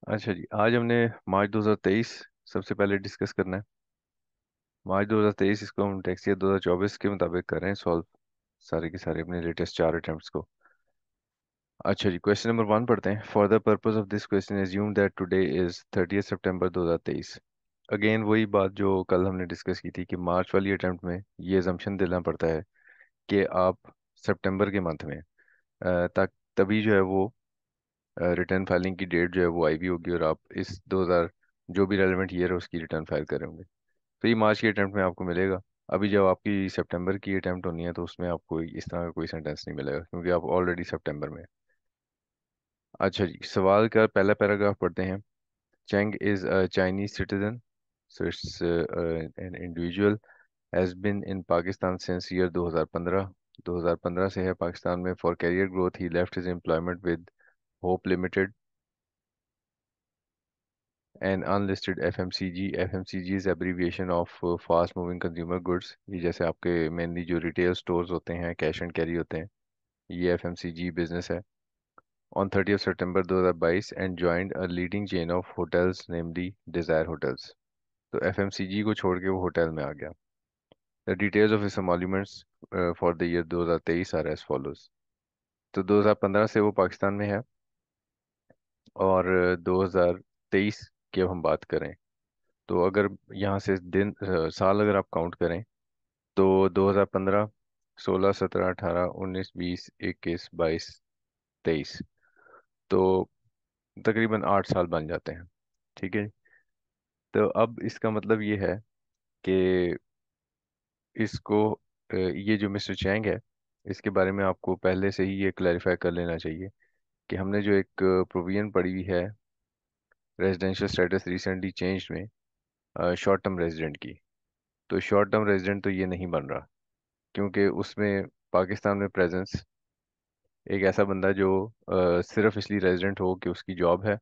अच्छा जी, आज हमने मार्च 2023 सबसे पहले डिस्कस करना है। मार्च 2023 इसको हम टैक्स ईयर 2024 के मुताबिक कर रहे हैं सॉल्व, सारे के सारे अपने लेटेस्ट 4 अटेम्प्ट्स को। अच्छा जी, क्वेश्चन नंबर 1 पढ़ते हैं। For the purpose of this question assume that today is 30 September 2023। Again वही बात जो कल हमने डिस्कस की थी कि मार्च वाली अटेम्प्ट में ये अजम्पशन देना पड़ता है कि आप सितंबर के मंथ में तक तभी जो है वो रिटर्न फाइलिंग की डेट जो है वो आई भी होगी और आप इस 2000 जो भी रेलेवेंट ईयर है उसकी रिटर्न फाइल कर रहे होंगे। तो ये मार्च की अटेम्प्ट में आपको मिलेगा। अभी जब आपकी सितंबर की अटेम्प्ट होनी है तो उसमें आपको इस तरह का कोई सेंटेंस नहीं मिलेगा क्योंकि आप ऑलरेडी सितंबर में हैं। अच्छा जी, सवाल का पहला पैराग्राफ पढ़ते हैं। Cheng is a Chinese citizen, so it's an individual has been in Pakistan since year 2015। 2015 से है पाकिस्तान में। For career growth he left his employment with Hope Limited, an unlisted FMCG. FMCG is abbreviation of fast moving consumer goods. ये जैसे आपके mainly जो retail stores होते हैं, cash and carry होते हैं, ये एफएमसीजी बिजनेस है। ऑन 30 सितंबर 2022 and joined a leading chain of hotels namely Desire hotels. तो एफएमसीजी को छोड़ के वो होटल में आ गया। The details of his emoluments for the year 2023 are as follows. तो 2015 से वो पाकिस्तान में है और 2023 की अब हम बात करें तो अगर यहाँ से साल अगर आप काउंट करें तो 2015, 16, 17, 18, 19, 20, 21, 22, 23, तो तकरीबन 8 साल बन जाते हैं। ठीक है। तो अब इसका मतलब ये है कि इसको ये जो मिस्टर चैंग है, इसके बारे में आपको पहले से ही ये क्लैरिफाई कर लेना चाहिए कि हमने जो एक प्रोविजन पढ़ी हुई है रेजिडेंशियल स्टेटस रिसेंटली चेंज में, शॉर्ट टर्म रेजिडेंट की। तो शॉर्ट टर्म रेजिडेंट तो ये नहीं बन रहा क्योंकि उसमें पाकिस्तान में प्रेजेंस एक ऐसा बंदा जो सिर्फ इसलिए रेजिडेंट हो कि उसकी जॉब है,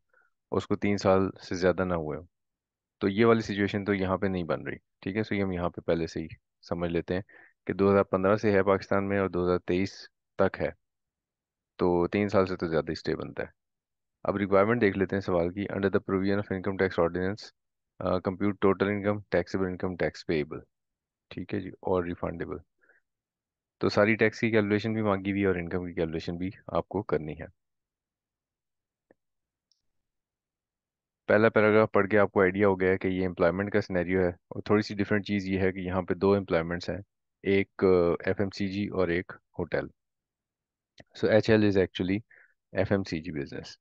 उसको 3 साल से ज़्यादा ना हुए हो। तो ये वाली सिचुएशन तो यहाँ पे नहीं बन रही। ठीक है, सो ये हम यहाँ पे पहले से ही समझ लेते हैं कि 2015 से है पाकिस्तान में और 2023 तक है, तो 3 साल से तो ज़्यादा स्टे बनता है। अब रिक्वायरमेंट देख लेते हैं सवाल की। Under the provision of income tax ordinance compute total income, taxable income, tax payable. ठीक है जी, और रिफंडेबल। तो सारी टैक्स की कैलकुलेशन भी मांगी हुई है और इनकम की कैलकुलेशन भी आपको करनी है। पहला पैराग्राफ पढ़ के आपको आइडिया हो गया है कि ये एम्प्लॉयमेंट का सिनेरियो है और थोड़ी सी डिफरेंट चीज़ ये है कि यहाँ पे दो एम्प्लॉयमेंट्स हैं, एक एफएमसीजी और एक hotel. So HL is actually FMCG business.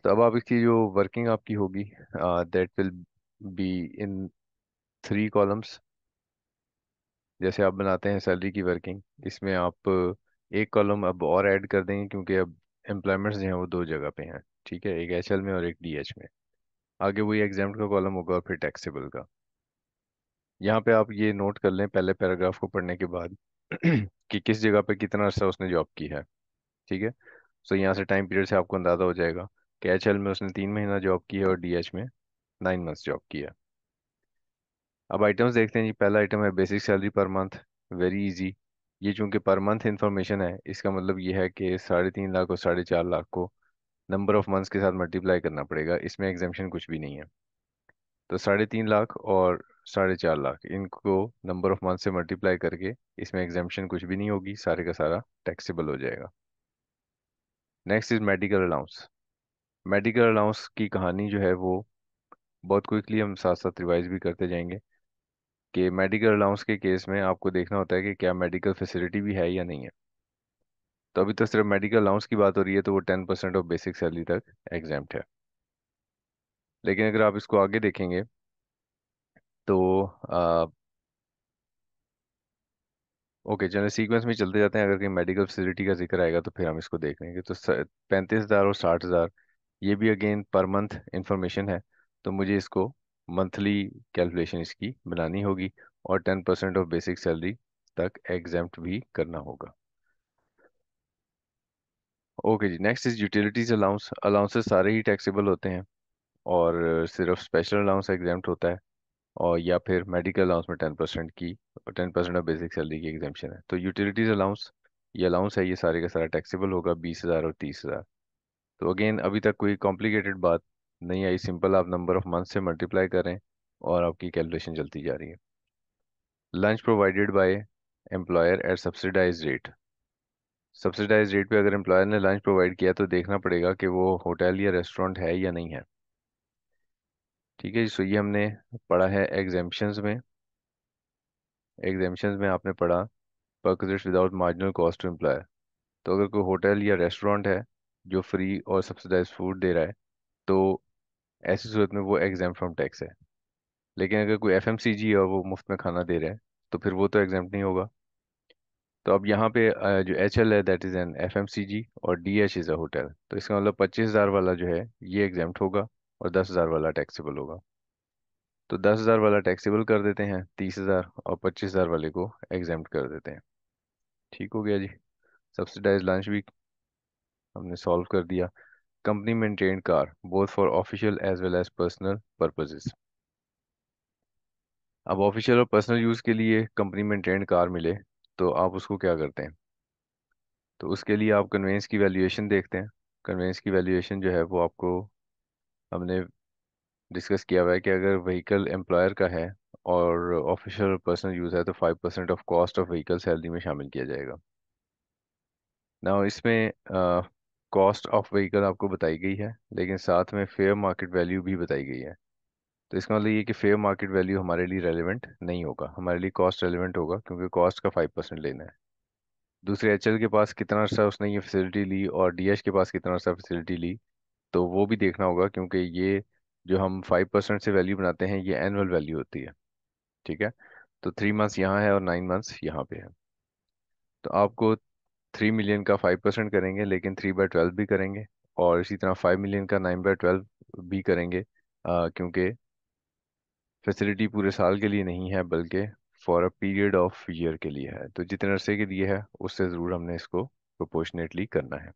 तो अब आप इसकी जो वर्किंग आपकी होगी that will be in 3 columns. जैसे आप बनाते हैं सैलरी की वर्किंग, इसमें आप एक कॉलम अब और ऐड कर देंगे क्योंकि अब एम्प्लॉयमेंट्स जो हैं वो दो जगह पे हैं। ठीक है, एक एचएल में और एक डीएच में। आगे वही एग्जाम्प्ट का कॉलम होगा और फिर टैक्सेबल का। यहाँ पे आप ये नोट कर लें पहले पैराग्राफ को पढ़ने के बाद कि किस जगह पे कितना अर्सा उसने जॉब की है। ठीक है, सो यहाँ से टाइम पीरियड से आपको अंदाजा हो जाएगा कि एचएल में उसने 3 महीना जॉब की है और डीएच में 9 मंथ्स जॉब की है। अब आइटम्स देखते हैं जी। पहला आइटम है basic salary per month. Very easy. ये चूंकि पर मंथ इंफॉर्मेशन है, इसका मतलब ये है कि 3.5 लाख और 4.5 लाख को नंबर ऑफ मंथ्स के साथ मल्टीप्लाई करना पड़ेगा। इसमें एग्जाम्पशन कुछ भी नहीं है। तो 3.5 लाख और 4.5 लाख इनको नंबर ऑफ मंथ से मल्टीप्लाई करके इसमें एग्जाम्पशन कुछ भी नहीं होगी, सारे का सारा टैक्सेबल हो जाएगा। Next is medical allowance. Medical allowance की कहानी जो है वो बहुत क्विकली हम साथ साथ रिवाइज भी करते जाएंगे कि मेडिकल अलाउंस के केस में आपको देखना होता है कि क्या मेडिकल फैसिलिटी भी है या नहीं है। तो अभी तो सिर्फ मेडिकल अलाउंस की बात हो रही है तो वो 10% ऑफ बेसिक सैलरी तक एग्जाम्प्ट है। लेकिन अगर आप इसको आगे देखेंगे तो ओके, चलिए सीक्वेंस में चलते जाते हैं। अगर कहीं मेडिकल फैसिलिटी का जिक्र आएगा तो फिर हम इसको देख लेंगे। तो 35,000 और 60,000 ये भी अगेन पर मंथ इंफॉर्मेशन है, तो मुझे इसको मंथली कैलकुलेशन इसकी बनानी होगी और 10% ऑफ बेसिक सैलरी तक एग्जाम्प्ट भी करना होगा। ओके जी, next is utilities allowance. Allowances सारे ही टैक्सेबल होते हैं और सिर्फ स्पेशल अलाउंस एग्जाम्प्ट होता है, और या फिर मेडिकल अलाउंस में 10% की 10% ऑफ बेसिक सैलरी की एग्जाम्पशन है। तो यूटिलिटीज अलाउंस, ये अलाउंस है, ये सारे का सारा टैक्सेबल होगा 20,000 और 30,000। तो अगेन अभी तक कोई कॉम्प्लिकेटेड बात नहीं आई सिंपल आप नंबर ऑफ मंथ से मल्टीप्लाई करें और आपकी कैलकुलेशन चलती जा रही है। Lunch provided by employer at subsidize rate. Subsidize rate पे अगर एम्प्लॉयर ने लंच प्रोवाइड किया तो देखना पड़ेगा कि वो होटल या रेस्टोरेंट है या नहीं है। ठीक है जी, सो ये हमने पढ़ा है एग्जेम्पशंस में। एग्जेम्पशंस में आपने पढ़ा perquisites without marginal cost to employer. तो अगर कोई होटल या रेस्टोरेंट है जो फ्री और सब्सिडाइज फूड दे रहा है तो ऐसी सूरत में वो एग्जाम फ्रॉम टैक्स है। लेकिन अगर कोई एफएमसीजी है और वो मुफ्त में खाना दे रहा है तो फिर वो तो एग्जाम नहीं होगा। तो अब यहाँ पे जो एच एल है दैट इज एन एफएमसीजी और D H is a hotel, तो इसका मतलब 25,000 वाला जो है ये एग्जाम होगा और 10,000 वाला टैक्सेबल होगा। तो 10,000 वाला टैक्सेबल कर देते हैं 30,000 और 25,000 वाले को एग्जाम कर देते हैं। ठीक हो गया जी। सब्सिडाइज लंच भी हमने सॉल्व कर दिया। Company maintain car both for official as well as personal purposes. अब ऑफिशियल और पर्सनल यूज़ के लिए कंपनी मेंटेन कार मिले तो आप उसको क्या करते हैं? तो उसके लिए आप कन्वेंस की वैल्यूएशन देखते हैं। कन्वेंस की वैल्यूएशन जो है वो आपको हमने डिस्कस किया हुआ है कि अगर व्हीकल एम्प्लॉयर का है और ऑफिशियल और पर्सनल यूज़ है तो 5% of cost of vehicle salary में शामिल किया जाएगा। ना इसमें कॉस्ट ऑफ व्हीकल आपको बताई गई है लेकिन साथ में फेयर मार्केट वैल्यू भी बताई गई है। तो इसका मतलब ये कि फेयर मार्केट वैल्यू हमारे लिए रेलेवेंट नहीं होगा, हमारे लिए कॉस्ट रेलेवेंट होगा क्योंकि कॉस्ट का 5% लेना है। दूसरे एचएल के पास कितना अर्सा उसने ये फैसिलिटी ली और डीएच के पास कितना अर्सा फैसिलिटी ली तो वो भी देखना होगा क्योंकि ये जो हम 5% से वैल्यू बनाते हैं ये एनुअल वैल्यू होती है। ठीक है। तो 3 मंथ्स यहाँ है और 9 मंथ्स यहाँ पे है। तो आपको 3 मिलियन का 5% करेंगे लेकिन 3/12 भी करेंगे और इसी तरह 5 मिलियन का 9/12 भी करेंगे क्योंकि फैसिलिटी पूरे साल के लिए नहीं है बल्कि for a period of year के लिए है। तो जितने अरसे के लिए है उससे ज़रूर हमने इसको प्रोपोर्शनेटली करना है।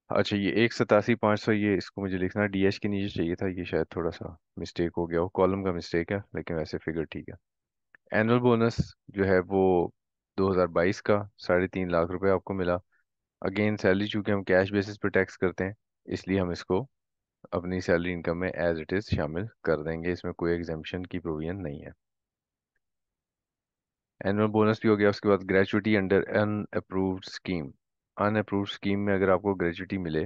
अच्छा ये 187,500 ये इसको मुझे लिखना डीएच के नीचे चाहिए था, ये शायद थोड़ा सा मिस्टेक हो गया हो, कॉलम का मिस्टेक है लेकिन वैसे फिगर ठीक है। एनुअल बोनस जो है वो 2022 का 3.5 लाख रुपए आपको मिला। अगेन सैलरी चूंकि हम कैश बेसिस पे टैक्स करते हैं इसलिए हम इसको अपनी सैलरी इनकम में एज इट इज़ शामिल कर देंगे, इसमें कोई एग्जाम्पशन की प्रोविजन नहीं है। एनुअल बोनस भी हो गया। उसके बाद gratuity under unapproved scheme. Unapproved scheme में अगर आपको ग्रेचुइटी मिले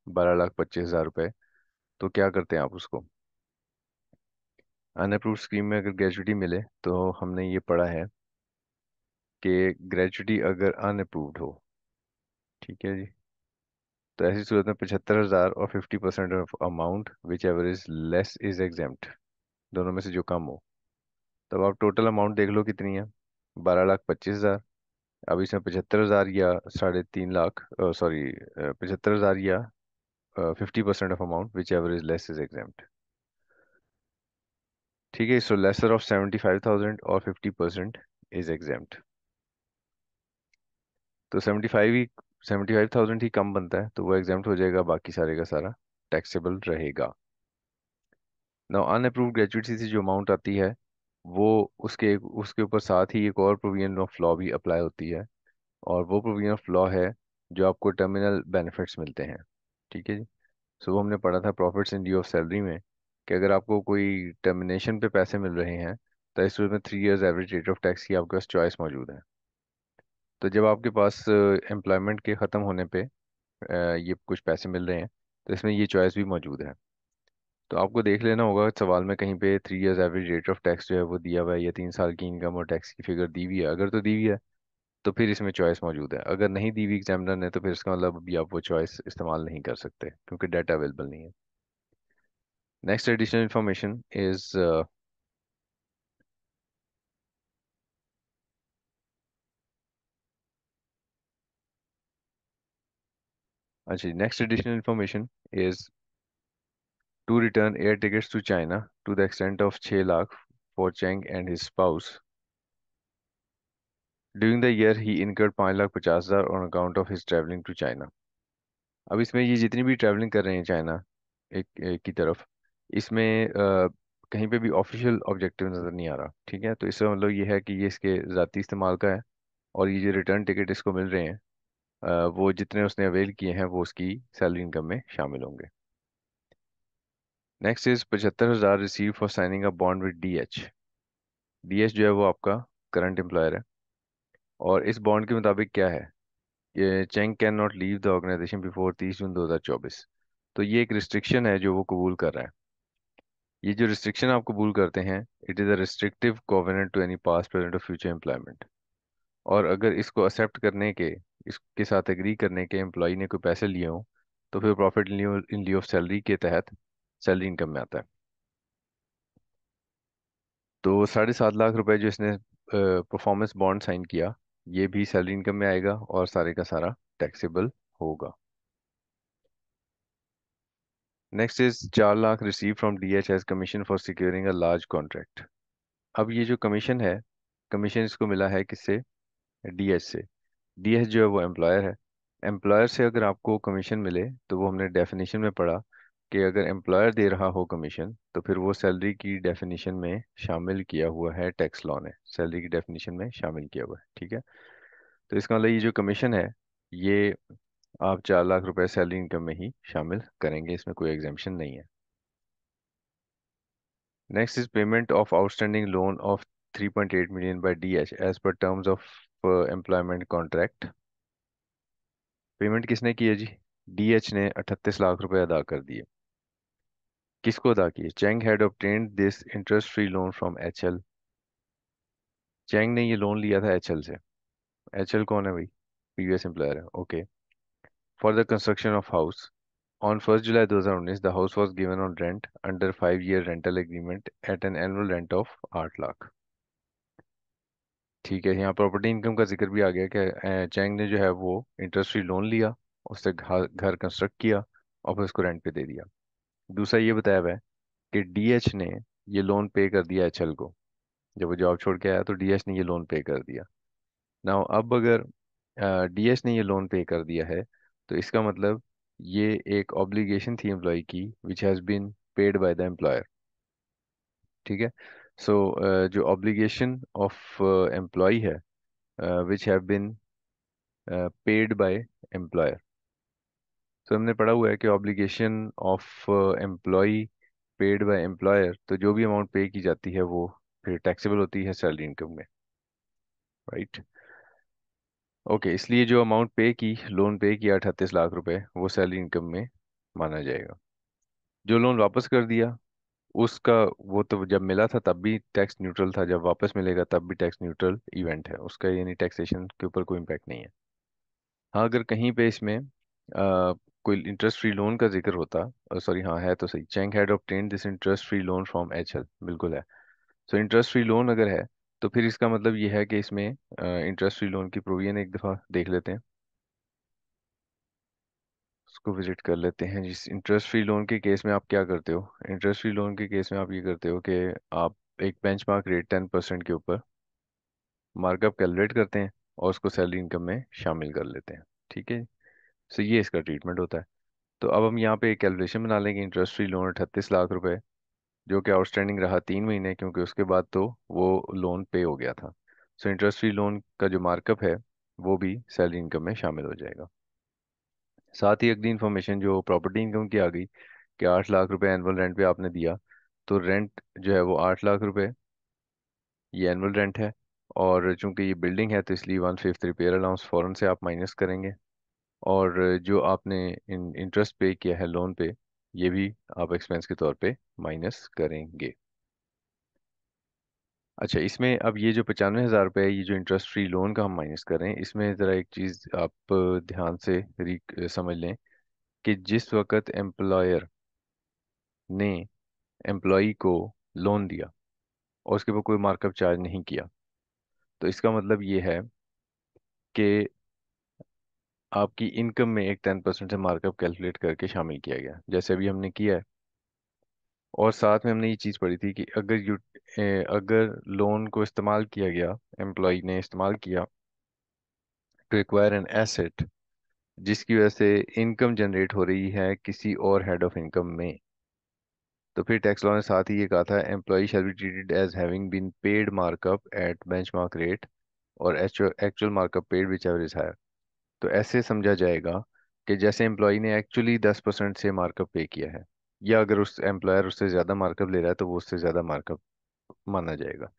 12,25,000 रुपये तो क्या करते हैं आप उसको? अनअप्रूव्ड स्कीम में अगर ग्रेचुइटी मिले तो हमने ये पढ़ा है कि ग्रेचुइटी अगर अनअप्रूव्ड हो, ठीक है जी, तो ऐसी सूरत में 75,000 और 50% of amount which ever is less is exempt, दोनों में से जो कम हो। तब आप टोटल अमाउंट देख लो कितनी है, 12,25,000। अब इसमें 75,000 या 3.5 लाख, सॉरी 75,000 या 50% of amount which ever is less is exempt. ठीक है, सो लेसर ऑफ 75,000 और 50% इज एग्जेम्प्ट। तो 75,000 ही कम बनता है तो वो एग्जेम्प्ट हो जाएगा, बाकी सारे का सारा टैक्सेबल रहेगा। ना अनअप्रूव्ड ग्रेजुएटी से जो अमाउंट आती है वो उसके उसके ऊपर साथ ही एक और प्रोविजन ऑफ लॉ भी अप्लाई होती है और वो प्रोविजन ऑफ लॉ है जो आपको टर्मिनल बेनिफिट्स मिलते हैं। ठीक है जी। सो वो हमने पढ़ा था profits in due of salary में कि अगर आपको कोई टर्मिनेशन पे पैसे मिल रहे हैं तो इस सूरत में 3 years average rate of tax की आपके पास चॉइस मौजूद है। तो जब आपके पास एम्प्लॉयमेंट के ख़त्म होने पे ये कुछ पैसे मिल रहे हैं तो इसमें ये चॉइस भी मौजूद है। तो आपको देख लेना होगा सवाल में कहीं पे 3 years average rate of tax जो है वो दिया हुआ है या 3 साल की इनकम और टैक्स की फिगर दी हुई है। अगर तो दी हुई है तो फिर इसमें चॉइस मौजूद है, अगर नहीं दी हुई एग्जामिनर ने तो फिर इसका मतलब अभी आप वो चॉइस इस्तेमाल नहीं कर सकते क्योंकि डाटा अवेलेबल नहीं है। नेक्स्ट एडिशनल इंफॉर्मेशन इज अच्छा, next additional information is to return air tickets to China to the extent of 6 lakh for Cheng and his spouse during the year he incurred 5,50,000 on account of his travelling to China. अब इसमें ये जितनी भी travelling कर रहे हैं China एक की तरफ, इसमें कहीं पे भी ऑफिशियल ऑब्जेक्टिव नज़र नहीं आ रहा। ठीक है, तो इसका मतलब ये है कि ये इसके ज़ाती इस्तेमाल का है और ये जो रिटर्न टिकट इसको मिल रहे हैं वो जितने उसने अवेल किए हैं वो उसकी सैलरी इनकम में शामिल होंगे। Next is 75,000 receive for signing a bond with DH. DH जो है वो आपका करंट एम्प्लॉयर है, और इस बॉन्ड के मुताबिक क्या है, ये Cheng can not leave the organisation before 30 June 2024। तो ये एक रिस्ट्रिक्शन है जो वो कबूल कर रहा है। ये जो रिस्ट्रिक्शन आप कबूल करते हैं, it is a restrictive covenant to any past present और फ्यूचर एम्प्लॉयमेंट। और अगर इसको एक्सेप्ट करने के, इसके साथ एग्री करने के एम्प्लॉय ने कोई पैसे लिए हों, तो फिर प्रॉफिट इन लिeu ऑफ सैलरी के तहत सैलरी इनकम में आता है। तो 7.5 लाख रुपए जो इसने परफॉर्मेंस बॉन्ड साइन किया, ये भी सैलरी इनकम में आएगा और सारे का सारा टैक्सेबल होगा। Next is 4 lakh receive from DH as commission for securing a large contract. अब ये जो कमीशन है, कमीशन इसको मिला है किससे, डीएच से। डीएच जो है वो एम्प्लॉयर है। एम्प्लॉयर से अगर आपको कमीशन मिले, तो वो हमने डेफिनेशन में पढ़ा कि अगर एम्प्लॉयर दे रहा हो कमीशन, तो फिर वो सैलरी की डेफिनेशन में शामिल किया हुआ है, टैक्स लॉ ने सैलरी की डेफिनेशन में शामिल किया हुआ है, ठीक है। तो इसका मतलब ये जो कमीशन है, ये आप 4 लाख रुपए सैलरी इनकम में ही शामिल करेंगे, इसमें कोई एग्जाम्पशन नहीं है। Next is payment of outstanding loan of 3.8 million by DH as per terms of employment contract. Payment किसने की है जी, डीएच ने 38 लाख रुपए अदा कर दिए। किसको अदा किए, Cheng had obtained this interest free loan from HL. Cheng ने ये लोन लिया था एचएल से। एचएल कौन है भाई, प्रीवियस एम्प्लॉयर है, okay. For the construction of house on 1 July 2019 the house was given on rent under 5 year rental agreement at an annual rent of 8 lakh. ठीक है, यहाँ प्रॉपर्टी इनकम का जिक्र भी आ गया कि चैंग ने जो है वो इंटरेस्ट फ्री लोन लिया, उससे घर घर कंस्ट्रक्ट किया और फिर उसको रेंट पे दे दिया। दूसरा ये बताया हुआ है कि डीएच ने ये लोन पे कर दिया एचएल को। जब वो जॉब छोड़ के आया तो डीएच ने ये लोन पे कर दिया। नाउ अब अगर डीएच ने ये लोन पे कर दिया है, तो इसका मतलब ये एक ऑब्लिगेशन थी एम्प्लॉय की which has been paid by the employer, ठीक है। सो जो ऑब्लिगेशन ऑफ एम्प्लॉय है which have been paid by employer. तो हमने पढ़ा हुआ है कि obligation of employee paid by employer, तो जो भी अमाउंट पे की जाती है वो फिर टैक्सेबल होती है सैलरी इनकम में, राइट। ओके, इसलिए जो अमाउंट पे की, लोन पे किया 38 लाख रुपए, वो सैलरी इनकम में माना जाएगा। जो लोन वापस कर दिया, उसका, वो तो जब मिला था तब भी टैक्स न्यूट्रल था, जब वापस मिलेगा तब भी टैक्स न्यूट्रल इवेंट है उसका, यानी टैक्सेशन के ऊपर कोई इम्पैक्ट नहीं है। हाँ, अगर कहीं पे इसमें कोई इंटरेस्ट फ्री लोन का जिक्र होता, सॉरी हाँ है तो सही, Cheng had obtained this interest free loan from HL, बिल्कुल है। सो इंटरेस्ट फ्री लोन अगर है, तो फिर इसका मतलब ये है कि इसमें इंटरेस्ट फ्री लोन की प्रोविजन एक दफ़ा देख लेते हैं, उसको विजिट कर लेते हैं। जिस इंटरेस्ट फ्री लोन के केस में आप क्या करते हो, इंटरेस्ट फ्री लोन के केस में आप ये करते हो कि आप एक बेंचमार्क रेट 10% के ऊपर मार्कअप कैलकुलेट करते हैं और उसको सैलरी इनकम में शामिल कर लेते हैं, ठीक है। सो ये इसका ट्रीटमेंट होता है। तो अब हम यहाँ पे एक कैलकुलेशन बना लेंगे, इंटरेस्ट फ्री लोन 38 लाख रुपए, जो कि आउटस्टैंडिंग रहा 3 महीने, क्योंकि उसके बाद तो वो लोन पे हो गया था। सो इंटरेस्ट फ्री लोन का जो मार्कअप है, वो भी सैलरी इनकम में शामिल हो जाएगा। साथ ही अगली इन्फॉर्मेशन जो प्रॉपर्टी इनकम की आ गई, कि 8 लाख रुपए एनुअल रेंट पे आपने दिया, तो रेंट जो है वो 8 लाख रुपए, ये एनुअल रेंट है। और चूंकि ये बिल्डिंग है, तो इसलिए 1/5 रिपेयर अलाउंस फ़ौरन से आप माइनस करेंगे। और जो आपने इंटरेस्ट पे किया है लोन पे, ये भी आप एक्सपेंस के तौर पे माइनस करेंगे। अच्छा, इसमें अब ये जो 95,000 रुपये है, ये जो इंटरेस्ट फ्री लोन का हम माइनस कर रहे हैं, इसमें ज़रा एक चीज़ आप ध्यान से समझ लें कि जिस वक्त एम्प्लॉयर ने एम्प्लॉई को लोन दिया और उसके ऊपर कोई मार्कअप चार्ज नहीं किया, तो इसका मतलब ये है कि आपकी इनकम में एक 10% से मार्कअप कैलकुलेट करके शामिल किया गया, जैसे अभी हमने किया है। और साथ में हमने ये चीज़ पढ़ी थी कि अगर लोन को इस्तेमाल किया गया, एम्प्लॉय ने इस्तेमाल किया टू एक्वायर एन एसेट, जिसकी वजह से इनकम जनरेट हो रही है किसी और हेड ऑफ इनकम में, तो फिर टैक्स लॉ ने साथ ही ये कहा था, employ shall be treated as having been paid markup at benchmark rate और actual markup paid whichever is higher. तो ऐसे समझा जाएगा कि जैसे एम्प्लॉय ने एक्चुअली 10% से मार्कअप पे किया है, या अगर उस एम्प्लॉयर उससे ज़्यादा मार्कअप ले रहा है तो वो उससे ज़्यादा मार्कअप माना जाएगा।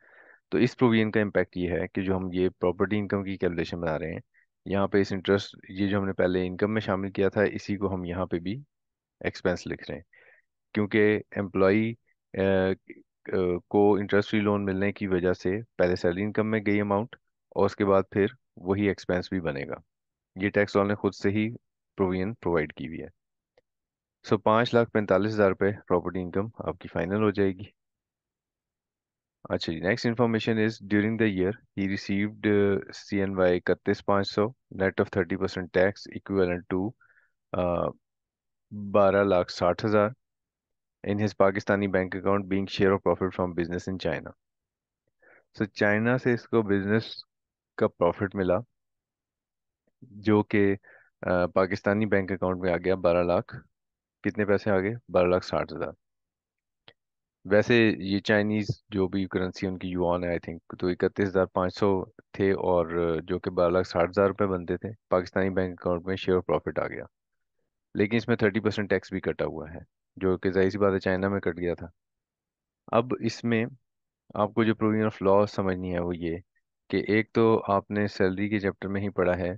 तो इस प्रोविजन का इम्पैक्ट ये है कि जो हम ये प्रॉपर्टी इनकम की कैलकुलेशन बना रहे हैं, यहाँ पे इस इंटरेस्ट, ये जो हमने पहले इनकम में शामिल किया था, इसी को हम यहाँ पे भी एक्सपेंस लिख रहे हैं। क्योंकि एम्प्लॉई को इंटरेस्ट फ्री लोन मिलने की वजह से पहले सैलरी इनकम में गई अमाउंट, और उसके बाद फिर वही एक्सपेंस भी बनेगा। ये टैक्स लॉ ने खुद से ही प्रोविजन प्रोवाइड की हुई है। सो 5,45,000 रुपये प्रॉपर्टी इनकम आपकी फाइनल हो जाएगी। अच्छा जी, next information is during the year he received CNY 31,500 net of 30% tax equivalent to 12,60,000 in his Pakistani bank account being share of profit from business in China. So China से इसको business का profit मिला, जो कि पाकिस्तानी बैंक अकाउंट में आ गया 12 लाख। कितने पैसे आ गए? 12,60,000। वैसे ये चाइनीज जो भी करेंसी उनकी युआन है आई थिंक, तो 31,500 थे, और जो कि 12,60,000 रुपये बनते थे, पाकिस्तानी बैंक अकाउंट में शेयर प्रॉफिट आ गया। लेकिन इसमें 30% टैक्स भी कटा हुआ है, जो कि जाहिर सी बात है चाइना में कट गया था। अब इसमें आपको जो प्रोविजन ऑफ लॉ समझनी है वो ये, कि एक तो आपने सैलरी के चैप्टर में ही पढ़ा है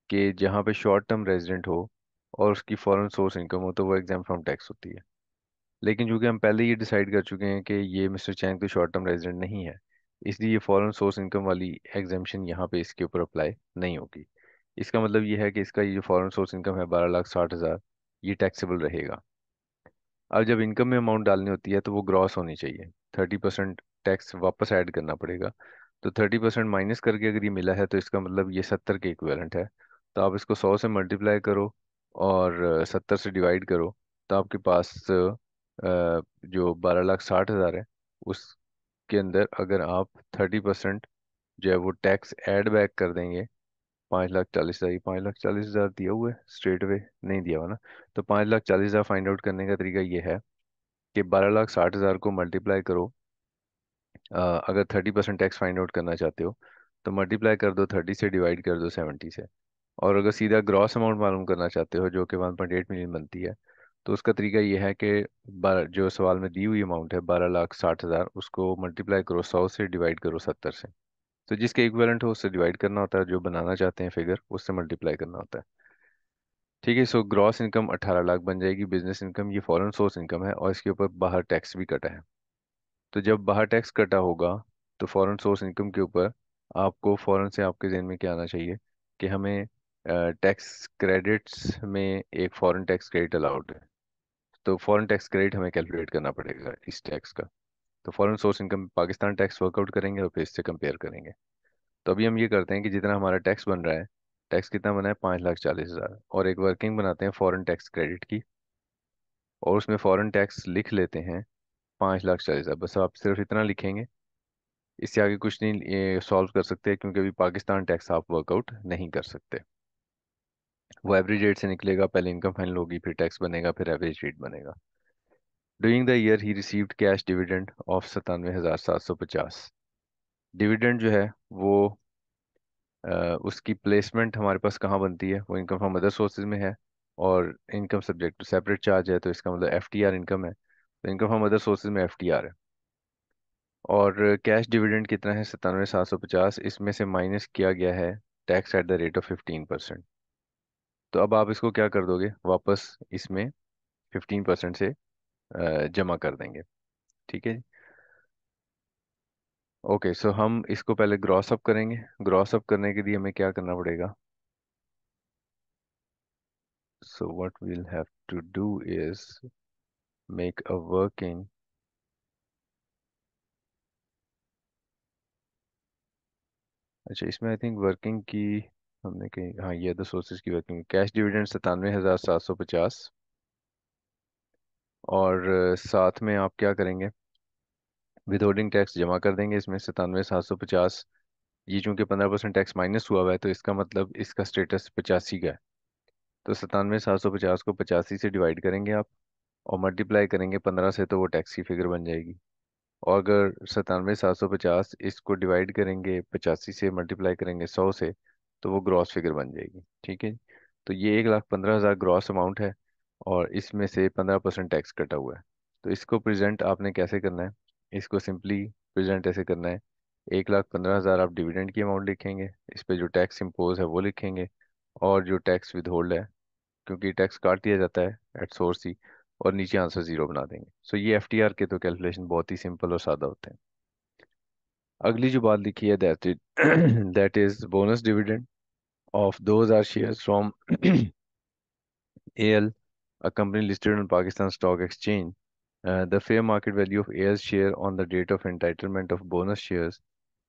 कि जहाँ पे शॉर्ट टर्म रेजिडेंट हो और उसकी फॉरेन सोर्स इनकम हो तो वो एग्जाम फ्रॉम टैक्स होती है। लेकिन चूंकि हम पहले ये डिसाइड कर चुके हैं कि ये मिस्टर चैंग तो शॉर्ट टर्म रेजिडेंट नहीं है, इसलिए ये फॉरेन सोर्स इनकम वाली एग्जाम्पशन यहाँ पे इसके ऊपर अप्लाई नहीं होगी। इसका मतलब ये है कि इसका ये जो फॉरेन सोर्स इनकम है 12,60,000, ये टैक्सेबल रहेगा। अब जब इनकम में अमाउंट डालनी होती है तो वो ग्रॉस होनी चाहिए, 30% टैक्स वापस ऐड करना पड़ेगा। तो 30% माइनस करके अगर ये मिला है तो इसका मतलब ये 70 के इक्विवेलेंट है। तो आप इसको 100 से मल्टीप्लाई करो और 70 से डिवाइड करो, तो आपके पास जो 12,60,000 है, उसके अंदर अगर आप 30% जो है वो टैक्स ऐड बैक कर देंगे, 5,40,000, 5,40,000 दिया हुआ है स्ट्रेट वे, नहीं दिया हुआ ना? तो 5,40,000 फाइंड आउट करने का तरीका ये है कि 12,60,000 को मल्टीप्लाई करो। अगर 30% टैक्स फाइंड आउट करना चाहते हो तो मल्टीप्लाई कर दो 30 से, डिवाइड कर दो 70 से। और अगर सीधा ग्रॉस अमाउंट मालूम करना चाहते हो जो कि 1.8 मिलियन बनती है, तो उसका तरीका ये है कि जो सवाल में दी हुई अमाउंट है 12,60,000, उसको मल्टीप्लाई करो 100 से, डिवाइड करो 70 से। तो जिसके इक्विवेलेंट हो उससे डिवाइड करना होता है, जो बनाना चाहते हैं फिगर उससे मल्टीप्लाई करना होता है। ठीक है, सो ग्रॉस इनकम 18 लाख बन जाएगी। बिजनेस इनकम ये फॉरेन सोर्स इनकम है और इसके ऊपर बाहर टैक्स भी कटा है। तो जब बाहर टैक्स कटा होगा तो फॉरेन सोर्स इनकम के ऊपर आपको फॉरेन से आपके जहन में क्या आना चाहिए कि हमें टैक्स क्रेडिट्स में एक फॉरेन टैक्स क्रेडिट अलाउड है। तो फॉरेन टैक्स क्रेडिट हमें कैलकुलेट करना पड़ेगा इस टैक्स का। तो foreign source income Pakistan tax workout करेंगे और फिर इससे कंपेयर करेंगे। तो अभी हम ये करते हैं कि जितना हमारा टैक्स बन रहा है, टैक्स कितना बना है? 5,40,000, और एक वर्किंग बनाते हैं फॉरेन टैक्स क्रेडिट की, और उसमें फॉरेन टैक्स लिख लेते हैं 5,40,000। बस आप सिर्फ इतना लिखेंगे, इससे आगे कुछ नहीं ये सॉल्व कर सकते, क्योंकि अभी पाकिस्तान टैक्स आप वर्कआउट नहीं कर सकते। वो एवरेज रेट से निकलेगा, पहले इनकम फाइनल होगी, फिर टैक्स बनेगा, फिर एवरेज रेट बनेगा। During the year he received cash dividend of 97,750। Dividend जो है वो उसकी प्लेसमेंट हमारे पास कहाँ बनती है? वो इनकम फ्रॉम अदर सोर्सेज में है, और income subject to separate charge है, तो इसका मतलब FTR इनकम है। तो इनकम फ्रॉम अदर सोर्सेज में FTR है। और कैश डिविडेंड कितना है? 97,750। इसमें से माइनस किया गया है tax at the rate of 15%। तो अब आप इसको क्या कर दोगे? वापस इसमें 15% से जमा कर देंगे। ठीक है जी। ओके, सो हम इसको पहले ग्रॉस अप करेंगे। ग्रॉस अप करने के लिए हमें क्या करना पड़ेगा? So what we'll have to do is make a working. अच्छा, इसमें आई थिंक वर्किंग की हमने कहीं, हाँ ये तो सोर्सेज की वर्किंग, कैश डिविडेंड 97,750। और साथ में आप क्या करेंगे? विदहोल्डिंग टैक्स जमा कर देंगे इसमें 97,750। ये चूंकि 15% टैक्स माइनस हुआ हुआ है तो इसका मतलब इसका स्टेटस 85 का है। तो 97,750 को 85 से डिवाइड करेंगे आप, और मल्टीप्लाई करेंगे 15 से, तो वो टैक्स की फिगर बन जाएगी। और अगर 97,750 इसको डिवाइड करेंगे 85 से, मल्टीप्लाई करेंगे 100 से, तो वो ग्रॉस फिगर बन जाएगी। ठीक है। तो ये 1,15,000 ग्रॉस अमाउंट है, और इसमें से 15% टैक्स कटा हुआ है। तो इसको प्रेजेंट आपने कैसे करना है? इसको सिंपली प्रेजेंट ऐसे करना है, 1,15,000 आप डिविडेंड की अमाउंट लिखेंगे, इस पे जो टैक्स इम्पोज है वो लिखेंगे, और जो टैक्स विदहोल्ड है, क्योंकि टैक्स काट दिया जाता है एट सोर्स ही, और नीचे आंसर जीरो बना देंगे। सो ये एफटीआर के तो कैलकुलेशन बहुत ही सिंपल और सादा होते हैं। अगली जो बात लिखी है, that is that is bonus dividend of those are shares from AL, a company listed on Pakistan Stock Exchange. The fair market value of AL's share on the date of entitlement of bonus shares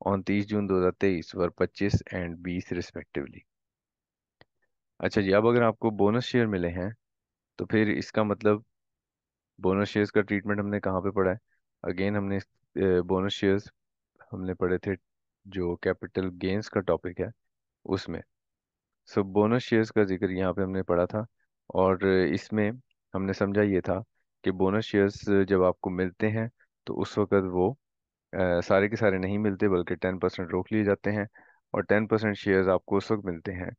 on 30 June 2023 were 25 and 20 respectively. अच्छा जी, अब अगर आपको bonus share मिले हैं, तो फिर इसका मतलब बोनस शेयर्स का ट्रीटमेंट हमने कहाँ पे पढ़ा है? अगेन हमने बोनस शेयर्स हमने पढ़े थे जो कैपिटल गेन्स का टॉपिक है उसमें। सो बोनस शेयर्स का जिक्र यहाँ पे हमने पढ़ा था, और इसमें हमने समझा ये था कि बोनस शेयर्स जब आपको मिलते हैं, तो उस वक्त वो सारे के सारे नहीं मिलते, बल्कि 10% रोक लिए जाते हैं। और 10% शेयर्स आपको उस वक्त मिलते हैं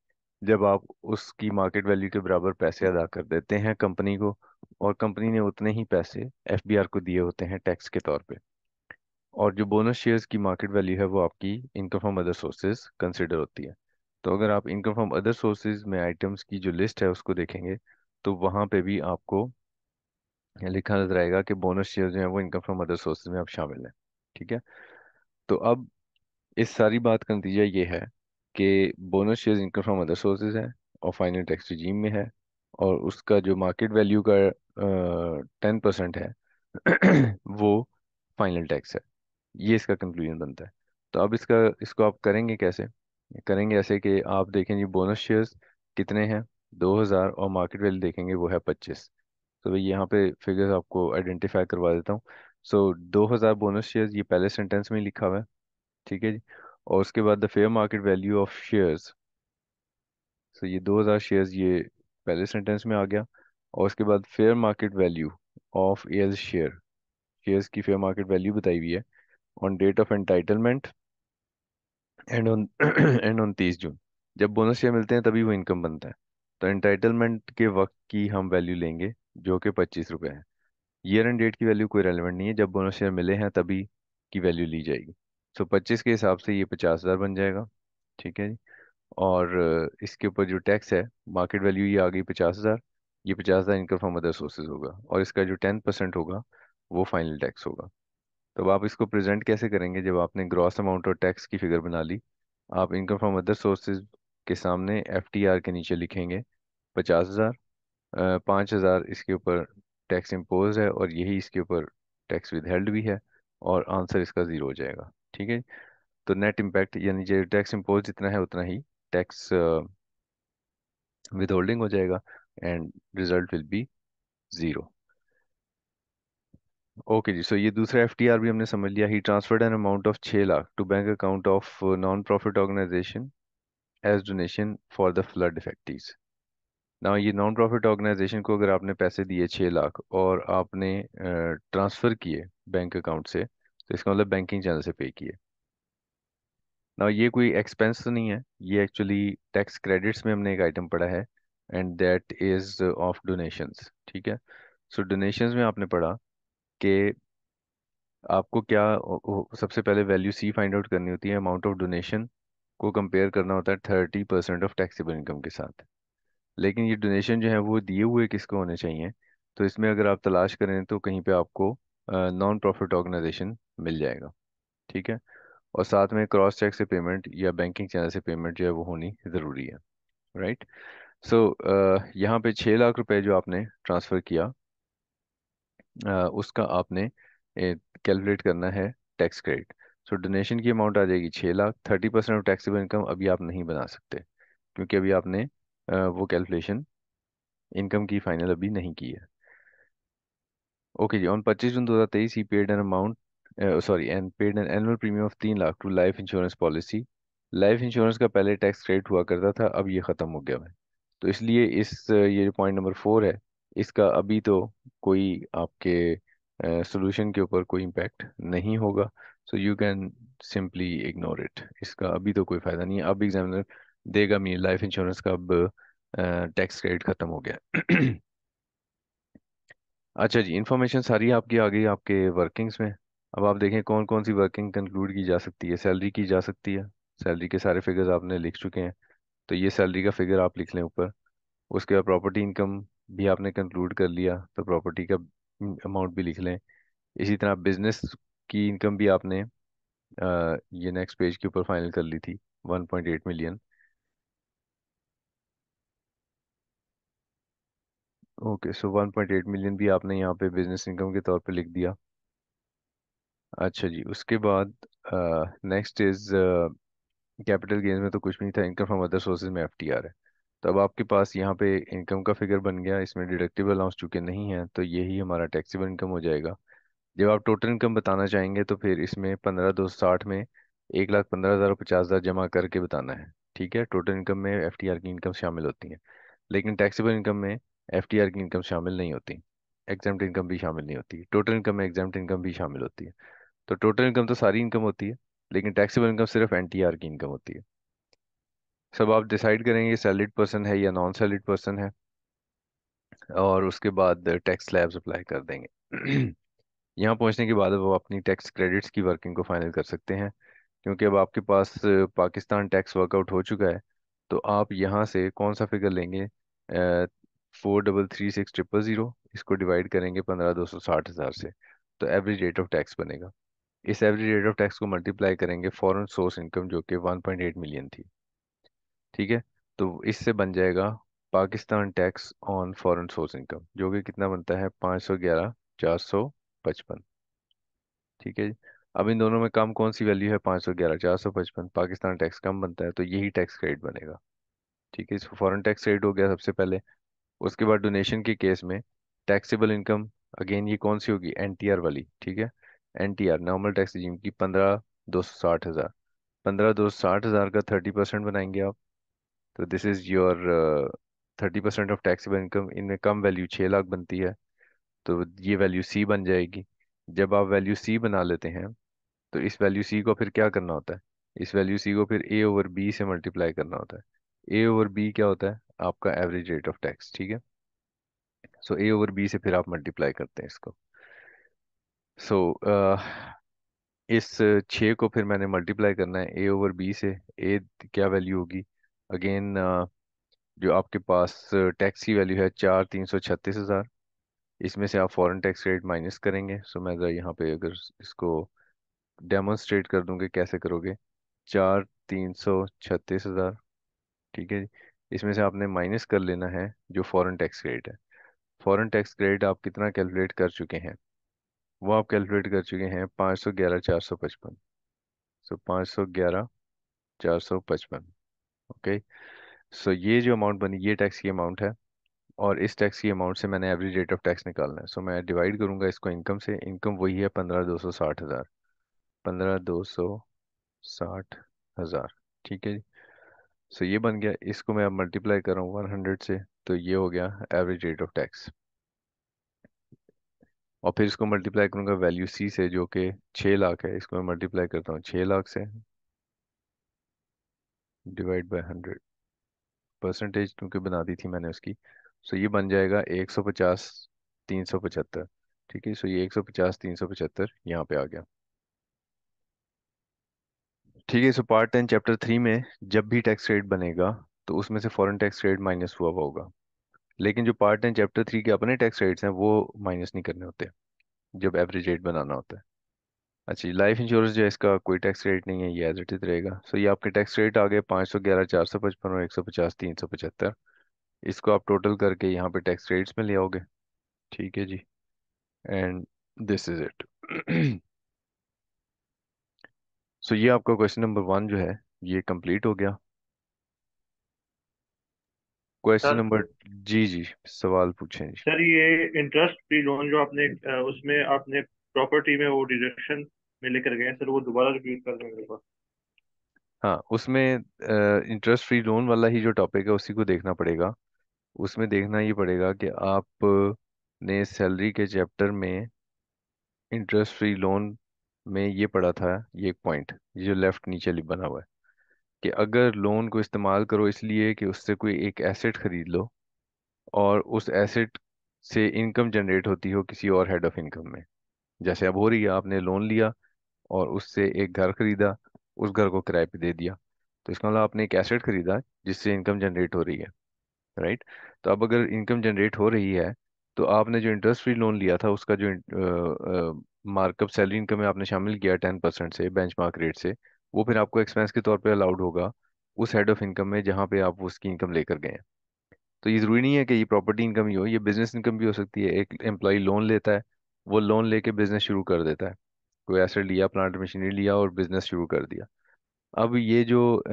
जब आप उसकी मार्केट वैल्यू के बराबर पैसे अदा कर देते हैं कंपनी को, और कंपनी ने उतने ही पैसे एफबीआर को दिए होते हैं टैक्स के तौर पे। और जो बोनस शेयर्स की मार्केट वैल्यू है वो आपकी income from other sources consider होती है। तो अगर आप इनकम फ्रॉम अदर सोर्सेज में आइटम्स की जो लिस्ट है उसको देखेंगे, तो वहाँ पे भी आपको लिखा नजर आएगा कि बोनस शेयर जो है वो इनकम फ्रॉम अदर सोर्सेज में आप शामिल हैं। ठीक है। तो अब इस सारी बात का नतीजा ये है कि bonus shares income from other sources है, और फाइनल टैक्स रिजीम में है, और उसका जो मार्केट वैल्यू का 10% है वो फाइनल टैक्स है। ये इसका कंक्लूजन बनता है। तो अब इसको आप करेंगे कैसे? करेंगे ऐसे कि आप देखें जी, बोनस शेयर्स कितने हैं? 2,000, और मार्केट वैल्यू देखेंगे वो है 25। तो भाई यहाँ पे फिगर्स आपको आइडेंटिफाई करवा देता हूँ। सो 2,000 बोनस शेयर्स, ये पहले सेंटेंस में ही लिखा हुआ है। ठीक है जी। और उसके बाद the fair market value of shares, so ये 2,000 शेयर्स ये पहले सेंटेंस में आ गया। और उसके बाद fair market value of L share, shares की फेयर मार्केट वैल्यू बताई हुई है on date of entitlement and on and on 30 June. जब बोनस शेयर मिलते हैं तभी वो इनकम बनता है। तो एंटाइटलमेंट के वक्त की हम वैल्यू लेंगे, जो कि 25 रुपये है। ईयर एंड डेट की वैल्यू कोई रेलेवेंट नहीं है, जब बोनस शेयर मिले हैं तभी की वैल्यू ली जाएगी। सो 25 के हिसाब से ये 50,000 बन जाएगा। ठीक है जी। और इसके ऊपर जो टैक्स है, मार्केट वैल्यू ये आ गई 50,000, ये 50,000 इनकम फ्रॉम अदर सोर्सेज होगा, और इसका जो 10% होगा वो फाइनल टैक्स होगा। तो अब आप इसको प्रेजेंट कैसे करेंगे? जब आपने ग्रॉस अमाउंट और टैक्स की फिगर बना ली, आप इनकम फ्रॉम अदर सोर्सेज के सामने एफटीआर के नीचे लिखेंगे 50,000, 5,000 इसके ऊपर टैक्स इम्पोज है, और यही इसके ऊपर टैक्स विदहेल्ड भी है, और आंसर इसका ज़ीरो हो जाएगा। ठीक है। तो नेट इम्पैक्ट यानी जो टैक्स इम्पोज जितना है उतना ही टैक्स विद होल्डिंग हो जाएगा, and result will be zero. Okay जी। सो ये दूसरा एफटीआर भी हमने समझ लिया। He transferred an amount of 6 lakh to bank account of non profit organisation as donation for the flood affectees. ना ये नॉन प्रॉफिट ऑर्गेनाइजेशन को अगर आपने पैसे दिए 6 लाख, और आपने ट्रांसफर किए बैंक अकाउंट से, तो इसका मतलब बैंकिंग चैनल से पे किए ना। ये कोई एक्सपेंस तो नहीं है, ये एक्चुअली टैक्स क्रेडिट्स में हमने एक आइटम पढ़ा है, and that is of donations. ठीक है। सो डोनेशंस में आपने पढ़ा कि आपको क्या सबसे पहले वैल्यू सी फाइंड आउट करनी होती है, अमाउंट ऑफ डोनेशन को कंपेयर करना होता है 30% ऑफ टैक्सेबल इनकम के साथ। लेकिन ये डोनेशन जो है वो दिए हुए किसको होने चाहिए? तो इसमें अगर आप तलाश करें तो कहीं पे आपको नॉन प्रॉफिट ऑर्गेनाइजेशन मिल जाएगा। ठीक है। और साथ में क्रॉस चेक से पेमेंट या बैंकिंग चैनल से पेमेंट जो है वो होनी ज़रूरी है। राइट। सो यहाँ पे 6 लाख रुपए जो आपने ट्रांसफ़र किया, उसका आपने कैलकुलेट करना है टैक्स क्रेडिट। सो डोनेशन की अमाउंट आ जाएगी 6 लाख। 30% ऑफ टैक्सेबल इनकम अभी आप नहीं बना सकते, क्योंकि अभी आपने वो कैलकुलेशन इनकम की फाइनल अभी नहीं की है। ओके जी। On 25 June 2023 he paid an amount, sorry, and paid an annual premium of 3 lakh to life insurance policy. Life insurance का पहले टैक्स क्रेडिट हुआ करता था, अब ये ख़त्म हो गया है। तो इसलिए ये जो पॉइंट नंबर 4 है, इसका अभी तो कोई आपके सोल्यूशन के ऊपर कोई इम्पैक्ट नहीं होगा। So you can simply ignore it. इसका अभी तो कोई फ़ायदा नहीं है। अब एग्जामिनर देगा भी। लाइफ इंश्योरेंस का अब टैक्स क्रेडिट खत्म हो गया। अच्छा जी, इन्फॉर्मेशन सारी आपकी आ गई आपके वर्किंग्स में। अब आप देखें कौन कौन सी वर्किंग कंक्लूड की जा सकती है। सैलरी की जा सकती है, सैलरी के सारे फिगर्स आपने लिख चुके हैं, तो ये सैलरी का फिगर आप लिख लें ऊपर। उसके बाद प्रॉपर्टी इनकम भी आपने कंक्लूड कर लिया, तो प्रॉपर्टी का अमाउंट भी लिख लें। इसी तरह बिजनेस की इनकम भी आपने ये नेक्स्ट पेज के ऊपर फाइनल कर ली थी, 1.8 मिलियन। ओके, सो 1.8 मिलियन भी आपने यहाँ पे बिजनेस इनकम के तौर पे लिख दिया। अच्छा जी, उसके बाद नेक्स्ट इज कैपिटल गेन्स में तो कुछ भी नहीं था, इनकम फ्रॉम अदर सोर्सेज में एफटीआर है। तो अब आपके पास यहाँ पे इनकम का फिगर बन गया, इसमें डिडक्टिबल अलाउंस चूंकि नहीं है तो यही हमारा टैक्सेबल इनकम हो जाएगा। जब आप टोटल इनकम बताना चाहेंगे तो फिर इसमें 15,260 में 1,15,000 और 50,000 जमा करके बताना है। ठीक है, टोटल इनकम में एफटीआर की इनकम शामिल होती है, लेकिन टैक्सेबल इनकम में एफटीआर की इनकम शामिल नहीं होती, एग्जाम्प्ट इनकम भी शामिल नहीं होती। टोटल इनकम में एग्जाम्प्ट इनकम भी शामिल होती है। तो टोटल इनकम तो सारी इनकम होती है, लेकिन टैक्सेबल इनकम सिर्फ एनटीआर की इनकम होती है। सब आप डिसाइड करेंगे सैलरीड पर्सन है या नॉन सैलरीड पर्सन है, और उसके बाद टैक्स स्लैब्स अप्लाई कर देंगे। यहाँ पहुँचने के बाद अब वो अपनी टैक्स क्रेडिट्स की वर्किंग को फाइनल कर सकते हैं, क्योंकि अब आपके पास पाकिस्तान टैक्स वर्कआउट हो चुका है। तो आप यहाँ से कौन सा फिगर लेंगे, 4,33,6,000, इसको डिवाइड करेंगे 15,260,000 से, तो एवरेज रेट ऑफ टैक्स बनेगा। इस एवरेज रेट ऑफ टैक्स को मल्टीप्लाई करेंगे फॉरेन सोर्स इनकम जो कि 1.8 मिलियन थी। ठीक है, तो इससे बन जाएगा Pakistan tax on foreign source income, जो कि कितना बनता है, 511,455। ठीक है जी। अब इन दोनों में कम कौन सी वैल्यू है, 511,455, पाकिस्तान टैक्स कम बनता है, तो यही टैक्स क्रेडिट बनेगा। ठीक है, इसको फॉरेन टैक्स क्रेडिट हो गया सबसे पहले। उसके बाद डोनेशन के केस में टैक्सेबल इनकम, अगेन ये कौन सी होगी, एनटीआर वाली। ठीक है, एनटीआर नॉर्मल टैक्स रिजीम की 15,260,000, 15,260,000 का 30% बनाएंगे आप, तो this is your 30% of taxable income. इनमें कम वैल्यू 6 लाख बनती है, तो ये वैल्यू सी बन जाएगी। जब आप वैल्यू सी बना लेते हैं, तो इस वैल्यू सी को फिर क्या करना होता है, इस वैल्यू सी को फिर ए ओवर बी से मल्टीप्लाई करना होता है। ए ओवर बी क्या होता है, आपका एवरेज रेट ऑफ टैक्स। ठीक है, सो ए ओवर बी से फिर आप मल्टीप्लाई करते हैं इसको। सो इस 6 को फिर मैंने मल्टीप्लाई करना है ए ओवर बी से। ए क्या वैल्यू होगी, अगेन जो आपके पास टैक्स की वैल्यू है 4,336,000, इसमें से आप फॉरेन टैक्स रेट माइनस करेंगे। सो मैं ज़रा यहाँ पे अगर इसको डेमोन्स्ट्रेट कर दूंगे, कैसे करोगे, 4,336,000। ठीक है जी, इसमें से आपने माइनस कर लेना है जो फॉरेन टैक्स रेट है। फॉरेन टैक्स क्रेडिट आप कितना कैलकुलेट कर चुके हैं, वो आप कैलकुलेट कर चुके हैं 511,455। सो 511,455। ओके, सो ये जो अमाउंट बनी ये टैक्स की अमाउंट है, और इस टैक्स की अमाउंट से मैंने एवरेज रेट ऑफ टैक्स निकालना है। सो मैं डिवाइड करूंगा इसको इनकम से। इनकम वही है 15,260,000, 15,260,000। ठीक है जी, सो ये बन गया। इसको मैं अब मल्टीप्लाई कर रहा हूँ 100 से, तो ये हो गया एवरेज रेट ऑफ टैक्स। और फिर इसको मल्टीप्लाई करूंगा वैल्यू सी से जो कि 6 लाख है, इसको मैं मल्टीप्लाई करता हूँ 6 लाख से, डिवाइड बाय 100, परसेंटेज क्योंकि बना दी थी मैंने उसकी। सो ये बन जाएगा 150,375। ठीक है, सो ये 150,375 यहाँ पे आ गया। ठीक है, सो पार्ट 10 चैप्टर 3 में जब भी टैक्स रेट बनेगा तो उसमें से फॉरेन टैक्स रेट माइनस हुआ हुआ होगा, लेकिन जो पार्ट 10 चैप्टर 3 के अपने टैक्स रेट्स हैं वो माइनस नहीं करने होते जब एवरेज रेट बनाना होता है। अच्छा, लाइफ इंश्योरेंस जो है इसका कोई टैक्स रेट नहीं है, ये एज इट इज रहेगा। सो ये आपके टैक्स रेट आ गए 511,455 और 150,375। इसको आप टोटल करके यहाँ पे टैक्स रेट्स में ले आओगे। ठीक है जी, एंड दिस इज इट। सो ये आपका क्वेश्चन नंबर 1 जो है ये कंप्लीट हो गया। क्वेश्चन सर नंबर, जी जी, सवाल पूछें जी। सर ये इंटरेस्ट फ्री लोन जो आपने उसमें आपने प्रॉपर्टी में वो डिडक्शन में लेकर गए सर, वो दोबारा रिपीट कर देंगे मेरे पास। हाँ, उसमें इंटरेस्ट फ्री लोन वाला ही जो टॉपिक है उसी को देखना पड़ेगा। उसमें देखना ये पड़ेगा कि आप ने सैलरी के चैप्टर में इंटरेस्ट फ्री लोन में ये पढ़ा था, ये एक पॉइंट ये जो लेफ्ट नीचे बना हुआ है, कि अगर लोन को इस्तेमाल करो इसलिए कि उससे कोई एक एसेट खरीद लो, और उस एसेट से इनकम जनरेट होती हो किसी और हेड ऑफ इनकम में। जैसे अब हो रही है, आपने लोन लिया और उससे एक घर खरीदा, उस घर को किराए पे दे दिया, तो इसका मतलब आपने एक एसेट खरीदा जिससे इनकम जनरेट हो रही है, राइट। तो अब अगर इनकम जनरेट हो रही है, तो आपने जो इंटरेस्ट फ्री लोन लिया था उसका जो मार्कअप सैलरी इनकम में आपने शामिल किया 10% से बेंचमार्क रेट से, वो फिर आपको एक्सपेंस के तौर पे अलाउड होगा उस हेड ऑफ इनकम में जहाँ पे आप उसकी इनकम लेकर गए हैं। तो ये जरूरी नहीं है कि ये प्रॉपर्टी इनकम ही हो, ये बिजनेस इनकम भी हो सकती है। एक एम्प्लॉय लोन लेता है, वो लोन लेके बिजनेस शुरू कर देता है, कोई एसेट लिया, प्लांट मशीनरी लिया और बिजनेस शुरू कर दिया। अब ये जो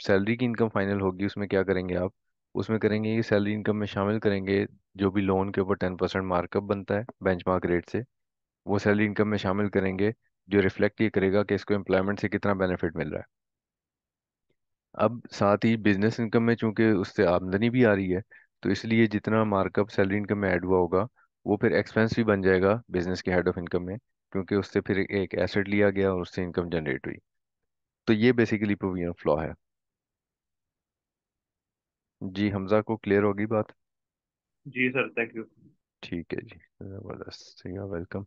सैलरी की इनकम फाइनल होगी उसमें क्या करेंगे आप, उसमें करेंगे कि सैलरी इनकम में शामिल करेंगे जो भी लोन के ऊपर 10% मार्कअप बनता है बेंचमार्क रेट से, वो सैलरी इनकम में शामिल करेंगे, जो रिफ्लेक्ट ये करेगा कि इसको एम्प्लॉयमेंट से कितना बेनिफिट मिल रहा है। अब साथ ही बिजनेस इनकम में चूंकि उससे आमदनी भी आ रही है, तो इसलिए जितना मार्कअप सैलरी इनकम में ऐड हुआ होगा वो फिर एक्सपेंस भी बन जाएगा बिजनेस के हेड ऑफ इनकम में, क्योंकि उससे फिर एक एसेट लिया गया और उससे इनकम जनरेट हुई। तो ये बेसिकली प्रोविजन फ्लॉ है। जी हमजा को क्लियर होगी बात? जी सर, थैंक यू। ठीक है जी, जबरदस्त, यू वेलकम।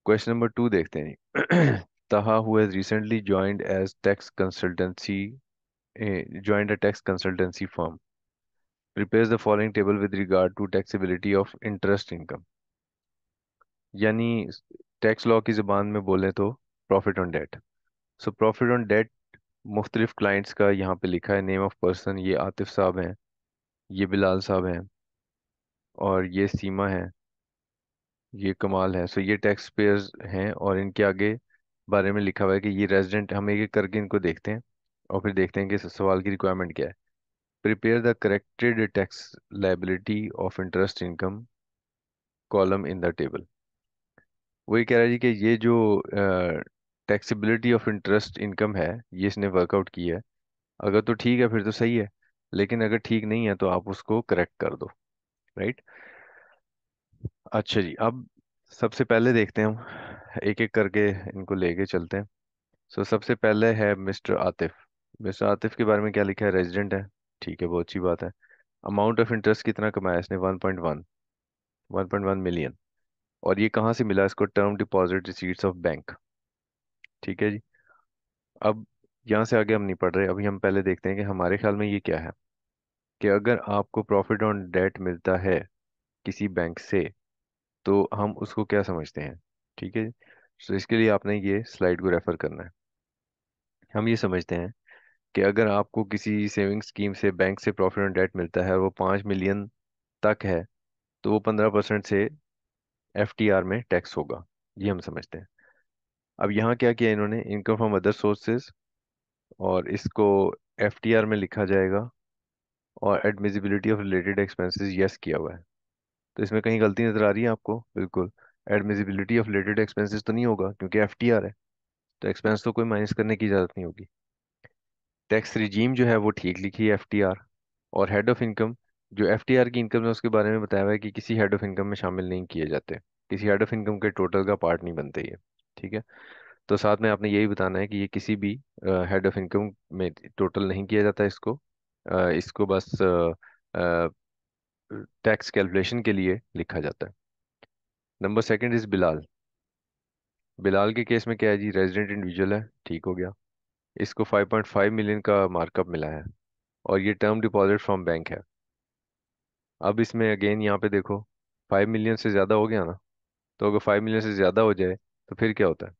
क्वेश्चन नंबर 2 देखते हैं जी। Taha, who has recently joined as tax consultancy, joined a tax consultancy firm, prepares the following table with regard to taxability of interest income। यानी tax law की जुबान में बोले तो profit on debt. So profit on debt मुख्तलिफ clients का यहाँ पे लिखा है, नेम ऑफ पर्सन ये आतिफ साहब हैं, ये बिलाल साहब हैं, और ये सीमा है, ये कमाल है। सो ये टैक्स पेयर्स हैं, और इनके आगे बारे में लिखा हुआ है कि ये रेजिडेंट। हम एक एक करके इनको देखते हैं और फिर देखते हैं कि इस सवाल की रिक्वायरमेंट क्या है। Prepare the corrected tax liability of interest income column in the table. वही कह रहा है जी कि ये जो टैक्सेबिलिटी ऑफ इंटरेस्ट इनकम है, ये इसने वर्कआउट की है। अगर तो ठीक है फिर तो सही है, लेकिन अगर ठीक नहीं है तो आप उसको करेक्ट कर दो, राइट। अच्छा जी, अब सबसे पहले देखते हैं हम एक एक करके इनको लेके चलते हैं। सो सबसे पहले है मिस्टर आतिफ। मिस्टर आतिफ के बारे में क्या लिखा है, रेजिडेंट है, ठीक है, बहुत अच्छी बात है। अमाउंट ऑफ इंटरेस्ट कितना कमाया इसने, 1.1 मिलियन। और ये कहाँ से मिला इसको, term deposit receipts of bank, ठीक है जी। अब यहाँ से आगे हम नहीं पढ़ रहे, अभी हम पहले देखते हैं कि हमारे ख्याल में ये क्या है, कि अगर आपको प्रॉफिट ऑन डेट मिलता है किसी बैंक से, तो हम उसको क्या समझते हैं, ठीक है। तो इसके लिए आपने ये स्लाइड को रेफर करना है। हम ये समझते हैं कि अगर आपको किसी सेविंग स्कीम से बैंक से प्रॉफिट ऑन डेट मिलता है और वो 5 मिलियन तक है, तो वो 15% से एफटीआर में टैक्स होगा, ये हम समझते हैं। अब यहाँ क्या किया इन्होंने, इनकम फ्रॉम अदर सोर्सेज, और इसको एफटीआर में लिखा जाएगा, और admissibility of related expenses yes किया हुआ है। तो इसमें कहीं गलती नजर आ रही है आपको? बिल्कुल, एडमिजिबिलिटी ऑफ रिलेटेड एक्सपेंसेस तो नहीं होगा क्योंकि एफटीआर है, तो एक्सपेंस तो कोई माइनस करने की इजाजत नहीं होगी। टैक्स रिजीम जो है वो ठीक लिखी है, एफटीआर। और हेड ऑफ इनकम, जो एफटीआर की इनकम है उसके बारे में बताया हुआ है कि किसी हेड ऑफ इनकम में शामिल नहीं किए जाते, किसी हेड ऑफ इनकम के टोटल का पार्ट नहीं बनते ये, ठीक है। तो साथ में आपने यही बताना है कि ये किसी भी हेड ऑफ इनकम में टोटल नहीं किया जाता इसको, इसको बस टैक्स कैलकुलेशन के लिए लिखा जाता है। Number second is Bilal. Bilal के केस में क्या है जी, रेजिडेंट इंडिविजुअल है, ठीक हो गया। इसको 5.5 मिलियन का मार्कअप मिला है, और ये टर्म डिपॉजिट फ्रॉम बैंक है। अब इसमें अगेन यहाँ पे देखो, 5 मिलियन से ज़्यादा हो गया ना, तो अगर 5 मिलियन से ज़्यादा हो जाए तो फिर क्या होता है,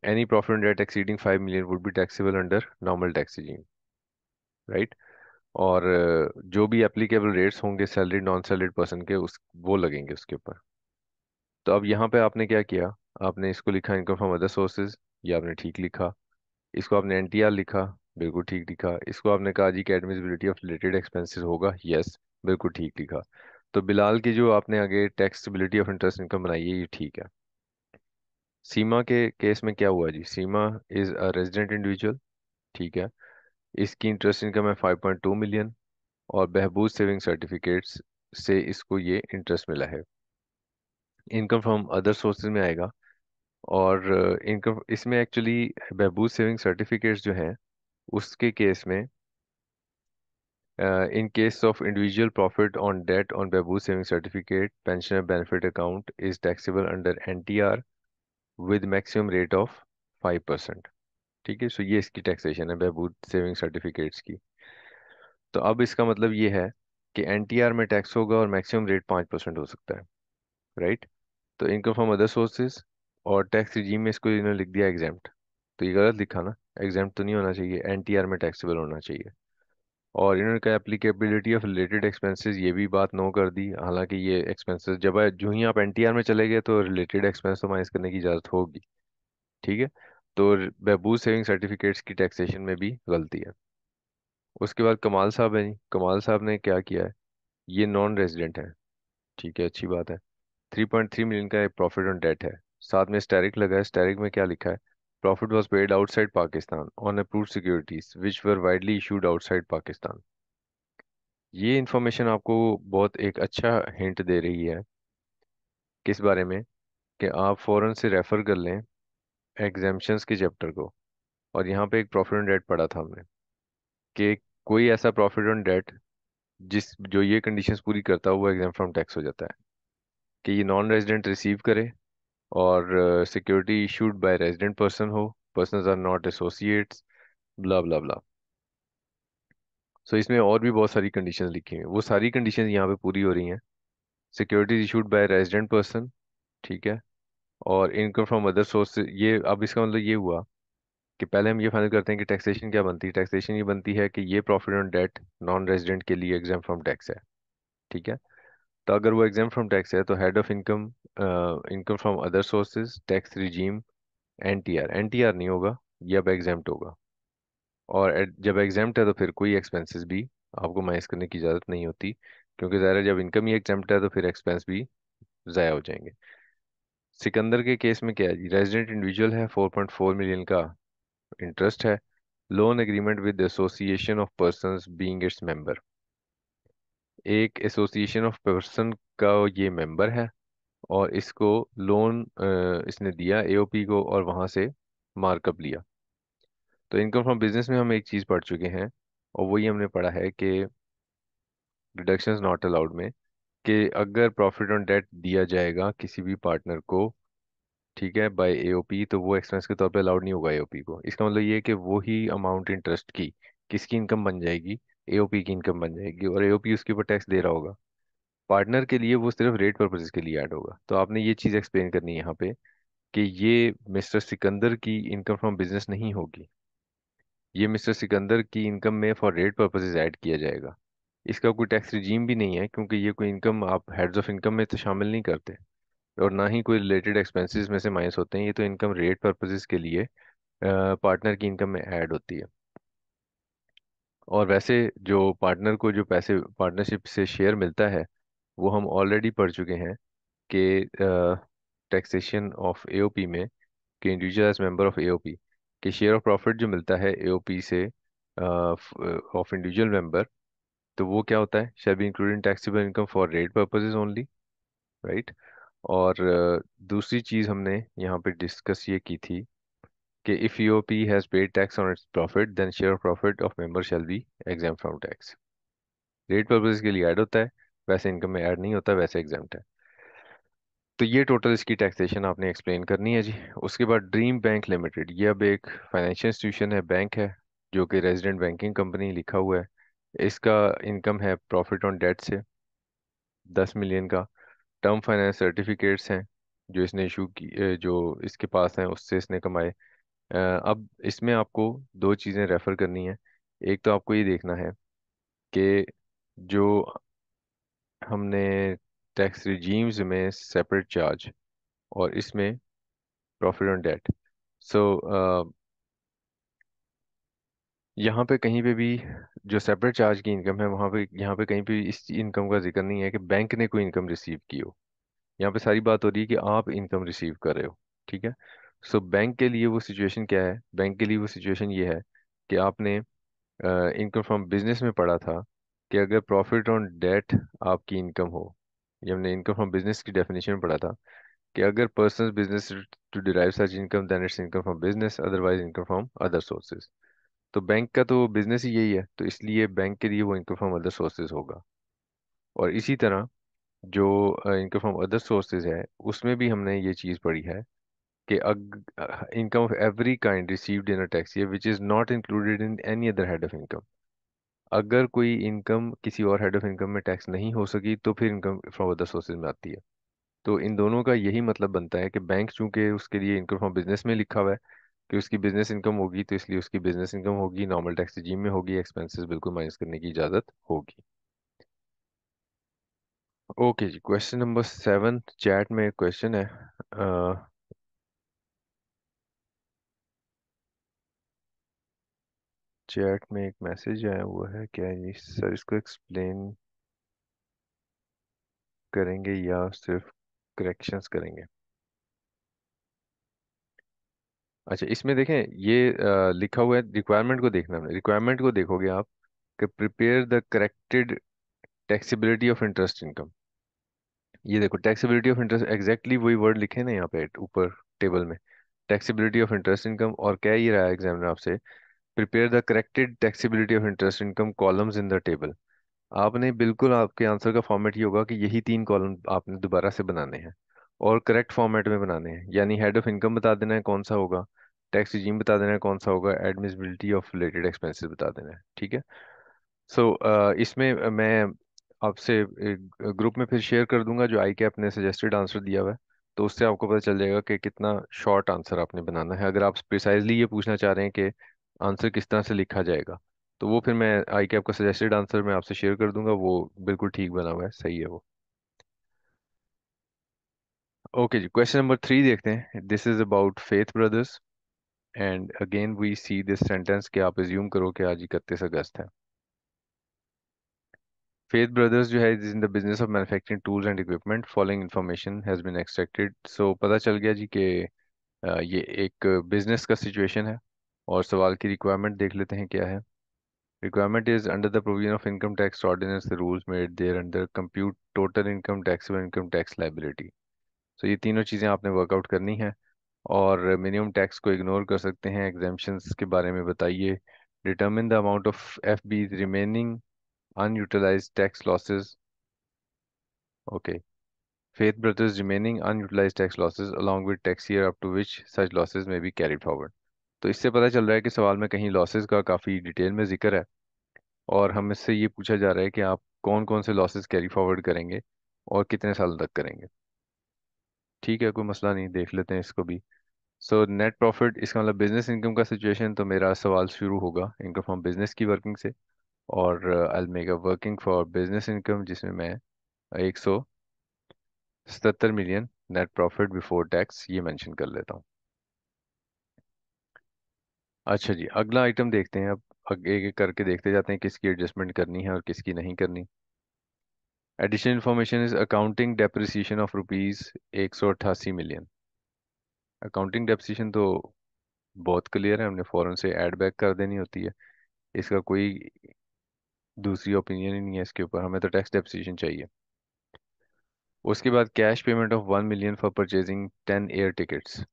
any profit on debt exceeding 5 million would be taxable under normal tax regime, right. और जो भी एप्लीकेबल रेट्स होंगे सैलरीड नॉन सैलरीड पर्सन के, उस वो लगेंगे उसके ऊपर। तो अब यहाँ पे आपने क्या किया, आपने इसको लिखा इनकम फ्रॉम अदर सोर्सेज, ये आपने ठीक लिखा। इसको आपने एनटीआर लिखा, बिल्कुल ठीक लिखा। इसको आपने कहा जी कि एडमिसिबिलिटी ऑफ रिलेटेड एक्सपेंसेस होगा, यस, बिल्कुल ठीक लिखा। तो बिलाल की जो आपने आगे टैक्सेबिलिटी ऑफ इंटरेस्ट इनकम बनाई है, ये ठीक है। सीमा के केस में क्या हुआ जी, सीमा इज अ रेजिडेंट इंडिविजुअल, ठीक है। इसकी इंटरेस्ट इनकम है 5.2 मिलियन, और बहबूद सेविंग सर्टिफिकेट्स से इसको ये इंटरेस्ट मिला है। इनकम फ्रॉम अदर सोर्सेज में आएगा, और इनकम इसमें एक्चुअली बहबूद सेविंग सर्टिफिकेट्स जो हैं उसके केस में, in case of individual profit on debt on Babu saving certificate, pensioner benefit account is taxable under NTR with maximum rate of 5%। ठीक है, सो ये इसकी टैक्सेशन है बहबूद सेविंग सर्टिफिकेट्स की। तो अब इसका मतलब ये है कि एनटीआर में टैक्स होगा और मैक्सिमम रेट 5% हो सकता है, राइट। तो इनकम फ्रॉम अदर सोर्सेज, और टैक्स रिजीम में इसको इन्होंने लिख दिया एग्जेम्प्ट। तो ये गलत लिखा ना, एग्जेम्प्ट तो नहीं होना चाहिए, एनटीआर में टैक्सेबल होना चाहिए। और इन्होंने कहा एप्लीकेबिलिटी ऑफ रिलेटेड एक्सपेंसेस, ये भी बात नो कर दी। हालांकि ये एक्सपेंसेस जो ही आप एनटीआर में चले गए तो रिलेटेड एक्सपेंस तो माइनस करने की इजाजत होगी। ठीक है, तो बहबूद सेविंग सर्टिफिकेट्स की टैक्सेशन में भी गलती है। उसके बाद कमाल साहब है जी, कमाल साहब ने क्या किया है, ये नॉन रेजिडेंट है। ठीक है, अच्छी बात है। 3.3 मिलियन का एक प्रॉफिट ऑन डेट है। साथ में स्टैरिक लगा है, स्टैरिक में क्या लिखा है, profit was paid outside Pakistan on approved securities which were widely issued outside Pakistan. ये इंफॉर्मेशन आपको बहुत एक अच्छा हिंट दे रही है, किस बारे में, कि आप फौरन से रेफर कर लें एग्जाम्पशंस के चैप्टर को। और यहाँ पे एक प्रॉफिट ऑन डेट पढ़ा था हमने, कि कोई ऐसा प्रॉफिट ऑन डेट जिस जो ये कंडीशंस पूरी करता है वो एग्जाम फ्रॉम टैक्स हो जाता है, कि ये नॉन रेजिडेंट रिसीव करे, और security issued by resident person हो, पर्सनस आर नॉट एसोसिएट्स, ब्ला ब्ला ब्ला। सो इसमें और भी बहुत सारी कंडीशंस लिखी हुई हैं, वो सारी कंडीशंस यहाँ पे पूरी हो रही हैं। Security issued by resident person, ठीक है, और इनकम फ्रॉम अदर सोर्स। ये अब इसका मतलब ये हुआ कि पहले हम ये फाइनल करते हैं कि टैक्सेशन क्या बनती है। टैक्सेशन ये बनती है कि ये profit on debt non resident के लिए एग्जाम फ्रॉम टैक्स है। ठीक है, तो अगर वो एग्जाम फ्रॉम टैक्स है तो head of income, income from other sources, tax regime, NTR, NTR नहीं होगा, ये अब एग्जाम्प्ट होगा। और जब एग्जाम्प्ट है तो फिर कोई एक्सपेंसेस भी आपको माइनस करने की इजाज़त नहीं होती, क्योंकि ज़ाहिर है जब इनकम ही एग्जाम्प्ट है तो फिर एक्सपेंस भी ज़ाया हो जाएंगे। सिकंदर के केस में क्या है जी, रेजिडेंट इंडिविजुअल है, 4.4 मिलियन का इंटरेस्ट है, loan agreement with association of persons being its member. एक एसोसिएशन ऑफ पर्सन का ये मेंबर है, और इसको लोन इसने दिया एओपी को, और वहां से मार्कअप लिया। तो इनकम फ्रॉम बिजनेस में हम एक चीज पढ़ चुके हैं, और वही हमने पढ़ा है कि डिडक्शंस नॉट अलाउड में, कि अगर प्रॉफिट ऑन डेट दिया जाएगा किसी भी पार्टनर को, ठीक है, बाय एओपी, तो वो एक्सपेंस के तौर पे अलाउड नहीं होगा एओपी को। इसका मतलब ये है कि वो ही अमाउंट इंटरेस्ट की किसकी इनकम बन जाएगी, एओपी की इनकम बन जाएगी, और एओपी उसके ऊपर टैक्स दे रहा होगा। पार्टनर के लिए वो सिर्फ रेट पर्पजेज के लिए ऐड होगा। तो आपने ये चीज़ एक्सप्लेन करनी है यहाँ पे, कि ये मिस्टर सिकंदर की इनकम फ्रॉम बिजनेस नहीं होगी, ये मिस्टर सिकंदर की इनकम में फॉर रेट पर्पजेज ऐड किया जाएगा। इसका कोई टैक्स रिजीम भी नहीं है, क्योंकि ये कोई इनकम आप हेड्स ऑफ इनकम में तो शामिल नहीं करते, और ना ही कोई रिलेटेड एक्सपेंसेस में से माइनस होते हैं। ये तो इनकम रेट पर्पजेज के लिए पार्टनर की इनकम में ऐड होती है। और वैसे जो पार्टनर को जो पैसे पार्टनरशिप से शेयर मिलता है, वो हम ऑलरेडी पढ़ चुके हैं कि टैक्सेशन ऑफ एओपी में, कि individual as member of AOP, कि शेयर ऑफ प्रॉफिट जो मिलता है एओपी से ऑफ इंडिविजुअल मेंबर, तो वो क्या होता है, shall be included in taxable income for rate purposes only, right. और दूसरी चीज़ हमने यहाँ पे डिस्कस ये की थी कि if AOP has paid tax on its profit then share of profit of member shall be exempt from tax. Rate purposes के लिए ऐड होता है, वैसे इनकम में ऐड नहीं होता, वैसे एग्जाम्प्ट है। तो ये टोटल इसकी टैक्सेशन आपने एक्सप्लेन करनी है जी। उसके बाद ड्रीम बैंक लिमिटेड, ये अब एक फाइनेंशियल इंस्टीट्यूशन है, बैंक है, जो कि रेजिडेंट बैंकिंग कंपनी लिखा हुआ है। इसका इनकम है प्रॉफिट ऑन डेट से 10 मिलियन का। टर्म फाइनेंस सर्टिफिकेट्स हैं जो इसने इशू की, जो इसके पास हैं उससे इसने कमाए। अब इसमें आपको दो चीज़ें रेफर करनी है। एक तो आपको ये देखना है कि जो हमने टैक्स रिजीम्स में सेपरेट चार्ज, और इसमें प्रॉफिट ऑन डेट, सो यहाँ पे कहीं पे भी जो सेपरेट चार्ज की इनकम है, वहाँ पे यहाँ पे कहीं पे इस इनकम का जिक्र नहीं है कि बैंक ने कोई इनकम रिसीव की हो। यहाँ पे सारी बात हो रही है कि आप इनकम रिसीव कर रहे हो। ठीक है, सो बैंक के लिए वो सिचुएशन क्या है, बैंक के लिए वो सिचुएशन ये है कि आपने इनकम फ्रॉम बिजनेस में पढ़ा था कि अगर प्रॉफिट ऑन डेट आपकी इनकम हो, ये हमने इनकम फ्रॉम बिजनेस की डेफिनेशन में पढ़ा था, कि अगर personal business to derive such income then it's income from business, otherwise income from other sources. तो बैंक का तो बिजनेस ही यही है, तो इसलिए बैंक के लिए वो इनकम फ्रॉम अदर सोर्सेज होगा। और इसी तरह जो इनकम फ्रॉम अदर सोर्सेज है, उसमें भी हमने ये चीज़ पढ़ी है कि income of every kind received in a tax year which is not included in any other head of income. अगर कोई इनकम किसी और हेड ऑफ इनकम में टैक्स नहीं हो सकी तो फिर इनकम फ्रॉम अदर सोर्सेज में आती है। तो इन दोनों का यही मतलब बनता है कि बैंक चूंकि उसके लिए इनकम फ्रॉम बिजनेस में लिखा हुआ है कि उसकी बिजनेस इनकम होगी, तो इसलिए उसकी बिजनेस इनकम होगी, नॉर्मल टैक्स regime में होगी, एक्सपेंसेस बिल्कुल माइनस करने की इजाजत होगी। ओके जी, क्वेश्चन नंबर 7, चैट में एक क्वेश्चन है। चैट में एक मैसेज आया हुआ है, क्या है ये सर, इसको एक्सप्लेन करेंगे या सिर्फ करेक्शंस करेंगे? अच्छा, इसमें देखें, ये लिखा हुआ है, रिक्वायरमेंट को देखना है, रिक्वायरमेंट को देखोगे आप कि prepare the corrected taxability of interest income. ये देखो, टैक्सेबिलिटी ऑफ इंटरेस्ट, एग्जैक्टली वही वर्ड लिखे ना यहाँ पे ऊपर टेबल में, टैक्सेबिलिटी ऑफ इंटरेस्ट इनकम। और कह ये रहा है एग्जामिनर आपसे, prepare the corrected taxability of interest income columns in the table. आपने बिल्कुल, आपके आंसर का फॉर्मेट ये होगा कि यही 3 कॉलम आपने दोबारा से बनाने हैं और करेक्ट फॉर्मेट में बनाने हैं। यानी हेड ऑफ इनकम बता देना है कौन सा होगा, टैक्स रिजीम बता देना है कौन सा होगा, एडमिसिबिलिटी ऑफ रिलेटेड एक्सपेंसेस बता देना है। ठीक है। सो इसमें मैं आपसे ग्रुप में फिर शेयर कर दूंगा जो आई कैप ने सजेस्टेड आंसर दिया हुआ है। तो उससे आपको पता चल जाएगा कि कितना शॉर्ट आंसर आपने बनाना है। अगर आप प्रिसाइजली ये पूछना चाह रहे हैं कि आंसर किस तरह से लिखा जाएगा, तो वो फिर मैं आई कैप का सजेस्टेड आंसर मैं आपसे शेयर कर दूंगा, वो बिल्कुल ठीक बना हुआ है, सही है वो। ओके जी, क्वेश्चन नंबर 3 देखते हैं। This is about faith brothers, and again we see this sentence कि आप एज्यूम करो कि आज 31 अगस्त है। फेथ ब्रदर्स जो है is in the business of manufacturing tools and equipment, following information has been extracted. So पता चल गया जी कि ये एक बिजनेस का सिचुएशन है। और सवाल की रिक्वायरमेंट देख लेते हैं क्या है। Requirement is under the provision of income tax ordinance the rules made there under compute total income taxable income tax liability. So ये तीनों चीज़ें आपने वर्कआउट करनी है। और मिनिमम टैक्स को इग्नोर कर सकते हैं, एग्जेम्पशंस के बारे में बताइए। Determine the amount of F be remaining unutilised tax losses. Okay, Faith Brothers remaining unutilized tax losses along with tax year up to which such losses may be carried forward। तो इससे पता चल रहा है कि सवाल में कहीं लॉसेस का काफ़ी डिटेल में जिक्र है, और हम इससे ये पूछा जा रहा है कि आप कौन कौन से लॉसेस कैरी फॉरवर्ड करेंगे और कितने साल तक करेंगे। ठीक है, कोई मसला नहीं, देख लेते हैं इसको भी। सो नेट प्रॉफिट, इसका मतलब बिजनेस इनकम का सिचुएशन। तो मेरा सवाल शुरू होगा इनकम फ्रॉम बिजनेस की वर्किंग से, और I make a working for business income जिसमें मैं 177 million net profit before tax ये मेंशन कर लेता हूँ। अच्छा जी, अगला आइटम देखते हैं अब। एक एक करके देखते जाते हैं किसकी एडजस्टमेंट करनी है और किसकी नहीं करनी। Additional information is accounting depreciation of rupees 188 million. Accounting depreciation तो बहुत क्लियर है, हमने फौरन से ऐड बैक कर देनी होती है। इसका कोई दूसरी ओपिनियन ही नहीं है इसके ऊपर, हमें तो टैक्स डेप्रिसिएशन चाहिए। उसके बाद cash payment of 1 million for purchasing 10 air tickets.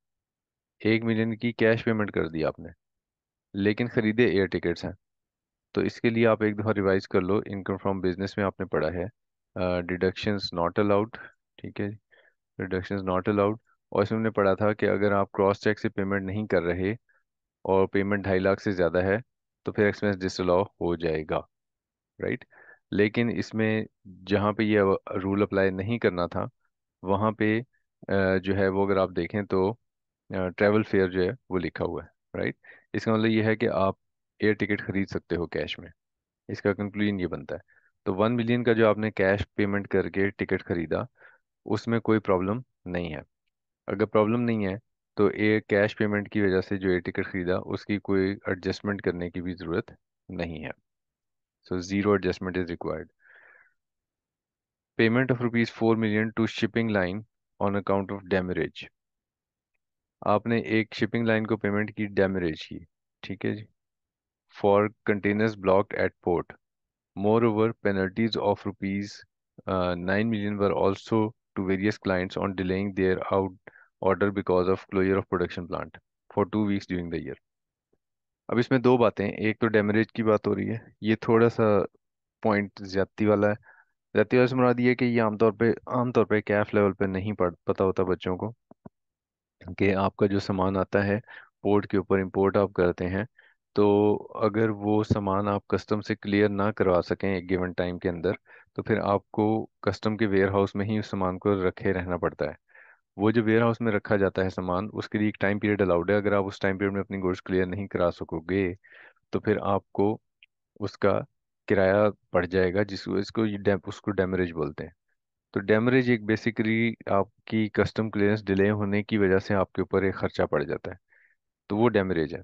1 million की कैश पेमेंट कर दी आपने, लेकिन खरीदे एयर टिकट्स हैं। तो इसके लिए आप एक दफ़ा रिवाइज कर लो, इनकम फ्रॉम बिजनेस में आपने पढ़ा है डिडक्शंस नॉट अलाउड। ठीक है, डिडक्शंस नॉट अलाउड। और इसमें हमने पढ़ा था कि अगर आप क्रॉस चेक से पेमेंट नहीं कर रहे और पेमेंट 2.5 लाख से ज़्यादा है तो फिर एक्सपेंस डिसअलाउ हो जाएगा, राइट। लेकिन इसमें जहाँ पे ये रूल अप्लाई नहीं करना था, वहाँ पे जो है वो अगर आप देखें तो ट्रैवल फेयर जो है वो लिखा हुआ है, राइट। इसका मतलब ये है कि आप एयर टिकट खरीद सकते हो कैश में। इसका कंक्लूजन ये बनता है। तो 1 मिलियन का जो आपने कैश पेमेंट करके टिकट खरीदा, उसमें कोई प्रॉब्लम नहीं है। अगर प्रॉब्लम नहीं है तो ये कैश पेमेंट की वजह से जो ये टिकट खरीदा उसकी कोई एडजस्टमेंट करने की भी ज़रूरत नहीं है। So zero adjustment is required. Payment of rupees 4 million to shipping line on account of demurrage. आपने एक शिपिंग लाइन को पेमेंट की डैमरेज की, ठीक है जी, for containers blocked at port. Moreover, penalties of rupees 9 million were also to various clients on delaying their out order because of closure of production plant for 2 weeks during the year. अब इसमें दो बातें, एक तो demurrage की बात हो रही है, ये थोड़ा सा पॉइंट ज्यादती वाला है। ज्यादती वाला से मुराद ये है कि ये आमतौर पे कैफ लेवल पे नहीं पता होता बच्चों को कि आपका जो सामान आता है पोर्ट के ऊपर, इंपोर्ट आप करते हैं, तो अगर वो सामान आप कस्टम से क्लियर ना करवा सकें एक गिवन टाइम के अंदर, तो फिर आपको कस्टम के वेयर हाउस में ही उस सामान को रखे रहना पड़ता है। वो जो वेयर हाउस में रखा जाता है सामान, उसके लिए एक टाइम पीरियड अलाउड है। अगर आप उस टाइम पीरियड में अपनी गुड्स क्लियर नहीं करा सकोगे, तो फिर आपको उसका किराया पड़ जाएगा, जिसको उसको डेमरेज बोलते हैं। तो डेमरेज एक बेसिकली आपकी कस्टम क्लियरेंस डिले होने की वजह से आपके ऊपर एक खर्चा पड़ जाता है, तो वो डेमरेज है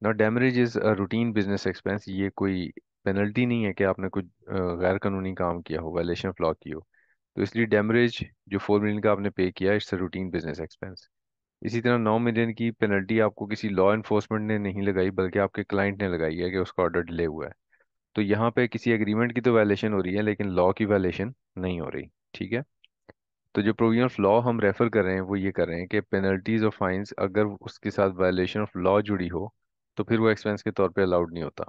ना। Demurrage is a routine business expense, ये कोई पेनल्टी नहीं है कि आपने कुछ गैर कानूनी काम किया हो, वायलेशन ऑफ लॉ की हो। तो इसलिए डेमरेज जो 4 मिलियन का आपने पे किया, it's a routine business expense. इसी तरह 9 मिलियन की पेनल्टी आपको किसी लॉ इन्फोर्समेंट ने नहीं लगाई, बल्कि आपके क्लाइंट ने लगाई है कि उसका ऑर्डर डिले हुआ है। तो यहाँ पे किसी एग्रीमेंट की तो वायलेशन हो रही है, लेकिन लॉ की वायलेशन नहीं हो रही। ठीक है। तो जो प्रोविजन ऑफ लॉ हम रेफर कर रहे हैं वो ये कर रहे हैं कि पेनल्टीज और फाइंस अगर उसके साथ वायलेशन ऑफ लॉ जुड़ी हो, तो फिर वो एक्सपेंस के तौर पे अलाउड नहीं होता।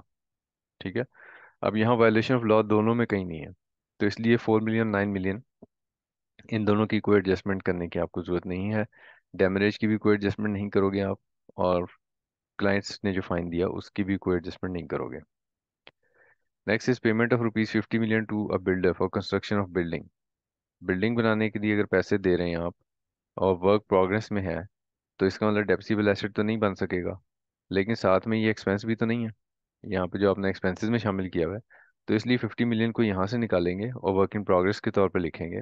ठीक है। अब यहाँ वायलेशन ऑफ लॉ दोनों में कहीं नहीं है, तो इसलिए 4 मिलियन 9 मिलियन, इन दोनों की कोई एडजस्टमेंट करने की आपको जरूरत नहीं है। डैमरेज की भी कोई एडजस्टमेंट नहीं करोगे आप, और क्लाइंट्स ने जो फाइन दिया उसकी भी कोई एडजस्टमेंट नहीं करोगे। Next is payment of rupees 50 million to a builder for construction of building. Building बनाने के लिए अगर पैसे दे रहे हैं आप, और वर्क प्रोग्रेस में है, तो इसका मतलब डेप्सिबल एसेट तो नहीं बन सकेगा, लेकिन साथ में ये एक्सपेंस भी तो नहीं है यहाँ पे जो आपने एक्सपेंसेस में शामिल किया हुआ है। तो इसलिए 50 मिलियन को यहाँ से निकालेंगे और वर्क इन प्रोग्रेस के तौर पे लिखेंगे।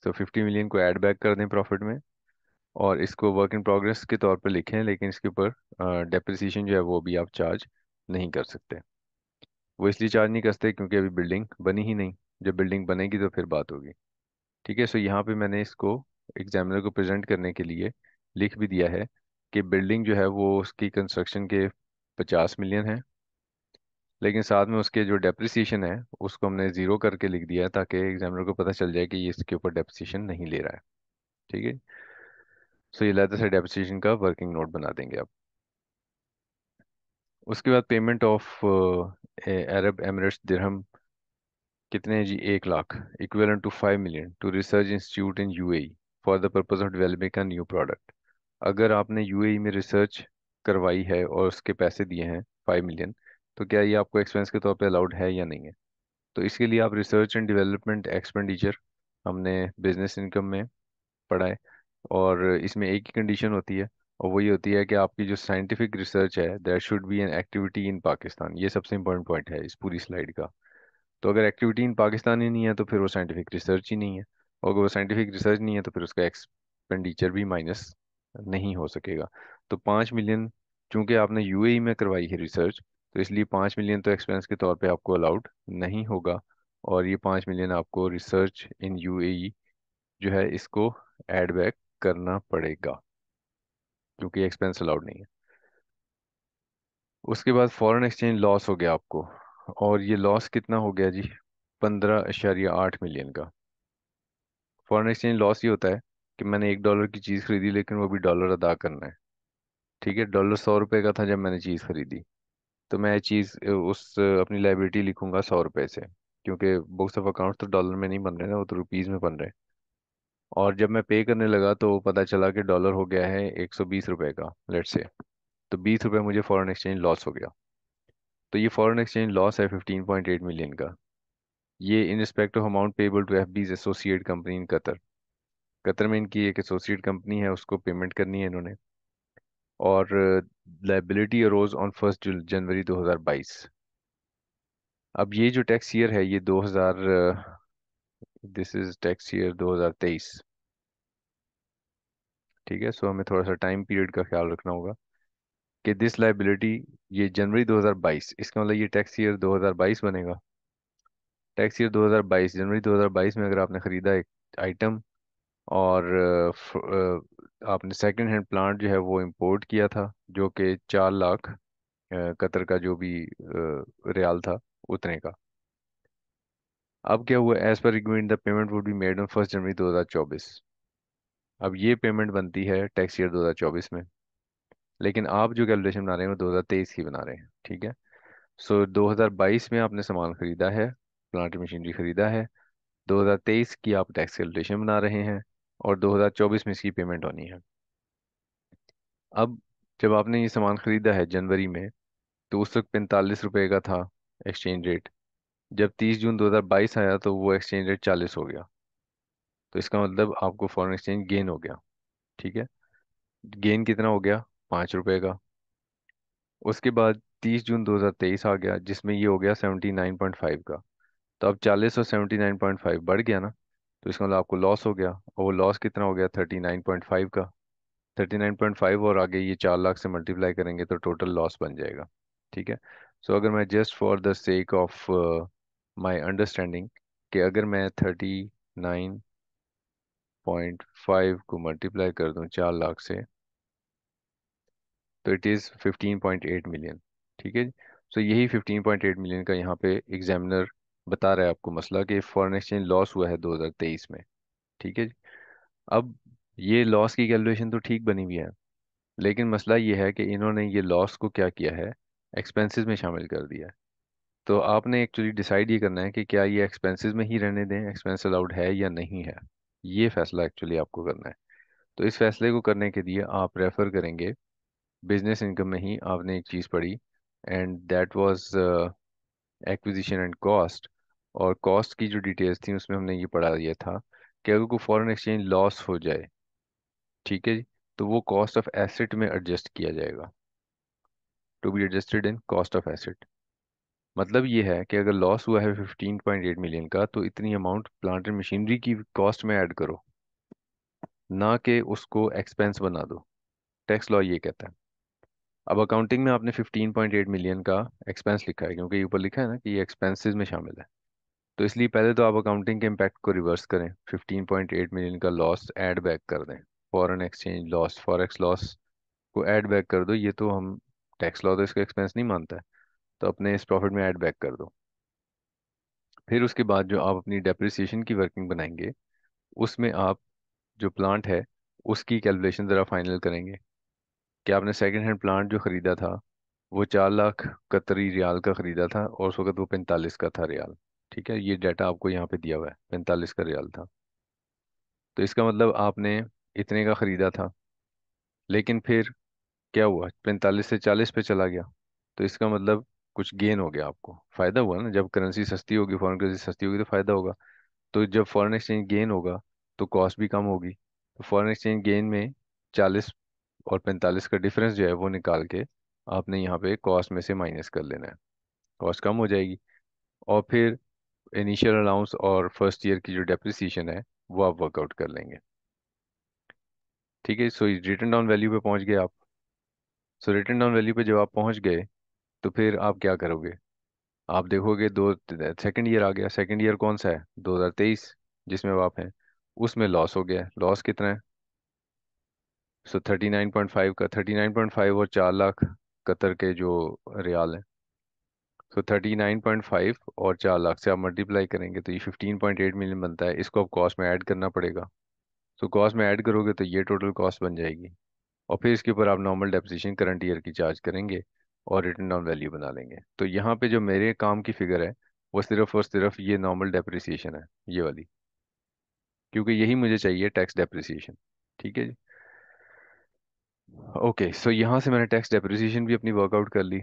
तो 50 मिलियन को ऐड बैक कर दें प्रॉफिट में, और इसको वर्क इन प्रोग्रेस के तौर पे लिखें, लेकिन इसके ऊपर डेप्रिसिएशन जो है वो भी आप चार्ज नहीं कर सकते। वो इसलिए चार्ज नहीं करते क्योंकि अभी बिल्डिंग बनी ही नहीं। जब बिल्डिंग बनेगी तो फिर बात होगी। ठीक है। सो यहाँ पे मैंने इसको एग्जामिनर को प्रेजेंट करने के लिए लिख भी दिया है कि बिल्डिंग जो है वो उसकी कंस्ट्रक्शन के 50 मिलियन है, लेकिन साथ में उसके जो डेप्रिसिएशन है उसको हमने ज़ीरो करके लिख दिया है, ताकि एग्जामिनर को पता चल जाए कि ये इसके ऊपर डेप्रिसिएशन नहीं ले रहा है। ठीक है। सो ये लेटर से डेप्रिसिएशन का वर्किंग नोट बना देंगे आप। उसके बाद payment of Arab Emirates dirham, कितने हैं जी, 1 lakh, equivalent to 5 million to research institute in UAE for the purpose of developing a new product. अगर आपने यूएई में रिसर्च करवाई है और उसके पैसे दिए हैं 5 मिलियन, तो क्या ये आपको एक्सपेंस के तौर पे अलाउड है या नहीं है? तो इसके लिए आप रिसर्च एंड डेवलपमेंट एक्सपेंडिचर हमने बिजनेस इनकम में पढ़ा है, और इसमें एक ही कंडीशन होती है, और वही होती है कि आपकी जो साइंटिफिक रिसर्च है that should be an activity in Pakistan. ये सबसे इंपॉर्टेंट पॉइंट है इस पूरी स्लाइड का। तो अगर एक्टिविटी इन पाकिस्तान ही नहीं है तो फिर वो साइंटिफिक रिसर्च ही नहीं है, और अगर वो साइंटिफिक रिसर्च नहीं है तो फिर उसका एक्सपेंडिचर भी माइनस नहीं हो सकेगा। तो 5 मिलियन, चूंकि आपने यूएई में करवाई है रिसर्च, तो इसलिए 5 मिलियन तो एक्सपेंस के तौर पे आपको अलाउड नहीं होगा, और ये 5 मिलियन आपको रिसर्च इन यूएई जो है इसको एड बैक करना पड़ेगा, क्योंकि एक्सपेंस अलाउड नहीं है। उसके बाद फॉरेन एक्सचेंज लॉस हो गया आपको, और ये लॉस कितना हो गया जी, 15.8 मिलियन का। फॉरेन एक्सचेंज लॉस ये होता है कि मैंने $1 की चीज़ खरीदी, लेकिन वो भी डॉलर अदा करना है। ठीक है। डॉलर 100 रुपये का था जब मैंने चीज़ खरीदी, तो मैं चीज़ अपनी लाइबिलिटी लिखूंगा 100 रुपये से, क्योंकि बुक्स ऑफ अकाउंट्स तो डॉलर में नहीं बन रहे ना, वो तो रुपीज़ में बन रहे हैं। और जब मैं पे करने लगा तो पता चला कि डॉलर हो गया है 120 रुपये का, लेट्स से। तो 20 रुपये मुझे फॉरेन एक्सचेंज लॉस हो गया। तो ये फॉरेन एक्सचेंज लॉस है 15.8 मिलियन का। ये in respect of amount payable to FBs associate company in Qatar. Qatar में इनकी एक एसोसिएट कंपनी है, उसको पेमेंट करनी है इन्होंने। और लाइबिलिटी अरोज ऑन 1 जनवरी 2022। अब ये जो टैक्स ईयर है ये 2000, दिस इज टैक्स ईयर 2023। ठीक है। सो हमें थोड़ा सा टाइम पीरियड का ख्याल रखना होगा कि दिस लाइबिलिटी, ये जनवरी 2022, इसका मतलब ये टैक्स ईयर 2022 बनेगा। टैक्स ईयर 2022, जनवरी 2022 में अगर आपने खरीदा एक आइटम, और आपने सेकंड हैंड प्लांट जो है वो इंपोर्ट किया था, जो कि 4 लाख कतर का जो भी रियाल था उतने का। अब क्या हुआ, as per agreement the payment would be made on 1 January 2024। अब ये पेमेंट बनती है टैक्स ईयर 2024 में। लेकिन आप जो कैलकुलेशन बना रहे हैं वो 2023 की बना रहे हैं, ठीक है। सो 2022 में आपने सामान खरीदा है, प्लांट मशीनरी खरीदा है, 2023 की आप टैक्स कैलकुलेशन बना रहे हैं, और 2024 में इसकी पेमेंट होनी है। अब जब आपने ये सामान खरीदा है जनवरी में, तो उस वक्त 45 रुपए का था एक्सचेंज रेट। जब 30 जून 2022 आया तो वो एक्सचेंज रेट 40 हो गया। तो इसका मतलब आपको फॉरेन एक्सचेंज गेन हो गया, ठीक है। गेन कितना हो गया? 5 रुपए का। उसके बाद 30 जून 2023 आ गया, जिसमें ये हो गया 79.5 का। तो अब 40 और 79.5 बढ़ गया ना, तो इसका मतलब आपको लॉस हो गया, और वो लॉस कितना हो गया? 39.5 का। 39.5 और आगे ये 4 लाख से मल्टीप्लाई करेंगे तो टोटल लॉस बन जाएगा, ठीक है। सो अगर मैं just for the sake of my understanding, कि अगर मैं 39.5 को मल्टीप्लाई कर दूं 4 लाख से, तो इट इज़ 15.8 मिलियन, ठीक है। सो यही 15.8 मिलियन का यहाँ पे एग्जामिनर बता रहा है आपको मसला, कि फॉरेन एक्सचेंज लॉस हुआ है 2023 में, ठीक है जी। अब ये लॉस की कैलकुलेशन तो ठीक बनी हुई है, लेकिन मसला ये है कि इन्होंने ये लॉस को क्या किया है, एक्सपेंसेस में शामिल कर दिया है। तो आपने एक्चुअली डिसाइड ये करना है कि क्या ये एक्सपेंसेस में ही रहने दें, एक्सपेंस अलाउड है या नहीं है। ये फैसला एक्चुअली आपको करना है। तो इस फैसले को करने के लिए आप रेफर करेंगे बिजनेस इनकम में ही। आपने एक चीज़ पढ़ी, and that was acquisition and cost. और कॉस्ट की जो डिटेल्स थी उसमें हमने ये पढ़ा दिया था कि अगर कोई फॉरेन एक्सचेंज लॉस हो जाए, ठीक है जी, तो वो कॉस्ट ऑफ एसेट में एडजस्ट किया जाएगा, to be adjusted in cost of asset. मतलब ये है कि अगर लॉस हुआ है 15.8 मिलियन का, तो इतनी अमाउंट प्लांट एंड मशीनरी की कॉस्ट में ऐड करो, ना कि उसको एक्सपेंस बना दो। टैक्स लॉ ये कहता है। अब अकाउंटिंग में आपने 15.8 मिलियन का एक्सपेंस लिखा है, क्योंकि ऊपर लिखा है ना कि ये एक्सपेंसेस में शामिल है। तो इसलिए पहले तो आप अकाउंटिंग के इम्पैक्ट को रिवर्स करें, 15.8 मिलियन का लॉस ऐड बैक कर दें। Foreign exchange loss, forex loss को ऐड बैक कर दो। ये तो हम, टैक्स लॉ तो इसका एक्सपेंस नहीं मानता है, तो अपने इस प्रॉफिट में ऐड बैक कर दो। फिर उसके बाद जो आप अपनी डेप्रिसिएशन की वर्किंग बनाएंगे, उसमें आप जो प्लांट है उसकी कैलकुलेशन ज़रा फाइनल करेंगे, कि आपने सेकंड हैंड प्लांट जो ख़रीदा था वो 4 लाख कतरी रियाल का ख़रीदा था, और उस वक्त वो 45 का था रियाल, ठीक है। ये डाटा आपको यहाँ पे दिया हुआ है, 45 का रियाल था। तो इसका मतलब आपने इतने का ख़रीदा था, लेकिन फिर क्या हुआ, 45 से 40 पे चला गया। तो इसका मतलब कुछ गेन हो गया, आपको फ़ायदा हुआ ना। जब करेंसी सस्ती होगी, फॉरेन करेंसी सस्ती होगी, तो फ़ायदा होगा। तो जब फॉरेन एक्सचेंज गेन होगा तो कॉस्ट भी कम होगी। तो फॉरेन एक्सचेंज गेन में 40 और 45 का डिफरेंस जो है वो निकाल के आपने यहाँ पे कॉस्ट में से माइनस कर लेना है। कॉस्ट कम हो जाएगी, और फिर इनिशियल अलाउंस और फर्स्ट ईयर की जो डेप्रिसिएशन है वो आप वर्कआउट कर लेंगे, ठीक है। सो रिटर्न डाउन वैल्यू पे पहुंच गए आप। सो रिटर्न डाउन वैल्यू पे जब आप पहुंच गए, तो फिर आप क्या करोगे? आप देखोगे दो, सेकंड ईयर आ गया। सेकंड ईयर कौन सा है? 2023, जिसमें अब आप हैं। उसमें लॉस हो गया है। लॉस कितना है? सो 39.5 का, 39.5 और 4 लाख कतर के जो रियाल हैं। सो 39.5 और 4 लाख से आप मल्टीप्लाई करेंगे तो ये 15.8 मिलियन बनता है। इसको आप कॉस्ट में ऐड करना पड़ेगा। सो कॉस्ट में ऐड करोगे तो ये टोटल कॉस्ट बन जाएगी, और फिर इसके ऊपर आप नॉर्मल डेप्रिसिएशन करंट ईयर की चार्ज करेंगे, और रिटर्न डाउन वैल्यू बना लेंगे। तो यहाँ पे जो मेरे काम की फिगर है वो सिर्फ और सिर्फ ये नॉर्मल डेप्रिसिएशन है, ये वाली, क्योंकि यही मुझे चाहिए, टैक्स डेप्रिसिएशन, ठीक है जी। ओके, सो यहाँ से मैंने टैक्स डेप्रिसिएशन भी अपनी वर्कआउट कर ली।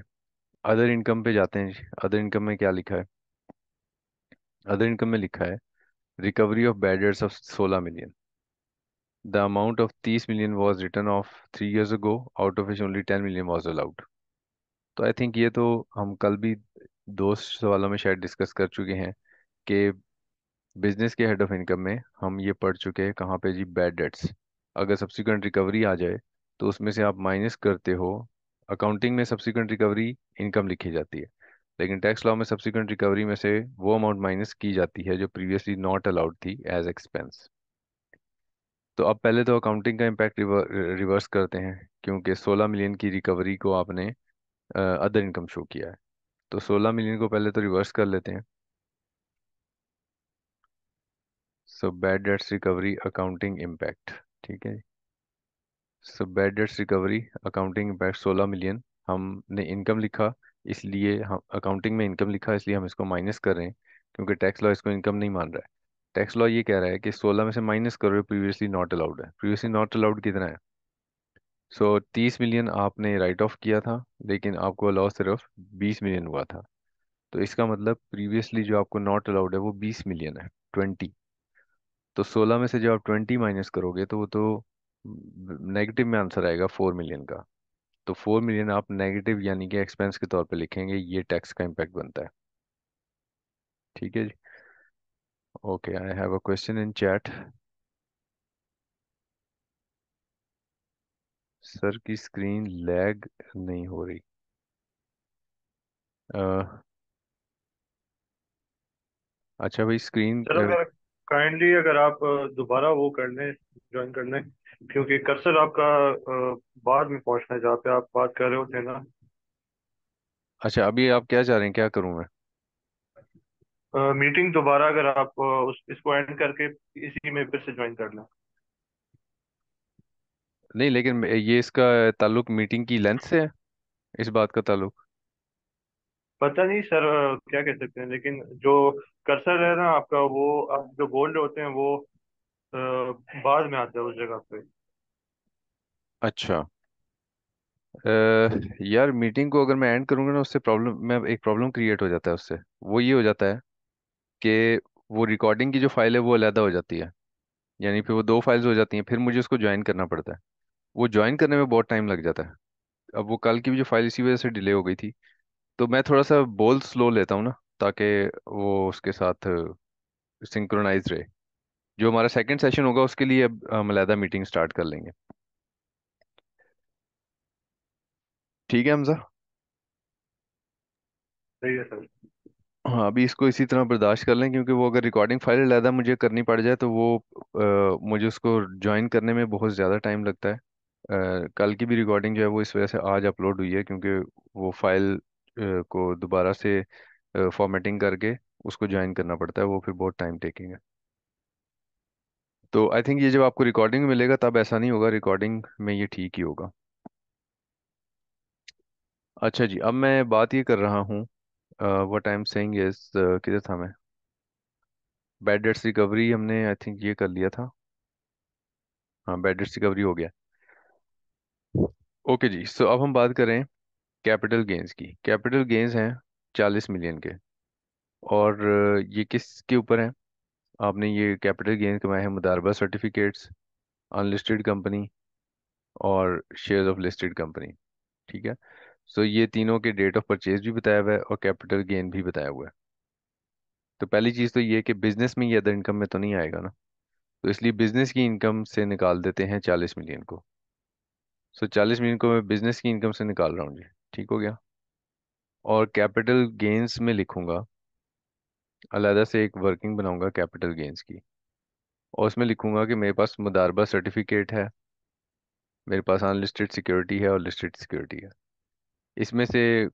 अदर इनकम पे जाते हैं जी। अदर इनकम में क्या लिखा है? अदर इनकम में लिखा है recovery of bad debts of 16 million. The amount of 30 million was return of 3 years ago, out of which only 10 million was allowed. तो आई थिंक ये तो हम कल भी दो सवालों में शायद डिस्कस कर चुके हैं, कि बिजनेस के हेड ऑफ इनकम में हम ये पढ़ चुके हैं कहाँ पे जी, बैड डेट्स। अगर सब्सिक्वेंट रिकवरी आ जाए तो उसमें से आप माइनस करते हो। अकाउंटिंग में सब्सिक्वेंट रिकवरी इनकम लिखी जाती है, लेकिन टैक्स लॉ में सब्सिक्वेंट रिकवरी में से वो अमाउंट माइनस की जाती है जो प्रीवियसली नॉट अलाउड थी एज एक्सपेंस। तो अब पहले तो अकाउंटिंग का इम्पैक्ट रिवर्स करते हैं, क्योंकि 16 मिलियन की रिकवरी को आपने अदर इनकम शो किया है। तो 16 मिलियन को पहले तो रिवर्स कर लेते हैं। So bad debts recovery accounting impact, ठीक है। So bad debts recovery accounting impact 16 million. हमने इनकम लिखा, इसलिए हम अकाउंटिंग में इनकम लिखा इसलिए हम इसको माइनस कर रहे हैं, क्योंकि टैक्स लॉ इसको इनकम नहीं मान रहा है। टैक्स लॉ ये कह रहा है कि 16 में से माइनस करो, प्रीवियसली नॉट अलाउड है। प्रीवियसली नॉट अलाउड कितना है? 30 मिलियन आपने राइट ऑफ किया था, लेकिन आपको अलाउ सिर्फ 20 मिलियन हुआ था। तो इसका मतलब प्रीवियसली जो आपको नॉट अलाउड है वो 20 मिलियन है, 20। तो 16 में से जब आप 20 माइनस करोगे तो वो तो नेगेटिव में आंसर आएगा 4 मिलियन का। तो 4 मिलियन आप नेगेटिव यानी कि एक्सपेंस के तौर पे लिखेंगे, ये टैक्स का इम्पैक्ट बनता है। ठीक है जी। Okay, I have a question in chat. Sir की स्क्रीन लैग नहीं हो रही। अ, अच्छा भाई, स्क्रीन सर अगर काइंडली अगर आप दोबारा वो कर लें, ज्वाइन कर लें, क्योंकि कर्सर आपका बाद में पहुंचना है जहाँ पे आप बात कर रहे होते हैं ना। अच्छा, अभी आप क्या चाह रहे हैं, क्या करूं मैं? मीटिंग दोबारा अगर आप उस इसको एंड करके इसी में फिर से ज्वाइन कर लें। नहीं, लेकिन ये इसका ताल्लुक मीटिंग की लेंथ से है, इस बात का ताल्लुक। पता नहीं सर, क्या कह सकते हैं, लेकिन जो कर्सर है ना आपका, वो आप जो बोल रहे होते हैं वो अ, बाद में आता है उस जगह पे। अच्छा। अ, यार, मीटिंग को अगर मैं एंड करूंगा ना, उससे प्रॉब्लम मैं एक प्रॉब्लम क्रिएट हो जाता है उससे। वो ये हो जाता है कि वो रिकॉर्डिंग की जो फाइल है वो अलहदा हो जाती है, यानी फिर वो दो फाइल्स हो जाती हैं, फिर मुझे उसको ज्वाइन करना पड़ता है। वो ज्वाइन करने में बहुत टाइम लग जाता है। अब वो कल की भी जो फाइल इसी वजह से डिले हो गई थी। तो मैं थोड़ा सा बोल स्लो लेता हूँ ना, ताकि वो उसके साथ सिंक्रोनाइज रहे। जो हमारा सेकंड सेशन होगा उसके लिए अब हम अलहदा मीटिंग स्टार्ट कर लेंगे। ठीक है हमजा। सही है सर। हाँ, अभी इसको इसी तरह बर्दाश्त कर लें, क्योंकि वो अगर रिकॉर्डिंग फाइल अलहदा मुझे करनी पड़ जाए तो वो मुझे उसको ज्वाइन करने में बहुत ज़्यादा टाइम लगता है। कल की भी रिकॉर्डिंग जो है वो इस वजह से आज अपलोड हुई है, क्योंकि वो फाइल को दोबारा से फॉर्मेटिंग करके उसको ज्वाइन करना पड़ता है, वो फिर बहुत टाइम टेकिंग है। तो आई थिंक ये जब आपको रिकॉर्डिंग में मिलेगा तब ऐसा नहीं होगा, रिकॉर्डिंग में ये ठीक ही होगा। अच्छा जी, अब मैं बात ये कर रहा हूँ, what I am saying is, किधर था मैं? बैड डेट्स रिकवरी हमने आई थिंक ये कर लिया था। हाँ, बैड डेट्स रिकवरी हो गया। ओके जी, सो अब हम बात करें कैपिटल गेन्स की। कैपिटल गेन्स हैं 40 मिलियन के। और ये किसके ऊपर है? आपने ये कैपिटल गेन कमाए हैं मुदारबा सर्टिफिकेट्स, अनलिस्टेड कंपनी और शेयर्स ऑफ लिस्टेड कंपनी। ठीक है। सो ये तीनों के डेट ऑफ परचेज भी बताया हुआ है और कैपिटल गेन भी बताया हुआ है। तो पहली चीज़ तो ये है कि बिजनेस में ये अदर इनकम में तो नहीं आएगा ना, तो इसलिए बिजनेस की इनकम से निकाल देते हैं 40 मिलियन को। सो 40 मिलियन को मैं बिजनेस की इनकम से निकाल रहा हूँ जी। ठीक हो गया। और कैपिटल गेन्स में लिखूंगा, अलहदा से एक वर्किंग बनाऊंगा कैपिटल गेन्स की। और उसमें लिखूंगा कि मेरे पास मुदारबा सर्टिफिकेट है, मेरे पास अनलिस्टेड सिक्योरिटी है और लिस्टेड सिक्योरिटी है। इसमें से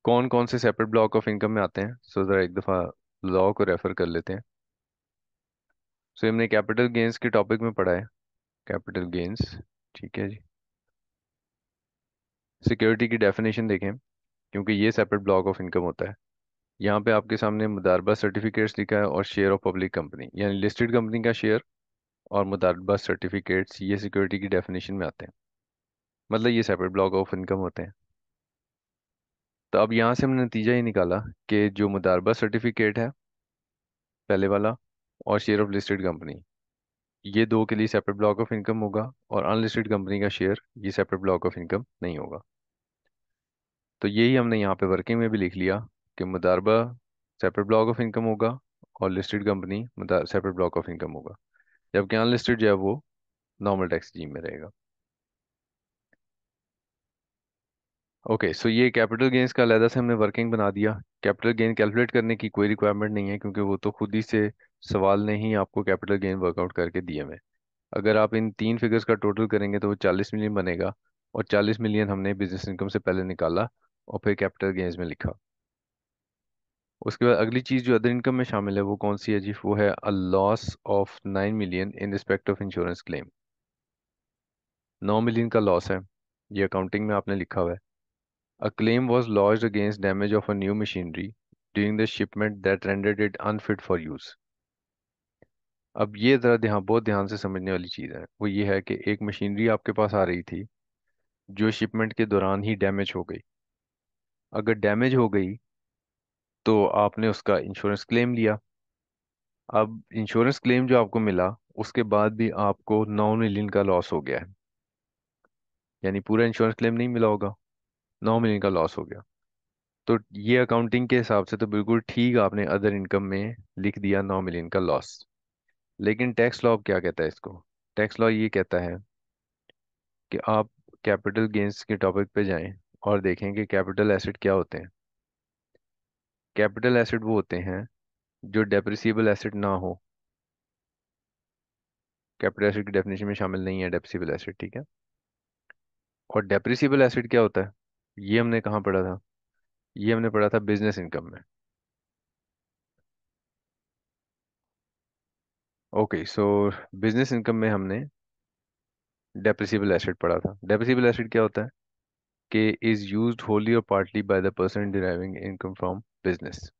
कौन कौन से सेपरेट ब्लॉक ऑफ इनकम में आते हैं, सो ज़रा एक दफ़ा लॉ को रेफर कर लेते हैं। सो हमने कैपिटल गेन्स के टॉपिक में पढ़ा है, कैपिटल गेन्स। ठीक है जी। सिक्योरिटी की डेफिनेशन देखें, क्योंकि ये सेपरेट ब्लॉक ऑफ इनकम होता है। यहाँ पे आपके सामने मुदारबा सर्टिफिकेट्स लिखा है और शेयर ऑफ पब्लिक कंपनी यानी लिस्टेड कंपनी का शेयर, और मुदारबा सर्टिफिकेट्स ये सिक्योरिटी की डेफिनेशन में आते हैं। मतलब ये सेपरेट ब्लॉक ऑफ इनकम होते हैं। तो अब यहाँ से हमने नतीजा ये निकाला कि जो मुदारबा सर्टिफिकेट है पहले वाला, और शेयर ऑफ लिस्टेड कंपनी, ये दो के लिए सेपरेट ब्लॉक ऑफ इनकम होगा, और अनलिस्टेड कंपनी का शेयर ये सेपरेट ब्लॉक ऑफ इनकम नहीं होगा। तो यही हमने यहाँ पे वर्किंग में भी लिख लिया कि मुदारबा सेपरेट ब्लॉक ऑफ इनकम होगा और listed company separate block of income होगा, जबकि अनलिस्टेड जो है वो नॉर्मल टैक्स regime में रहेगा। ओके, सो ये कैपिटल गेन्स का अलहदा से हमने वर्किंग बना दिया। कैपिटल गेन कैलकुलेट करने की कोई रिक्वायरमेंट नहीं है, क्योंकि वो तो खुद ही से सवाल ने ही आपको कैपिटल गेन वर्कआउट करके दिए में। अगर आप इन तीन फिगर्स का टोटल करेंगे तो वो 40 मिलियन बनेगा, और 40 मिलियन हमने बिजनेस इनकम से पहले निकाला और फिर कैपिटल गेन्स में लिखा। उसके बाद अगली चीज़ जो अदर इनकम में शामिल है वो कौन सी है जी? वो है a loss of 9 million in respect of insurance claim. 9 million का लॉस है, ये अकाउंटिंग में आपने लिखा हुआ है। A claim was launched against damage of a new machinery during the shipment that rendered it unfit for use. अब ये ज़रा ध्यान, बहुत ध्यान से समझने वाली चीज़ है, वो ये है कि एक मशीनरी आपके पास आ रही थी जो शिपमेंट के दौरान ही डैमेज हो गई। अगर डैमेज हो गई तो आपने उसका इंश्योरेंस क्लेम लिया। अब इंश्योरेंस क्लेम जो आपको मिला, उसके बाद भी आपको 9 मिलियन का लॉस हो गया है, यानी पूरा इंश्योरेंस क्लेम नहीं मिला होगा, 9 मिलियन का लॉस हो गया। तो ये अकाउंटिंग के हिसाब से तो बिल्कुल ठीक आपने अदर इनकम में लिख दिया 9 मिलियन का लॉस। लेकिन टैक्स लॉ क्या कहता है इसको? टैक्स लॉ ये कहता है कि आप कैपिटल गेन्स के टॉपिक पे जाएं और देखें कि कैपिटल एसेट क्या होते हैं। कैपिटल एसेट वो होते हैं जो डेप्रिसिएबल एसेट ना हो। कैपिटल एसेट की डेफिनेशन में शामिल नहीं है डेप्रिसिएबल एसेट, ठीक है। और डेप्रिसिएबल एसेट क्या होता है, ये हमने कहाँ पढ़ा था? ये हमने पढ़ा था बिजनेस इनकम में। ओके, सो बिजनेस इनकम में हमने डेप्रिसिएबल एसेट पढ़ा था। डेप्रिसिएबल एसेट क्या होता है कि इज यूज्ड होली और partly by the person deriving income from business.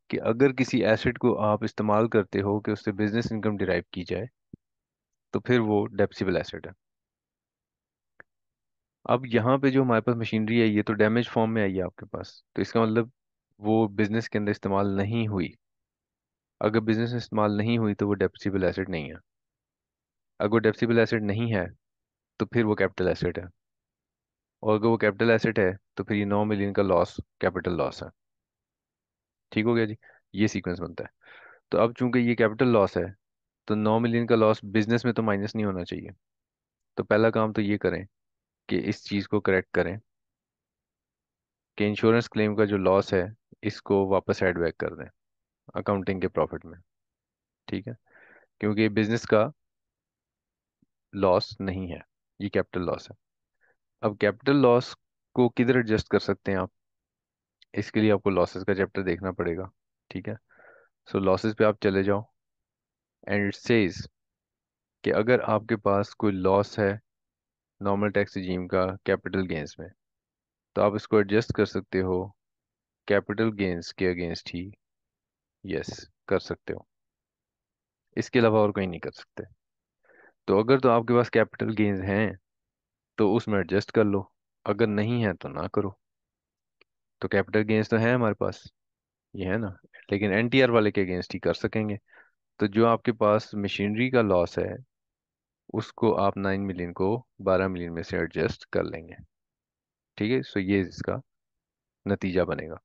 कि अगर किसी एसेट को आप इस्तेमाल करते हो कि उससे बिजनेस इनकम डिराइव की जाए, तो फिर वो डेप्रिसिएबल एसेट है। अब यहाँ पे जो हमारे पास मशीनरी है, ये तो डैमेज फॉर्म में आई है आपके पास, तो इसका मतलब वो बिजनेस के अंदर इस्तेमाल नहीं हुई। अगर बिजनेस में इस्तेमाल नहीं हुई तो वो डेप्रिसिएबल एसेट नहीं है। अगर वो डेप्रिसिएबल एसेट नहीं है तो फिर वो कैपिटल एसेट है। और अगर वो कैपिटल एसेट है तो फिर ये 9 मिलियन का लॉस कैपिटल लॉस है। ठीक हो गया जी, ये सीक्वेंस बनता है। तो अब चूंकि ये कैपिटल लॉस है, तो 9 मिलियन का लॉस बिजनेस में तो माइनस नहीं होना चाहिए। तो पहला काम तो ये करें कि इस चीज़ को करेक्ट करें कि इंश्योरेंस क्लेम का जो लॉस है, इसको वापस ऐड बैक कर दें अकाउंटिंग के प्रॉफिट में। ठीक है, क्योंकि बिजनेस का लॉस नहीं है, ये कैपिटल लॉस है। अब कैपिटल लॉस को किधर एडजस्ट कर सकते हैं आप? इसके लिए आपको लॉसेस का चैप्टर देखना पड़ेगा। ठीक है, सो लॉसेस पे आप चले जाओ एंड इट सेज कि अगर आपके पास कोई लॉस है नॉर्मल टैक्स रिजीम का कैपिटल गेन्स में, तो आप इसको एडजस्ट कर सकते हो कैपिटल गेन्स के अगेंस्ट ही। यस, कर सकते हो, इसके अलावा और कहीं नहीं कर सकते। तो अगर तो आपके पास कैपिटल गेन्स हैं तो उसमें एडजस्ट कर लो, अगर नहीं है तो ना करो। तो कैपिटल गेन्स तो है हमारे पास, ये है ना, लेकिन एनटीआर वाले के अगेंस्ट ही कर सकेंगे। तो जो आपके पास मशीनरी का लॉस है, उसको आप 9 मिलियन को 12 मिलियन में से एडजस्ट कर लेंगे। ठीक है, सो ये इसका नतीजा बनेगा।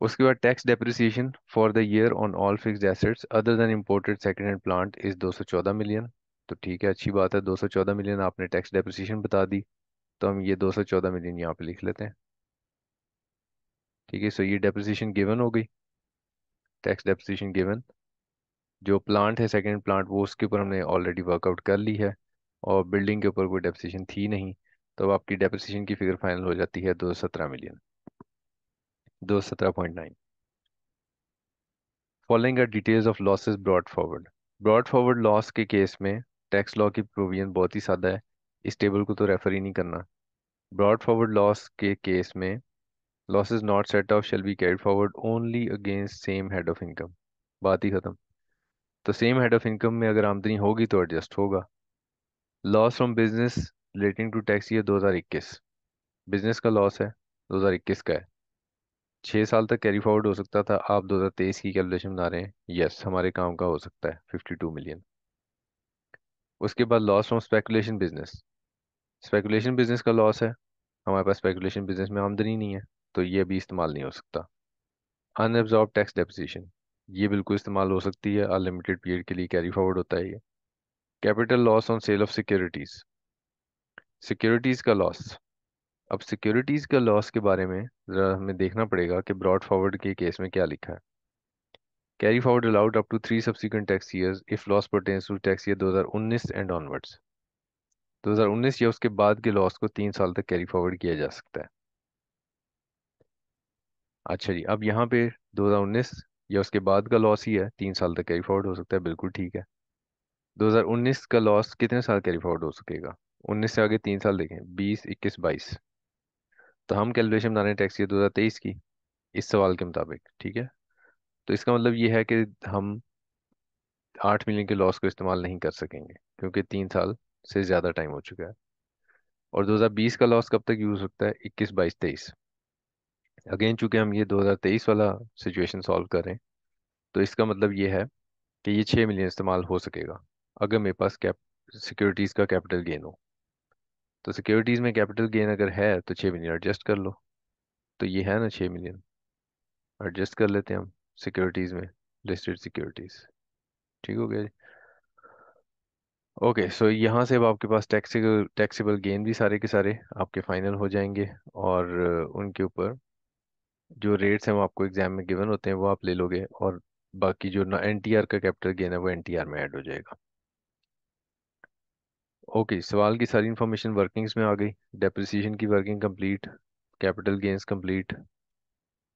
उसके बाद tax depreciation for the year on all fixed assets other than imported second hand plant is 214 million. तो ठीक है, अच्छी बात है, 214 मिलियन आपने टैक्स डेप्रिसिएशन बता दी, तो हम ये 214 मिलियन यहाँ पे लिख लेते हैं। ठीक है, सो ये डेप्रिसिएशन गिवन हो गई, टैक्स डेप्रिसिएशन गिवन। जो प्लांट है सेकंड प्लांट, वो उसके ऊपर हमने ऑलरेडी वर्कआउट कर ली है, और बिल्डिंग के ऊपर कोई डेप्रिसिएशन थी नहीं। तो अब आपकी डेप्रिसिएशन की फिगर फाइनल हो जाती है 217 million, 217.9। Following are details of losses brought forward. Brought forward loss के केस में टैक्स लॉ की प्रोविजन बहुत ही सादा है, इस टेबल को तो रेफर ही नहीं करना। ब्रॉट फॉरवर्ड लॉस के केस में losses not set of shall be carried forward only against same head of income. बात ही खत्म। तो सेम हेड ऑफ इनकम में अगर आमदनी होगी तो एडजस्ट होगा। Loss from business relating to tax year 2021, business का लॉस है 2021 का है, 6 साल तक कैरी फॉरवर्ड हो सकता था, आप 2023 की कैलकुलेशन बना रहे हैं, यस हमारे काम का हो सकता है 52 मिलियन। उसके बाद loss from speculation business, speculation business का लॉस है, हमारे पास स्पेकुलेशन बिजनेस में आमदनी नहीं है, तो ये भी इस्तेमाल नहीं हो सकता। अनएब्जॉर्ब टैक्स डेप्रिसिएशन, ये बिल्कुल इस्तेमाल हो सकती है, अनलिमिटेड पीरियड के लिए कैरी फॉरवर्ड होता है ये। Capital loss on sale of securities, securities का लॉस। अब सिक्योरिटीज का लॉस के बारे में जरा हमें देखना पड़ेगा कि ब्रॉड फॉरवर्ड के केस में क्या लिखा है। Carry forward allowed up to 3 subsequent tax years if loss pertains to tax year 2019 and onwards. 2019 या उसके बाद के लॉस को 3 साल तक कैरी फॉरवर्ड किया जा सकता है। अच्छा जी, अब यहाँ पे 2019 या उसके बाद का लॉस ही है, 3 साल तक कैरी फॉरवर्ड हो सकता है, बिल्कुल ठीक है। 2019 का लॉस कितने साल कैरी फॉरवर्ड हो सकेगा? 19 से आगे 3 साल देखें, 20, 21, 22। तो हम कैलकुलेशन बना रहे हैं टैक्स ईयर 2023 की, इस सवाल के मुताबिक, ठीक है। तो इसका मतलब ये है कि हम 8 मिलियन के लॉस को इस्तेमाल नहीं कर सकेंगे, क्योंकि 3 साल से ज़्यादा टाइम हो चुका है। और 2020 का लॉस कब तक यूज हो सकता है? 21, 22, 23। अगेन चूंकि हम ये 2023 वाला सिचुएशन सॉल्व कर रहे हैं, तो इसका मतलब ये है कि ये 6 मिलियन इस्तेमाल हो सकेगा अगर मेरे पास कैप सिक्योरिटीज का कैपिटल गेन हो। तो सिक्योरिटीज में कैपिटल गेन अगर है तो 6 मिलियन एडजस्ट कर लो। तो ये है ना 6 मिलियन, एडजस्ट कर लेते हैं हम सिक्योरिटीज में, लिस्टेड सिक्योरिटीज। ठीक हो गया जी। ओके, सो यहाँ से अब आपके पास टैक्सेबल टैक्सेबल गेन भी सारे के सारे आपके फाइनल हो जाएंगे, और उनके ऊपर जो रेट्स हैं वो आपको एग्जाम में गिवन होते हैं, वो आप ले लोगे, और बाकी जो ना एनटीआर का कैपिटल गेन है वो एनटीआर में ऐड हो जाएगा। ओके, सवाल की सारी इन्फॉर्मेशन वर्किंग्स में आ गई। डेप्रिसिएशन की working complete, capital gains complete,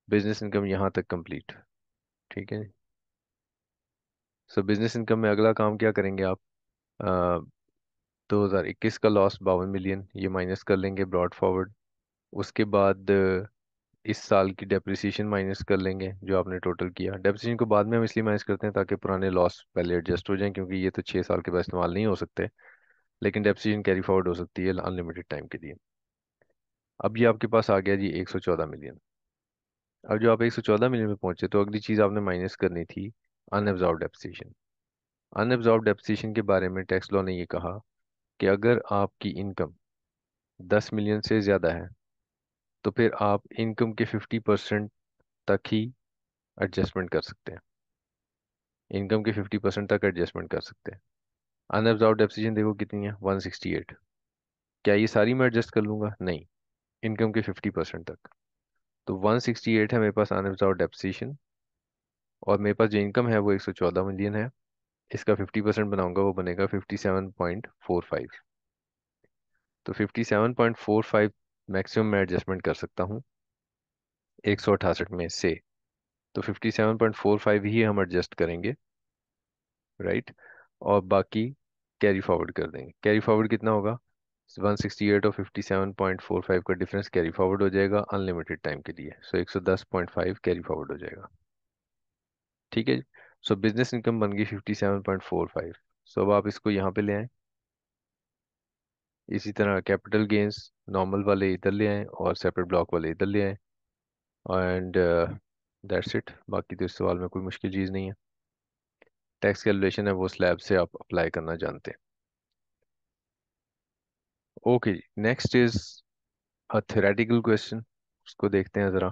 business income यहाँ तक कंप्लीट। ठीक है। सो बिजनेस इनकम में अगला काम क्या करेंगे आप? 2021 का लॉस 52 मिलियन, ये माइनस कर लेंगे ब्रॉड फॉरवर्ड। उसके बाद इस साल की डेप्रिसिएशन माइनस कर लेंगे जो आपने टोटल किया। डेप्रिसिएशन को बाद में हम इसलिए माइनस करते हैं ताकि पुराने लॉस पहले एडजस्ट हो जाएं, क्योंकि ये तो 6 साल के बाद इस्तेमाल नहीं हो सकते, लेकिन डेप्रिसिएशन कैरी फॉरवर्ड हो सकती है अनलिमिटेड टाइम के लिए। अब ये आपके पास आ गया जी 114 मिलियन। अब जो आप 114 मिलियन में पहुंचे, तो अगली चीज आपने माइनस करनी थी अनएब्जॉर्ब डेप्रिसिएशन। अनएब्जॉर्ब डेप्रिसिएशन के बारे में टैक्स लॉ ने ये कहा कि अगर आपकी इनकम 10 मिलियन से ज्यादा है, तो फिर आप इनकम के 50% तक ही एडजस्टमेंट कर सकते हैं। इनकम के 50% तक एडजस्टमेंट कर सकते हैं। अनएब्जॉर्ब डेप्रिसिएशन देखो कितनी है, 168। क्या ये सारी मैं एडजस्ट कर लूंगा? नहीं, इनकम के 50% तक। तो 168 है मेरे पास अनएब्जॉर्ब डेप्रिसिएशन, और मेरे पास जो इनकम है वो 114 मिलियन है। इसका 50% बनाऊंगा, वो बनेगा 57.45। तो 57.45 मैक्सिमम मैं एडजस्टमेंट कर सकता हूँ 168 में से। तो 57.45 ही हम एडजस्ट करेंगे, राइट। और बाकी कैरी फॉरवर्ड कर देंगे। कैरी फॉरवर्ड कितना होगा? 168 और 57.45 का डिफरेंस कैरी फॉरवर्ड हो जाएगा अनलिमिटेड टाइम के लिए। सो 110.5 कैरी फॉरवर्ड हो जाएगा। ठीक है। सो बिजनेस इनकम बन गई 57.45। सो अब आप इसको यहाँ पे ले आए। इसी तरह कैपिटल गेन्स नॉर्मल वाले इधर ले आए और सेपरेट ब्लॉक वाले इधर ले आए, एंड दैट्स इट। बाकी तो इस सवाल में कोई मुश्किल चीज़ नहीं है। टैक्स कैलकुलेशन है वो स्लैब से आप अप्लाई करना जानते हैं। Okay, next is a theoretical question. उसको देखते हैं ज़रा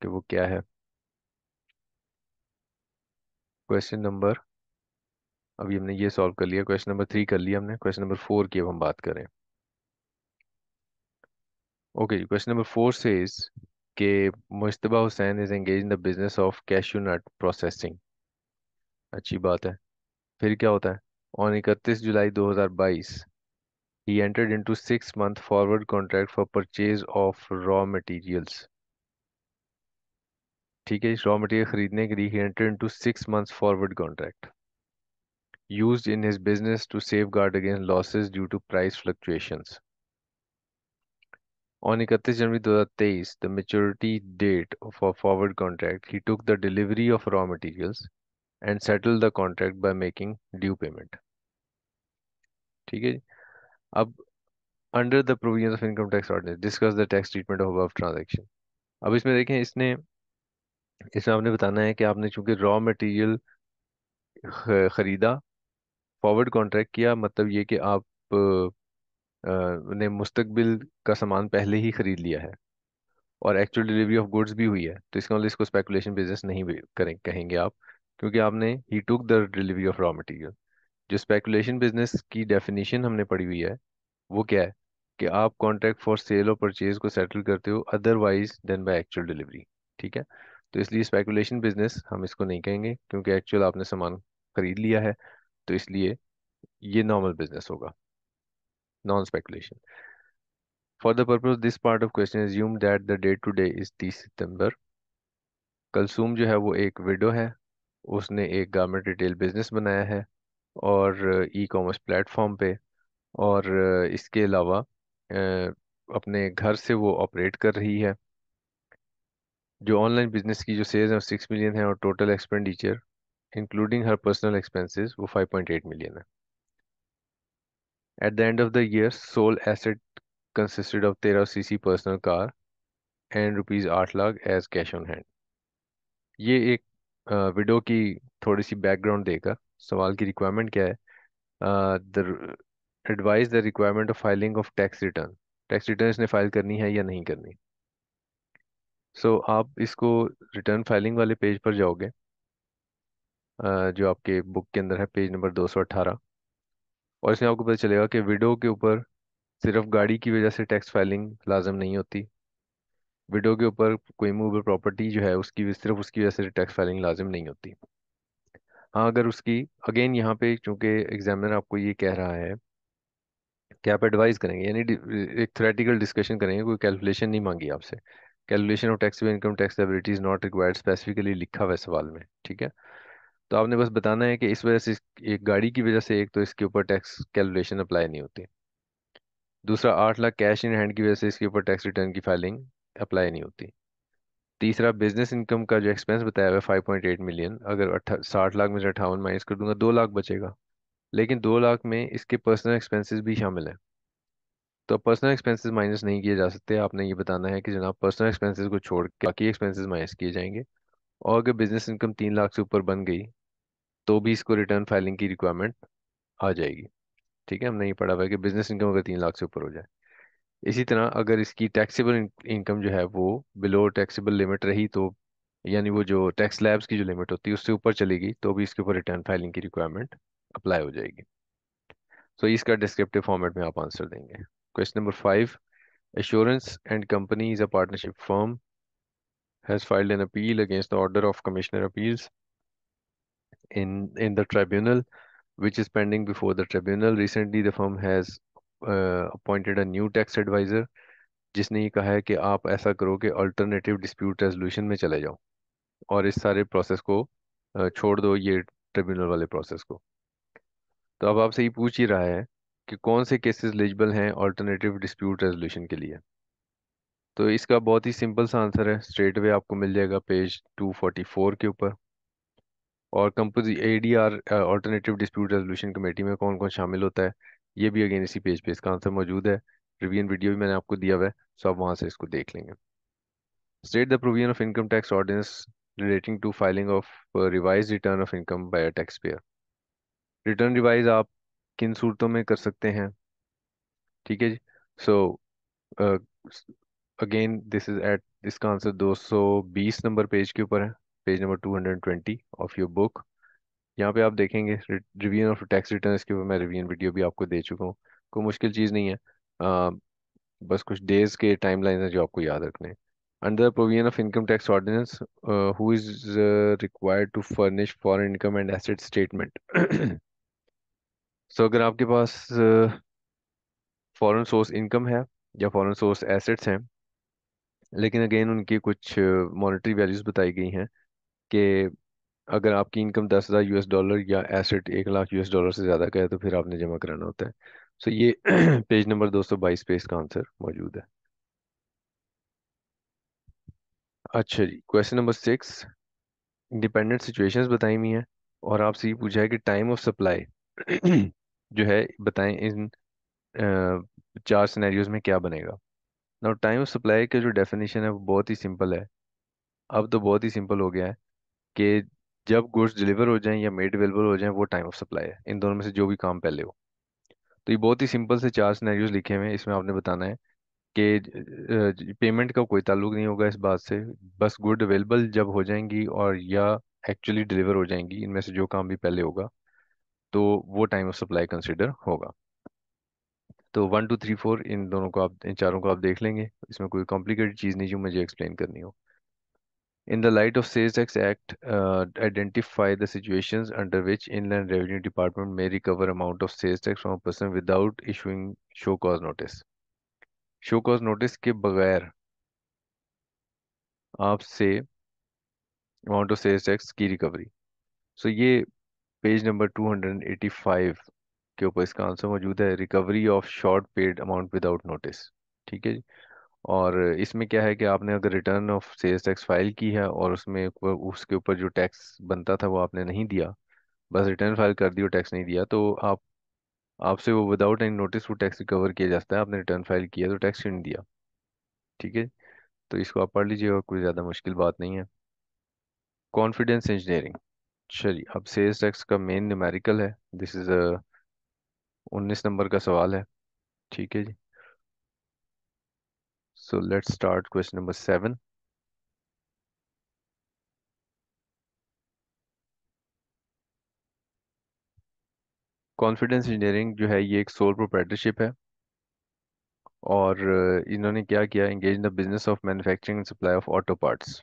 कि वो क्या है। क्वेश्चन नंबर, अभी हमने ये सॉल्व कर लिया, क्वेश्चन नंबर 3 कर लिया हमने, क्वेश्चन नंबर 4 की अब हम बात करें। ओके, क्वेश्चन नंबर 4 से इज के Mushtaba Hussain is engage in the business of cashew nut processing. अच्छी बात है। फिर क्या होता है? On 31 July 2022 he entered into 6 month forward contract for purchase of raw materials। ठीक है, रॉ मटेरियल खरीदने के लिए he entered into 6 months forward contract used in his business to safeguard against losses due to price fluctuations। On 31 January 2023, the maturity date for forward contract, he took the delivery of raw materials and settled the contract by making due payment। ठीक है जी। अब under the provisions of income tax ordinance discuss the tax treatment of above transaction. अब इसमें देखें, इसने इसमें आपने बताना है कि आपने चूंकि रॉ मटेरियल खरीदा, फॉरवर्ड कॉन्ट्रैक्ट किया, मतलब ये कि आप ने मुस्तकबिल का सामान पहले ही खरीद लिया है, और एक्चुअल डिलीवरी ऑफ गुड्स भी हुई है। तो इसका मतलब इसको स्पेकुलेशन बिजनेस नहीं भी कहेंगे आप, क्योंकि आपने ही took the delivery of raw material. जो स्पेकुलेशन बिजनेस की डेफिनेशन हमने पढ़ी हुई है वो क्या है? कि आप कॉन्ट्रैक्ट फॉर सेल और परचेज को सेटल करते हो otherwise than by actual delivery. ठीक है। तो इसलिए स्पेकुलेशन बिजनेस हम इसको नहीं कहेंगे, क्योंकि एक्चुअल आपने सामान खरीद लिया है, तो इसलिए ये नॉर्मल बिजनेस होगा, non speculation. For the purpose this part of question assume that the date today is 30 September. Kulsoom जो है वो एक विडो है, उसने एक गारमेंट रिटेल बिजनेस बनाया है, और ई कॉमर्स प्लेटफॉर्म पे। और इसके अलावा अपने घर से वो ऑपरेट कर रही है। जो ऑनलाइन बिजनेस की जो सेल्स है 6 मिलियन है, और total expenditure including her personal expenses वो 5.8 मिलियन है। At the end of the year sole asset consisted of 13 CC personal car and rupees 8 lakh as cash on hand. ये एक विडो की थोड़ी सी बैकग्राउंड देकर सवाल की रिक्वायरमेंट क्या है। The advise the requirement of filing of tax return. Tax return इसने फाइल करनी है या नहीं करनी। आप इसको रिटर्न फाइलिंग वाले पेज पर जाओगे, जो आपके बुक के अंदर है, पेज नंबर 218। और इसमें आपको पता चलेगा कि विडो के ऊपर सिर्फ गाड़ी की वजह से टैक्स फाइलिंग लाजम नहीं होती। विडो के ऊपर कोई मूवेबल प्रॉपर्टी जो है उसकी सिर्फ उसकी वजह से टैक्स फाइलिंग लाजिम नहीं होती। हाँ, अगर उसकी, अगेन यहाँ पे चूंकि एग्जामिनर आपको ये कह रहा है कि आप एडवाइस करेंगे, यानी एक थ्योरेटिकल डिस्कशन करेंगे, कोई कैलकुलेशन नहीं मांगी आपसे। Calculation of taxable income tax ability is not required, specifically लिखा हुआ है सवाल में, ठीक है। तो आपने बस बताना है कि इस वजह से एक गाड़ी की वजह से एक तो इसके ऊपर टैक्स कैलकुलेशन अप्लाई नहीं होती। दूसरा, 8 लाख कैश इन हैंड की वजह से इसके ऊपर टैक्स रिटर्न की फाइलिंग अप्लाई नहीं होती। तीसरा, बिजनेस इनकम का जो एक्सपेंस बताया हुआ है 5.8 मिलियन, अगर 60 लाख में से 58 माइनस कर दूंगा 2 लाख बचेगा। लेकिन 2 लाख में इसके पर्सनल एक्सपेंसेस भी शामिल हैं। तो पर्सनल एक्सपेंसेस माइनस नहीं किए जा सकते। आपने ये बताना है कि जनाब पर्सनल एक्सपेंसेस को छोड़ के बाकी एक्सपेंसेस माइनस किए जाएंगे। और अगर बिजनेस इनकम 3 लाख से ऊपर बन गई तो भी इसको रिटर्न फाइलिंग की रिक्वायरमेंट आ जाएगी। ठीक है, हमने ये पढ़ा हुआ है कि बिजनेस इनकम अगर 3 लाख से ऊपर हो जाए। इसी तरह अगर इसकी टैक्सेबल इनकम जो है वो बिलो टैक्सेबल लिमिट रही तो, यानी वो जो टैक्स स्लैब्स की जो लिमिट होती है उससे ऊपर चली गई, तो भी इसके ऊपर रिटर्न फाइलिंग की रिक्वायरमेंट अप्लाई हो जाएगी। इसका डिस्क्रिप्टिव फॉर्मेट में आप आंसर देंगे। Question number 5, assurance and company is a partnership firm has filed an appeal against the order of commissioner appeals in the tribunal, which is pending before the tribunal. Recently the firm has appointed a new tax advisor, जिसने ये कहा है कि आप ऐसा करो कि alternative dispute resolution में चले जाओ और इस सारे प्रोसेस को छोड़ दो, ये ट्रिब्यूनल वाले प्रोसेस को। तो अब आपसे ये पूछ ही रहा है कि कौन से केसेस एलिजिबल हैं अल्टरनेटिव डिस्प्यूट रेजोल्यूशन के लिए। तो इसका बहुत ही सिंपल सा आंसर है, स्ट्रेट वे आपको मिल जाएगा पेज 244 के ऊपर। और compose ADR alternative dispute resolution committee में कौन कौन शामिल होता है, ये भी अगेन इसी पेज पे इसका आंसर मौजूद है। रिवीजन वीडियो भी मैंने आपको दिया हुआ है, सो आप वहाँ से इसको देख लेंगे। State the provision of income tax ordinance relating to filing of revise return of income by a tax payer. Return revise आप किन सूरतों में कर सकते हैं, ठीक है जी। So again this is at, इसका आंसर 220 नंबर पेज के ऊपर है, page number 220 of your book. यहाँ पे आप देखेंगे रिवीजन ऑफ टैक्स रिटर्न, इसके ऊपर मैं रिवीजन वीडियो भी आपको दे चुका हूँ। कोई मुश्किल चीज़ नहीं है, बस कुछ डेज के टाइमलाइन है जो आपको याद रखने हैं। Under provision of income tax ordinance, who is required to furnish foreign income and asset statement. अगर आपके पास फॉरेन सोर्स इनकम है या फॉरेन सोर्स एसेट्स हैं, लेकिन अगेन उनकी कुछ मॉनेटरी वैल्यूज बताई गई हैं कि अगर आपकी इनकम 10,000 US डॉलर या एसेट 1 लाख US डॉलर से ज़्यादा का है तो फिर आपने जमा कराना होता है। ये पेज नंबर 222 पे इसका आंसर मौजूद है। अच्छा जी, क्वेश्चन नंबर 6, इंडिपेंडेंट सिचुएशंस बताई हुई हैं और आपसे ये पूछा है कि टाइम ऑफ सप्लाई जो है बताएं इन 4 सिनेरियोज में क्या बनेगा। नाउ टाइम ऑफ सप्लाई का जो डेफिनेशन है वो बहुत ही सिंपल है। अब तो बहुत ही सिंपल हो गया है कि जब गुड्स डिलीवर हो जाएं या मेड अवेलेबल हो जाएं वो टाइम ऑफ सप्लाई है, इन दोनों में से जो भी काम पहले हो। तो ये बहुत ही सिंपल से 4 सिनेरियोज लिखे हुए हैं, इसमें आपने बताना है कि पेमेंट का कोई ताल्लुक नहीं होगा इस बात से, बस गुड अवेलेबल जब हो जाएंगी और या एक्चुअली डिलीवर हो जाएंगी, इनमें से जो काम भी पहले होगा तो वो टाइम ऑफ सप्लाई कंसिडर होगा। तो 1 2 3 4 इन दोनों को आप, इन चारों को आप देख लेंगे, इसमें कोई कॉम्प्लिकेटेड चीज़ नहीं जो मुझे एक्सप्लेन करनी हो। In the light of Sales Tax Act, identify the situations under which Inland Revenue Department may recover amount of sales tax from a person without issuing show cause notice. Show cause notice के बगैर आपसे amount of sales tax की recovery. ये page number 285 के ऊपर इसका answer मौजूद है, recovery of short paid amount without notice. ठीक है जी। और इसमें क्या है कि आपने अगर return of sales tax file की है और उसके ऊपर जो टैक्स बनता था वो आपने नहीं दिया, बस रिटर्न फाइल कर दी और टैक्स नहीं दिया, तो आपसे वो विदाउट एनी नोटिस वो टैक्स रिकवर किया जाता है। आपने रिटर्न फाइल किया तो टैक्स क्यों नहीं दिया? ठीक है। तो इसको आप पढ़ लीजिएगा, कोई ज़्यादा मुश्किल बात नहीं है। Confidence engineering. चलिए, अब सेल्स टैक्स का मेन न्यूमेरिकल है। दिस इज 19 नंबर का सवाल है। ठीक है जी। So let's start question number 7। Confidence engineering जो है ये एक सोल प्रोप्राइटरशिप है। और इन्होंने क्या किया, engage in the business of manufacturing and supply of auto parts.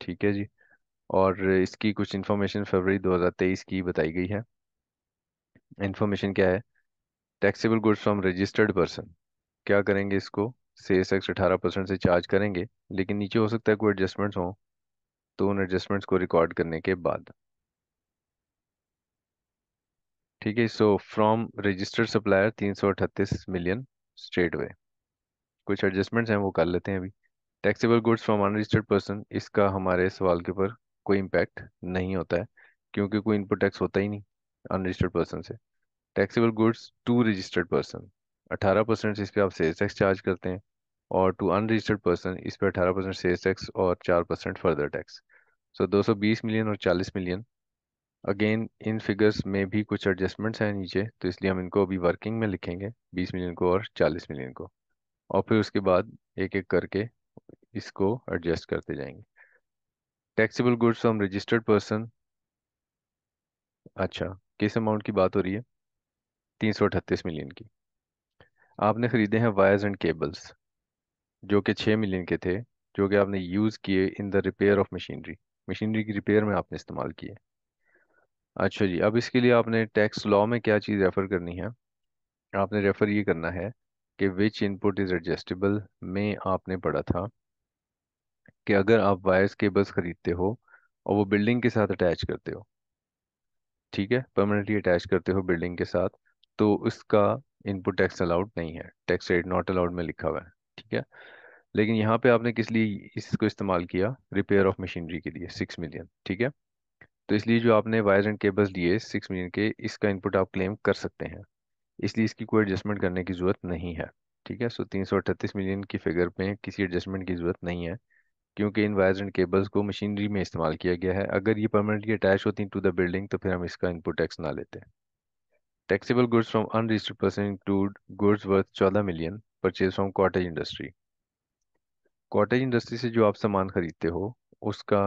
ठीक है जी। और इसकी कुछ इन्फॉर्मेशन फरवरी 2023 की बताई गई है। इन्फॉर्मेशन क्या है? Taxable goods from registered person. क्या करेंगे इसको? सेल्स टैक्स 18% से चार्ज करेंगे, लेकिन नीचे हो सकता है कोई एडजस्टमेंट्स हो, तो उन एडजस्टमेंट्स को रिकॉर्ड करने के बाद। ठीक है। So from registered supplier 338 million straight way. कुछ एडजस्टमेंट्स हैं वो कर लेते हैं अभी। Taxable goods from unregistered person, इसका हमारे सवाल के ऊपर कोई इम्पैक्ट नहीं होता है, क्योंकि कोई इनपुट टैक्स होता ही नहीं अनरजिस्टर्ड पर्सन से। Taxable goods to registered person, 18% इस पे आप सेल्स टैक्स चार्ज करते हैं, और टू अनरजिस्टर्ड पर्सन इस पे 18% सेल्स टैक्स और 4% फर्दर टैक्स। सो 220 मिलियन और 40 मिलियन। अगेन इन फिगर्स में भी कुछ एडजस्टमेंट्स हैं नीचे, तो इसलिए हम इनको अभी वर्किंग में लिखेंगे, 20 मिलियन को और 40 मिलियन को, और फिर उसके बाद एक एक करके इसको एडजस्ट करते जाएंगे। Taxable goods from registered person. अच्छा, किस अमाउंट की बात हो रही है? 338 मिलियन की। आपने खरीदे हैं वायर्स एंड केबल्स, जो कि 6 मिलियन के थे, जो कि आपने यूज़ किए in the repair of machinery. Machinery की रिपेयर में आपने इस्तेमाल किए। अच्छा जी, अब इसके लिए आपने टैक्स लॉ में क्या चीज़ रेफ़र करनी है? आपने रेफ़र ये करना है कि विच इनपुट इज़ एडजस्टेबल में आपने पढ़ा था कि अगर आप वायर्स केबल्स खरीदते हो और वो बिल्डिंग के साथ अटैच करते हो, ठीक है, परमानेंटली अटैच करते हो बिल्डिंग के साथ, तो उसका इनपुट टैक्स अलाउड नहीं है, टैक्स रेट नॉट अलाउड में लिखा हुआ है। ठीक है। लेकिन यहाँ पे आपने किस लिए इसको इस्तेमाल किया? रिपेयर ऑफ मशीनरी के लिए 6 मिलियन। ठीक है। तो इसलिए जो आपने वायर एंड केबल्स लिए 6 मिलियन के, इसका इनपुट आप क्लेम कर सकते हैं, इसलिए इसकी कोई एडजस्टमेंट करने की जरूरत नहीं है। ठीक है। सो 338 मिलियन की फिगर पे किसी एडजस्टमेंट की जरूरत नहीं है, क्योंकि इन वायर्स एंड केबल्स को मशीनरी में इस्तेमाल किया गया है। अगर ये परमानेंटली अटैच होती टू द बिल्डिंग तो फिर हम इसका इनपुट टैक्स ना लेते। Taxable goods from unregistered person include goods worth 14 million purchase from cottage industry. Cottage industry से जो आप सामान खरीदते हो, उसका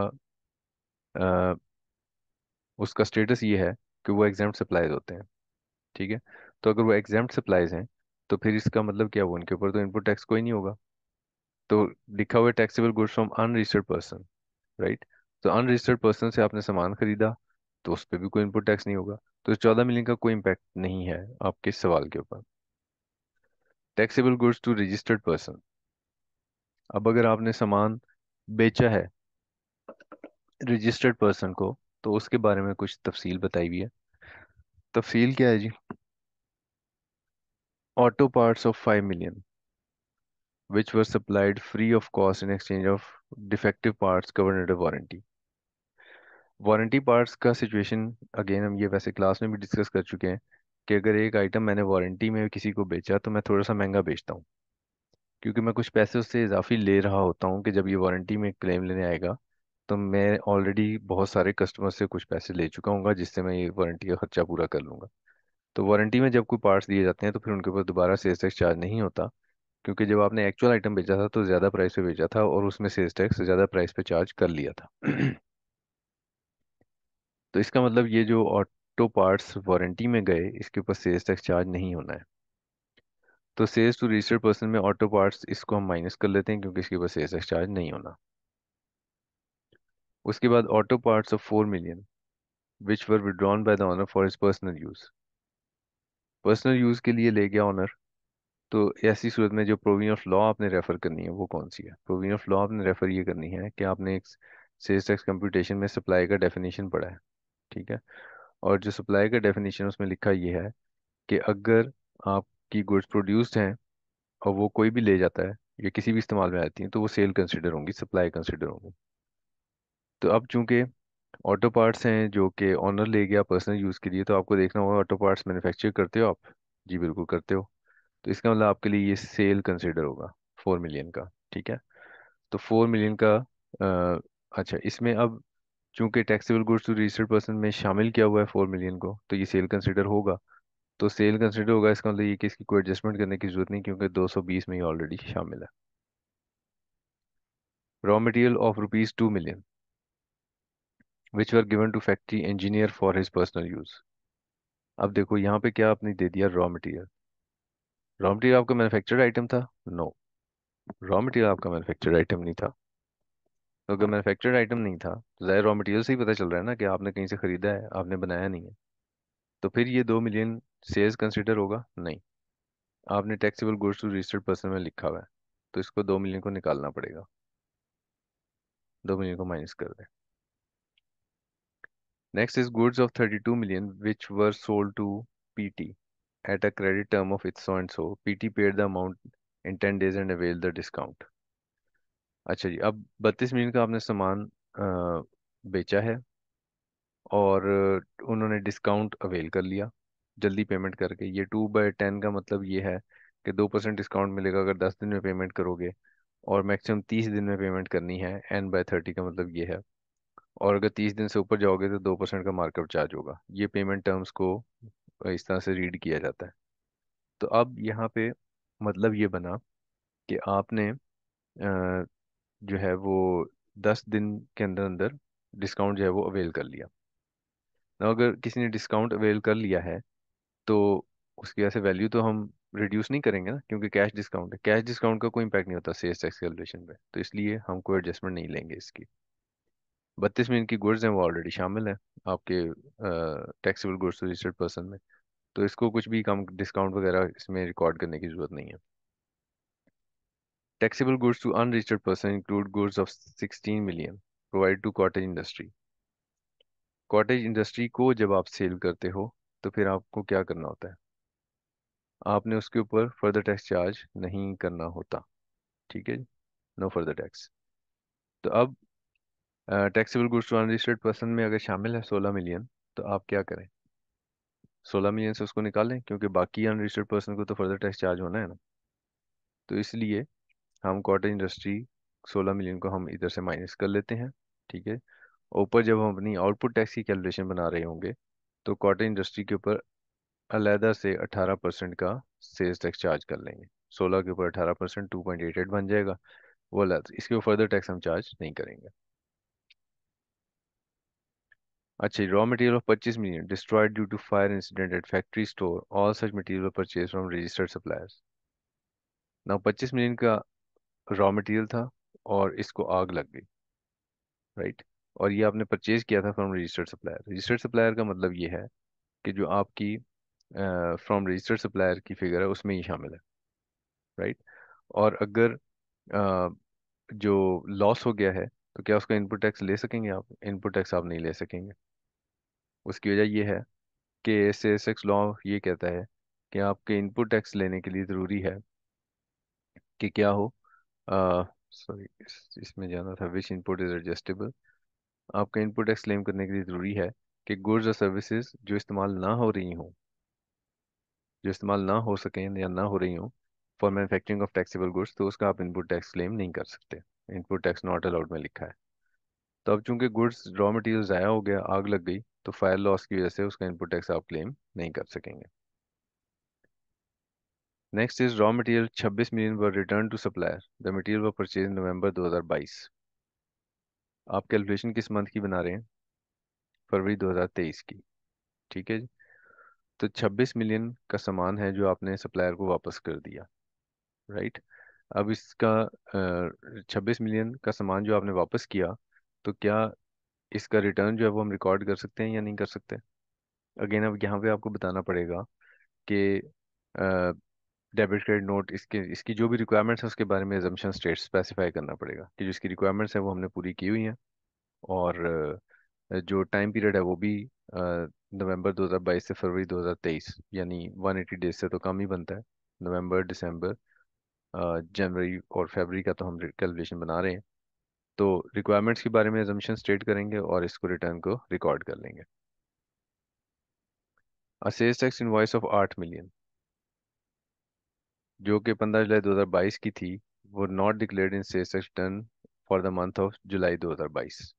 अ, उसका स्टेटस ये है कि वो एग्जाम्प्ट सप्लाईज होते हैं। ठीक है। तो अगर वो एग्जाम्प्ट सप्लाईज हैं, तो फिर इसका मतलब क्या हुआ? उनके ऊपर तो इनपुट टैक्स कोई नहीं होगा। तो लिखा हुआ है taxable goods from unregistered person, right? तो अनरजिस्टर्ड पर्सन से आपने सामान खरीदा, तो उस पर भी कोई इनपुट टैक्स नहीं होगा। तो 14 मिलियन का कोई इम्पैक्ट नहीं है आपके सवाल के ऊपर। Taxable goods to registered person. अब अगर आपने सामान बेचा है रजिस्टर्ड पर्सन को, तो उसके बारे में कुछ तफसील बताई हुई है। तफसील क्या है जी? Auto parts of 5 million which were supplied free of cost in exchange of defective parts covered under warranty। Warranty parts का सिचुएशन अगेन हम ये वैसे क्लास में भी डिस्कस कर चुके हैं, कि अगर एक आइटम मैंने वारंटी में किसी को बेचा तो मैं थोड़ा सा महंगा बेचता हूँ, क्योंकि मैं कुछ पैसे उससे इजाफी ले रहा होता हूँ कि जब ये वारंटी में क्लेम लेने आएगा तो मैं ऑलरेडी बहुत सारे कस्टमर से कुछ पैसे ले चुका हूँ, जिससे मैं ये वारंटी का खर्चा पूरा कर लूँगा। तो वारंटी में जब कोई पार्ट्स दिए जाते हैं तो फिर उनके ऊपर दोबारा सेल्स टैक्स चार्ज नहीं होता, क्योंकि जब आपने एक्चुअल आइटम बेचा था तो ज़्यादा प्राइस पे बेचा था और उसमें सेल्स टैक्स ज़्यादा प्राइस पे चार्ज कर लिया था। तो इसका मतलब ये जो ऑटो पार्ट्स वारंटी में गए, इसके ऊपर सेल्स टैक्स चार्ज नहीं होना है। तो सेल्स टू रजिस्टर्ड पर्सन में ऑटो पार्ट्स इसको हम माइनस कर लेते हैं, क्योंकि इसके ऊपर सेल्स टैक्स चार्ज नहीं होना। उसके बाद auto parts of 4 million which were withdrawn by the owner for his personal use. Personal use के लिए ले गया ऑनर। तो ऐसी सूरत में जो प्रोविजन ऑफ लॉ आपने रेफर करनी है वो कौन सी है? प्रोविजन ऑफ लॉ आपने रेफर ये करनी है कि आपने एक सेल्स टैक्स कंप्यूटेशन में सप्लाई का डेफिनेशन पढ़ा है। ठीक है। और जो सप्लाई का डेफिनेशन उसमें लिखा ये है कि अगर आपकी गुड्स प्रोड्यूस्ड हैं और वो कोई भी ले जाता है या किसी भी इस्तेमाल में आती हैं तो वो सेल कंसिडर होंगी, सप्लाई कंसिडर होंगी। तो अब चूंकि ऑटो पार्ट्स हैं जो कि ऑनर ले गया पर्सनल यूज़ के लिए, तो आपको देखना होगा ऑटो पार्ट्स मैन्युफैक्चर करते हो आप? जी बिल्कुल करते हो। तो इसका मतलब आपके लिए ये सेल कंसिडर होगा 4 मिलियन का। ठीक है। तो 4 मिलियन का अच्छा, इसमें अब चूंकि taxable goods to registered person में शामिल किया हुआ है 4 मिलियन को, तो ये सेल कंसिडर होगा। तो सेल कंसिडर होगा, इसका मतलब ये कि इसकी कोई एडजस्टमेंट करने की जरूरत नहीं, क्योंकि 220 में ही ऑलरेडी शामिल है। Raw material of rupees 2 million which were given to factory engineer for his personal use. अब देखो यहाँ पे क्या आपने दे दिया, रॉ मटेरियल। रॉ मटेरियल आपका मैन्युफैक्चर्ड आइटम था? नो, रॉ मटेरियल आपका मैन्युफैक्चर्ड आइटम नहीं था। तो अगर मैन्युफैक्चर्ड आइटम नहीं था तो ज़ाहिर रॉ मटेरियल से ही पता चल रहा है ना कि आपने कहीं से खरीदा है, आपने बनाया नहीं है। तो फिर ये 2 मिलियन सेल्स कंसिडर होगा? नहीं। आपने taxable goods to registered person में लिखा हुआ है, तो इसको 2 मिलियन को निकालना पड़ेगा। 2 मिलियन को माइनस कर दें। Next is goods of 32 million which were sold to PT at a credit term of its so and so. PT paid the amount in 10 days and availed the discount. अच्छा जी, अब 32 million का आपने सामान बेचा है और उन्होंने डिस्काउंट अवेल कर लिया जल्दी पेमेंट करके। ये 2/10 का मतलब ये है कि 2% डिस्काउंट मिलेगा अगर 10 दिन में पेमेंट करोगे, और मैक्सिमम 30 दिन में पेमेंट करनी है। N/30 का मतलब ये है। और अगर 30 दिन से ऊपर जाओगे तो 2% का मार्कअप चार्ज होगा। ये पेमेंट टर्म्स को इस तरह से रीड किया जाता है। तो अब यहाँ पे मतलब ये बना कि आपने जो है वो 10 दिन के अंदर अंदर डिस्काउंट जो है वो अवेल कर लिया। ना अगर किसी ने डिस्काउंट अवेल कर लिया है तो उसकी वजह से वैल्यू तो हम रिड्यूस नहीं करेंगे ना, क्योंकि कैश डिस्काउंट है। कैश डिस्काउंट का कोई इम्पैक्ट नहीं होता सेल्स टैक्स कैलकुलेशन पे, तो इसलिए हम कोई एडजस्टमेंट नहीं लेंगे इसकी। 32 मिलियन की गुड्स हैं वो ऑलरेडी शामिल है आपके टैक्सेबल गुड्स रजिस्टर्ड पर्सन में, तो इसको कुछ भी कम डिस्काउंट वगैरह इसमें रिकॉर्ड करने की जरूरत नहीं है। Taxable goods to unregistered person include goods of 16 million provided to cottage industry. Cottage industry को जब आप सेल करते हो तो फिर आपको क्या करना होता है? आपने उसके ऊपर फर्दर टैक्स चार्ज नहीं करना होता। ठीक है, नो फर्दर टैक्स। तो अब taxable goods to unregistered person में अगर शामिल है 16 मिलियन, तो आप क्या करें? 16 मिलियन से उसको निकालें, क्योंकि बाकी अनरजिस्टर्ड पर्सन को तो फर्दर टैक्स चार्ज होना है ना। तो इसलिए हम कॉटेज इंडस्ट्री 16 मिलियन को हम इधर से माइनस कर लेते हैं। ठीक है। ऊपर जब हम अपनी आउटपुट टैक्स की कैलकुलेशन बना रहे होंगे तो कॉटन इंडस्ट्री के ऊपर अलहदा से 18% का सेल्स टैक्स चार्ज कर लेंगे। 16 के ऊपर 18%, 2.88 बन जाएगा। वो अलग, इसके ऊपर फर्दर टैक्स हम चार्ज नहीं करेंगे। अच्छा, raw material of 25 million destroyed due to fire incident at factory store, all such material purchase from registered suppliers. ना 25 मिलियन का रॉ मटेरियल था और इसको आग लग गई, राइट। और ये आपने परचेज किया था from registered supplier. Registered supplier का मतलब ये है कि जो आपकी फ्रॉम रजिस्टर्ड सप्लायर की फिगर है उसमें ही शामिल है, राइट। और अगर अ, जो लॉस हो गया है तो क्या उसका इनपुट टैक्स ले सकेंगे आप? इनपुट टैक्स आप नहीं ले सकेंगे। उसकी वजह ये है कि सेल्स लॉ ये कहता है कि आपके इनपुट टैक्स लेने के लिए ज़रूरी है कि क्या हो, सॉरी इसमें जाना था, विच इनपुट इज एडजस्टेबल। आपका इनपुट टैक्स क्लेम करने के लिए ज़रूरी है कि गुड्स और सर्विसेज जो इस्तेमाल ना हो रही हों, जो इस्तेमाल ना हो सकें या ना हो रही हो for manufacturing of taxable goods, तो उसका आप इनपुट टैक्स क्लेम नहीं कर सकते। इनपुट टैक्स नॉट अलाउड में लिखा है। तो अब चूंकि गुड्स रॉ मटेरियल ज़ाया हो गया, आग लग गई, तो फायर लॉस की वजह से उसका इनपुट टैक्स आप क्लेम नहीं कर सकेंगे। Next is raw material 26 million were return to supplier, the material were purchase November 2022। आप कैलकुलेशन किस मंथ की बना रहे हैं? फरवरी 2023 की। ठीक है जी। तो 26 मिलियन का सामान है जो आपने सप्लायर को वापस कर दिया, राइट। अब इसका 26 मिलियन का सामान जो आपने वापस किया, तो क्या इसका रिटर्न जो है वो हम रिकॉर्ड कर सकते हैं या नहीं कर सकते? अगेन अब यहाँ पे आपको बताना पड़ेगा कि डेबिट क्रेडिट नोट, इसके इसकी जो भी रिक्वायरमेंट्स है उसके बारे में एजम्पशन स्टेट स्पेसिफाई करना पड़ेगा कि जो इसकी रिक्वायरमेंट्स है वो हमने पूरी की हुई हैं, और जो टाइम पीरियड है वो भी नवंबर 2022 से फरवरी 2023, यानी 180 डेज से तो कम ही बनता है। नवंबर, दिसंबर, जनवरी और फरवरी का तो हम कैलकुलेशन बना रहे हैं। तो रिक्वायरमेंट्स के बारे में अजम्पशन स्टेट करेंगे और इसको रिटर्न को रिकॉर्ड कर लेंगे। Sales tax invoice of 8 million, जो कि 15 जुलाई 2022 की थी, वो not declared in sales tax return for the month of July 2022।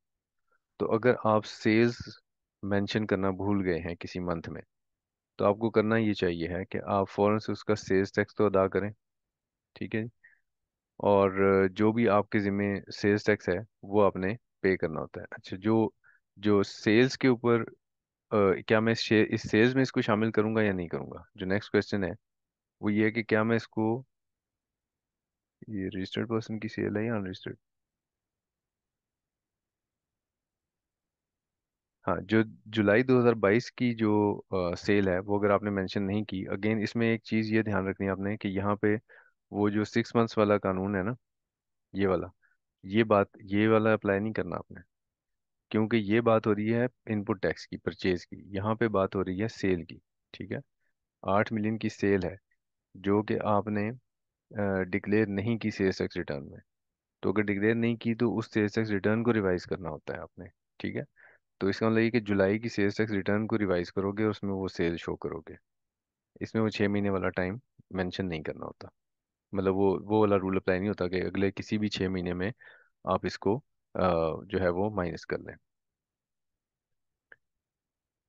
तो अगर आप सेल्स मेंशन करना भूल गए हैं किसी मंथ में, तो आपको करना ये चाहिए है कि आप फौरन से उसका सेल्स टैक्स तो अदा करें। ठीक है। और जो भी आपके ज़िम्मे सेल्स टैक्स है वो आपने पे करना होता है। अच्छा, जो जो सेल्स के ऊपर क्या मैं इस सेल्स में इसको शामिल करूंगा या नहीं करूंगा, जो नेक्स्ट क्वेश्चन है वो ये है कि क्या मैं इसको, ये रजिस्टर्ड पर्सन की सेल है या अनरजिस्टर्ड। हाँ, जो जुलाई 2022 की जो सेल है वो अगर आपने मेंशन नहीं की, अगेन इसमें एक चीज़ ये ध्यान रखनी है आपने कि यहाँ पे वो जो 6 मंथ्स वाला कानून है ना, ये वाला, ये वाला अप्लाई नहीं करना आपने, क्योंकि ये बात हो रही है इनपुट टैक्स की, परचेज की। यहाँ पे बात हो रही है सेल की। ठीक है। 8 मिलियन की सेल है जो कि आपने डिक्लेयर नहीं की सेल्स टैक्स रिटर्न में। तो अगर डिक्लेयर नहीं की तो उस सेल्स टैक्स रिटर्न को रिवाइज करना होता है आपने। ठीक है। तो इसका मतलब ये कि जुलाई की सेल्स टैक्स रिटर्न को रिवाइज करोगे और उसमें वो सेल शो करोगे। इसमें वो 6 महीने वाला टाइम मेंशन नहीं करना होता। मतलब वो वाला रूल अप्लाई नहीं होता कि अगले किसी भी 6 महीने में आप इसको जो है वो माइनस कर लें।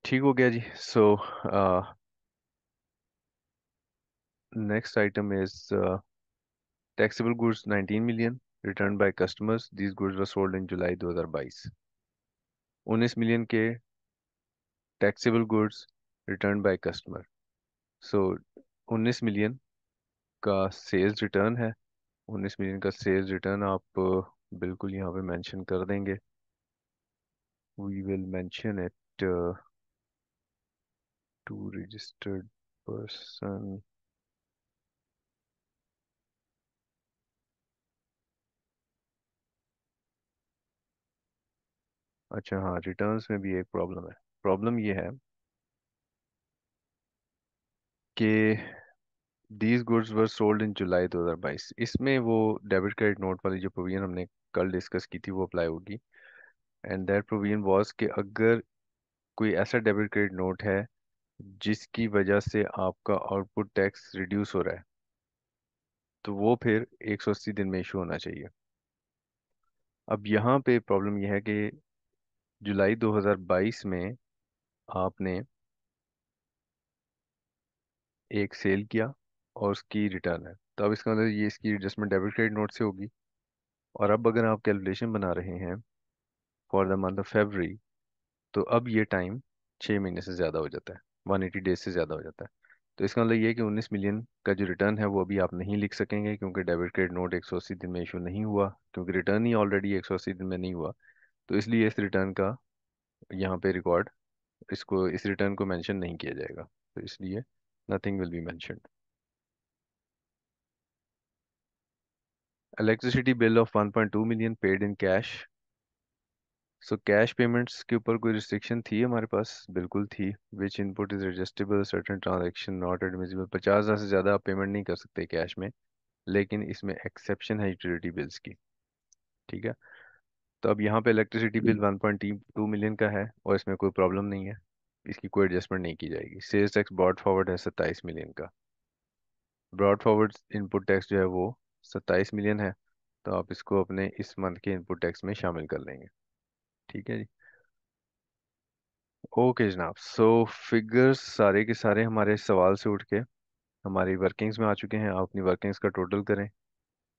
ठीक हो गया जी। So next item is taxable goods 19 million return by customers, these goods were sold in July 2022। 19 million के taxable goods return by customer. So 19 million का सेल्स रिटर्न है। 19 मिलियन का सेल्स रिटर्न आप बिल्कुल यहाँ पे मेंशन कर देंगे। We will mention it to registered person. अच्छा हाँ, रिटर्न्स में भी एक प्रॉब्लम है। प्रॉब्लम ये है कि these goods were sold in July 2022, इसमें वो डेबिट क्रेडिट नोट वाली जो प्रोविजन हमने कल डिस्कस की थी वो अप्लाई होगी। एंड दैट प्रोविजन वाज कि अगर कोई ऐसा डेबिट क्रेडिट नोट है जिसकी वजह से आपका आउटपुट टैक्स रिड्यूस हो रहा है, तो वो फिर 180 दिन में इशू होना चाहिए। अब यहाँ पे प्रॉब्लम यह है कि जुलाई 2022 में आपने एक सेल किया और उसकी रिटर्न है, तो अब इसका मतलब ये इसकी एडजस्टमेंट डेबिट क्रेडिट नोट से होगी। और अब अगर आप कैलकुलेशन बना रहे हैं for the month of February, तो अब ये टाइम 6 महीने से ज़्यादा हो जाता है, 180 डेज से ज़्यादा हो जाता है। तो इसका मतलब ये है कि 19 मिलियन का जो रिटर्न है वो अभी आप नहीं लिख सकेंगे, क्योंकि डेबिट क्रेडिट नोट 180 दिन में इशू नहीं हुआ, क्योंकि रिटर्न ही ऑलरेडी 180 दिन में नहीं हुआ। तो इसलिए इस रिटर्न का यहाँ पे रिकॉर्ड, इसको इस रिटर्न को मेंशन नहीं किया जाएगा। तो इसलिए nothing will be mentioned. Electricity bill of 1.2 million paid in cash. So cash payments के ऊपर कोई रिस्ट्रिक्शन थी हमारे पास? बिल्कुल थी। Which input is adjustable, certain transaction not admissible. 50,000 से ज़्यादा आप पेमेंट नहीं कर सकते कैश में, लेकिन इसमें एक्सेप्शन है यूटिलिटी बिल्स की। ठीक है। तो अब यहाँ पे इलेक्ट्रिसिटी बिल 1.2 मिलियन का है और इसमें कोई प्रॉब्लम नहीं है, इसकी कोई एडजस्टमेंट नहीं की जाएगी। सेल्स टैक्स ब्रॉड फॉरवर्ड है 27 मिलियन का। ब्रॉड फॉरवर्ड इनपुट टैक्स जो है वो 27 मिलियन है, तो आप इसको अपने इस मंथ के इनपुट टैक्स में शामिल कर लेंगे। ठीक है जी। ओके जनाब। सो फिगर्स सारे के सारे हमारे सवाल से उठ के हमारी वर्किंग्स में आ चुके हैं। आप अपनी वर्किंग्स का टोटल करें।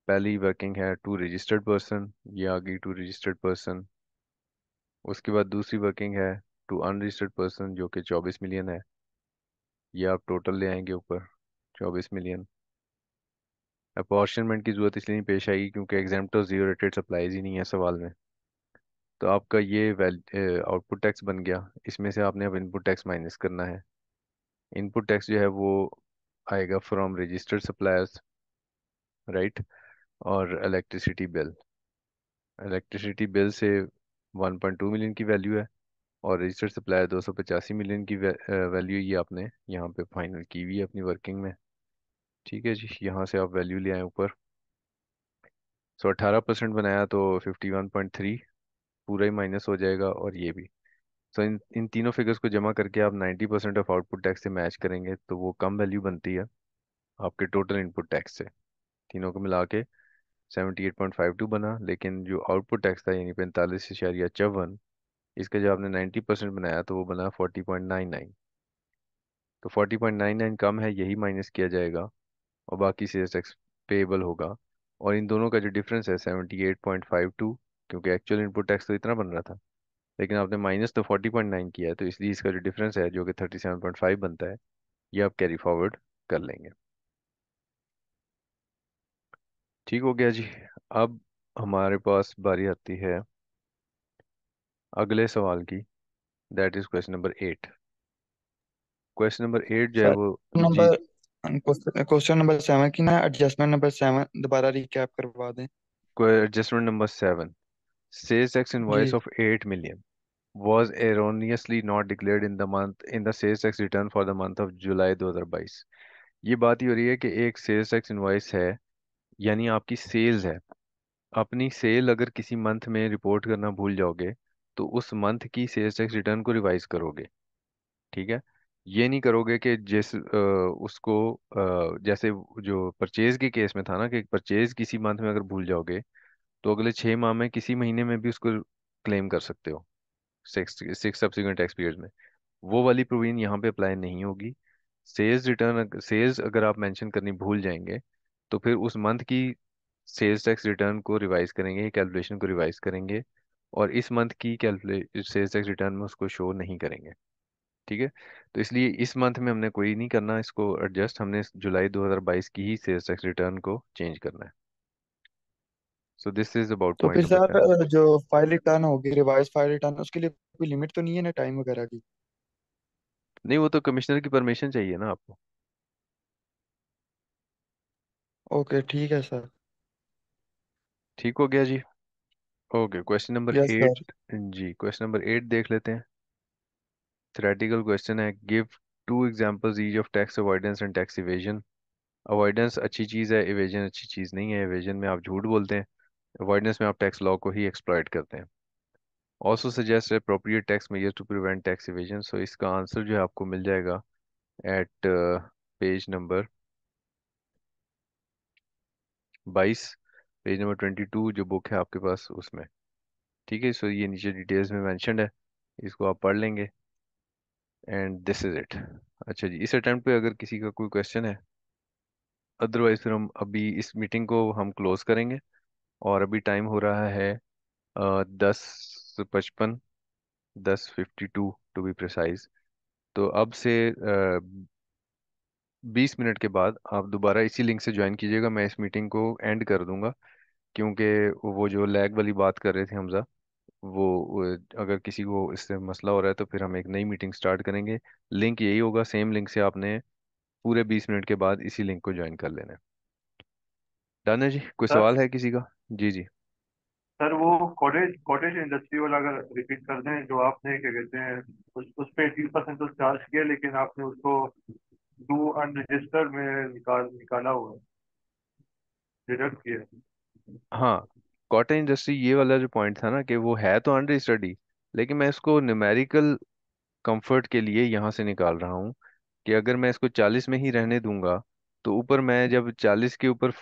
पहली वर्किंग है टू रजिस्टर्ड पर्सन, ये आ गई टू रजिस्टर्ड पर्सन। उसके बाद दूसरी वर्किंग है टू अनरजिस्टर्ड पर्सन जो कि 24 मिलियन है, ये आप टोटल ले आएंगे ऊपर, 24 मिलियन। अपॉर्शनमेंट की जरूरत इसलिए नहीं पेश आएगी क्योंकि एग्जाम्पल जीरो रेटेड सप्लाईज ही नहीं है सवाल में। तो आपका ये आउटपुट टैक्स बन गया, इसमें से आपने अब इनपुट टैक्स माइनस करना है। इनपुट टैक्स जो है वो आएगा फ्रॉम रजिस्टर्ड सप्लायर्स, राइट। और इलेक्ट्रिसिटी बिल से 1.2 मिलियन की वैल्यू है, और रजिस्टर्ड सप्लायर 285 मिलियन की वैल्यू ये आपने यहाँ पे फाइनल की हुई है अपनी वर्किंग में। ठीक है जी, यहाँ से आप वैल्यू ले आए ऊपर। सो 18% बनाया तो 51.3 पूरा ही माइनस हो जाएगा, और ये भी। सो इन इन तीनों फिगर्स को जमा करके आप 90% ऑफ आउटपुट टैक्स से मैच करेंगे तो वो कम वैल्यू बनती है आपके टोटल इनपुट टैक्स से। तीनों को मिला के 78.52 बना, लेकिन जो आउटपुट टैक्स था यानी 45.54, इसका जब आपने 90% बनाया तो वो बना 40.99। तो 40.99 कम है, यही माइनस किया जाएगा और बाकी सेल्स टैक्स पेएबल होगा। और इन दोनों का जो डिफरेंस है 78.52, क्योंकि एक्चुअल इनपुट टैक्स तो इतना बन रहा था, लेकिन आपने माइनस तो 40.9 किया है, तो इसलिए इसका जो डिफरेंस है जो कि 37.5 बनता है, ये आप कैरी फॉरवर्ड कर लेंगे। ठीक हो गया जी। अब हमारे पास बारी आती है अगले सवाल की, that is question number 8। Question number 8 जो है सर वो, जी, नंबर क्वेश्चन नंबर 7 की ना एडजस्टमेंट नंबर 7 दोबारा रिकैप करवा दें। Adjustment number 7, sales tax invoice जी। Of 8 million was erroneously not declared in the sales tax return for the month of July 2022। ये बात ही हो रही है कि एक सेल्स टैक्स इनवॉइस है, यानी आपकी सेल्स है। अपनी सेल अगर किसी मंथ में रिपोर्ट करना भूल जाओगे तो उस मंथ की सेल्स टैक्स रिटर्न को रिवाइज करोगे। ठीक है, ये नहीं करोगे कि उसको जैसे जो परचेज के केस में था ना, कि परचेज किसी मंथ में अगर भूल जाओगे तो अगले 6 माह में किसी महीने में भी उसको क्लेम कर सकते हो, six six subsequent tax period में। वो वाली प्रोविजन यहाँ पे अप्लाई नहीं होगी। सेल्स अगर आप मेंशन करनी भूल जाएंगे तो फिर उस मंथ की सेल्स टैक्स रिटर्न को रिवाइज करेंगे, कैलकुलेशन को रिवाइज करेंगे, और इस मंथ की कैलकुले सेल्स टैक्स रिटर्न में उसको शो नहीं करेंगे। ठीक है, तो इसलिए इस मंथ में हमने कोई नहीं करना इसको एडजस्ट, हमने जुलाई 2022 की ही सेल्स टैक्स रिटर्न को चेंज करना है। सो दिस इज अबाउट तो पॉइंट फिर नंबर सर 7। जो फाइल रिटर्न होगी रिवाइज फाइल रिटर्न उसके लिए कोई लिमिट तो नहीं है ना टाइम वगैरह की? नहीं, वो तो कमिश्नर की परमिशन चाहिए ना आपको। ओके ठीक है सर। ठीक हो गया जी। Okay, question number yes sir. 8। जी, क्वेश्चन नंबर 8 देख लेते हैं। थ्योरेटिकल क्वेश्चन है, give two examples each of tax avoidance and tax evasion. Avoidance अच्छी चीज़ है, इवेजन अच्छी चीज़ नहीं है। इवेजन में आप झूठ बोलते हैं, अवॉइडेंस में आप टैक्स लॉ को ही एक्सप्लॉइट करते हैं। Also suggest appropriate tax measure to prevent tax evasion. So इसका आंसर जो है आपको मिल जाएगा at page number 22, page number 22 जो बुक है आपके पास उसमें। ठीक है, सो ये नीचे डिटेल्स में मेंशन्ड है, इसको आप पढ़ लेंगे, एंड दिस इज इट। अच्छा जी, इस अटेम्प्ट पे अगर किसी का कोई क्वेश्चन है, अदरवाइज फिर हम अभी इस मीटिंग को हम क्लोज करेंगे। और अभी टाइम हो रहा है 10:55, 10:52 टू बी प्रिसाइज। तो अब से 20 मिनट के बाद आप दोबारा इसी लिंक से ज्वाइन कीजिएगा, मैं इस मीटिंग को एंड कर दूंगा। क्योंकि वो जो लैग वाली बात कर रहे थे हमजा, वो अगर किसी को इससे मसला हो रहा है तो फिर हम एक नई मीटिंग स्टार्ट करेंगे। लिंक यही होगा, सेम लिंक से आपने पूरे 20 मिनट के बाद इसी लिंक को ज्वाइन कर लेना है। डन है जी, कोई सर सवाल है किसी का? जी जी। सर वो कॉटेज कॉटेज इंडस्ट्री वाला अगर रिपीट कर दें, जो आपने क्या कहते हैं उस पे 30% तो चार्ज किया, लेकिन आपने उसको डू अनरजिस्टर्ड में निकाला हुआ है, डिडक्ट किया है। हाँ, कॉटन इंडस्ट्री ये वाला जो पॉइंट था ना, कि वो है तो अंडर स्टडी, लेकिन मैं इसको न्यूमेरिकल कंफर्ट के लिए यहाँ से निकाल रहा हूँ कि अगर मैं इसको 40 में ही रहने दूंगा तो ऊपर मैं जब 40 के ऊपर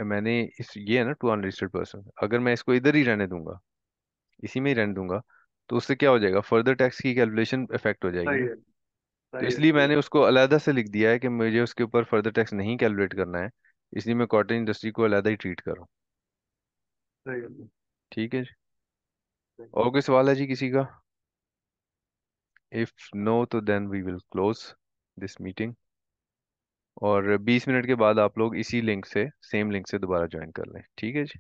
मैंने इस ये है ना टू अनरजिस्टर्ड पर्सन, अगर मैं इसको इधर ही रहने दूंगा, इसी में ही रहने दूंगा, तो उससे क्या हो जाएगा, फर्दर टैक्स की कैलकुलेशन इफेक्ट हो जाएगी सही ना। है, तो सही है, इसलिए सही है, मैंने उसको अलहदा से लिख दिया है कि मुझे उसके ऊपर फर्दर टैक्स नहीं कैलकुलेट करना है, इसलिए मैं कॉटन इंडस्ट्री को अलहदा ही ट्रीट कर रहा हूँ। सही है, ठीक है जी। सही है। और कोई सवाल है जी किसी का? इफ नो तो then we will close this meeting. और 20 मिनट के बाद आप लोग इसी लिंक से, सेम लिंक से दोबारा ज्वाइन कर लें। ठीक है जी,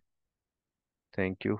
थैंक यू।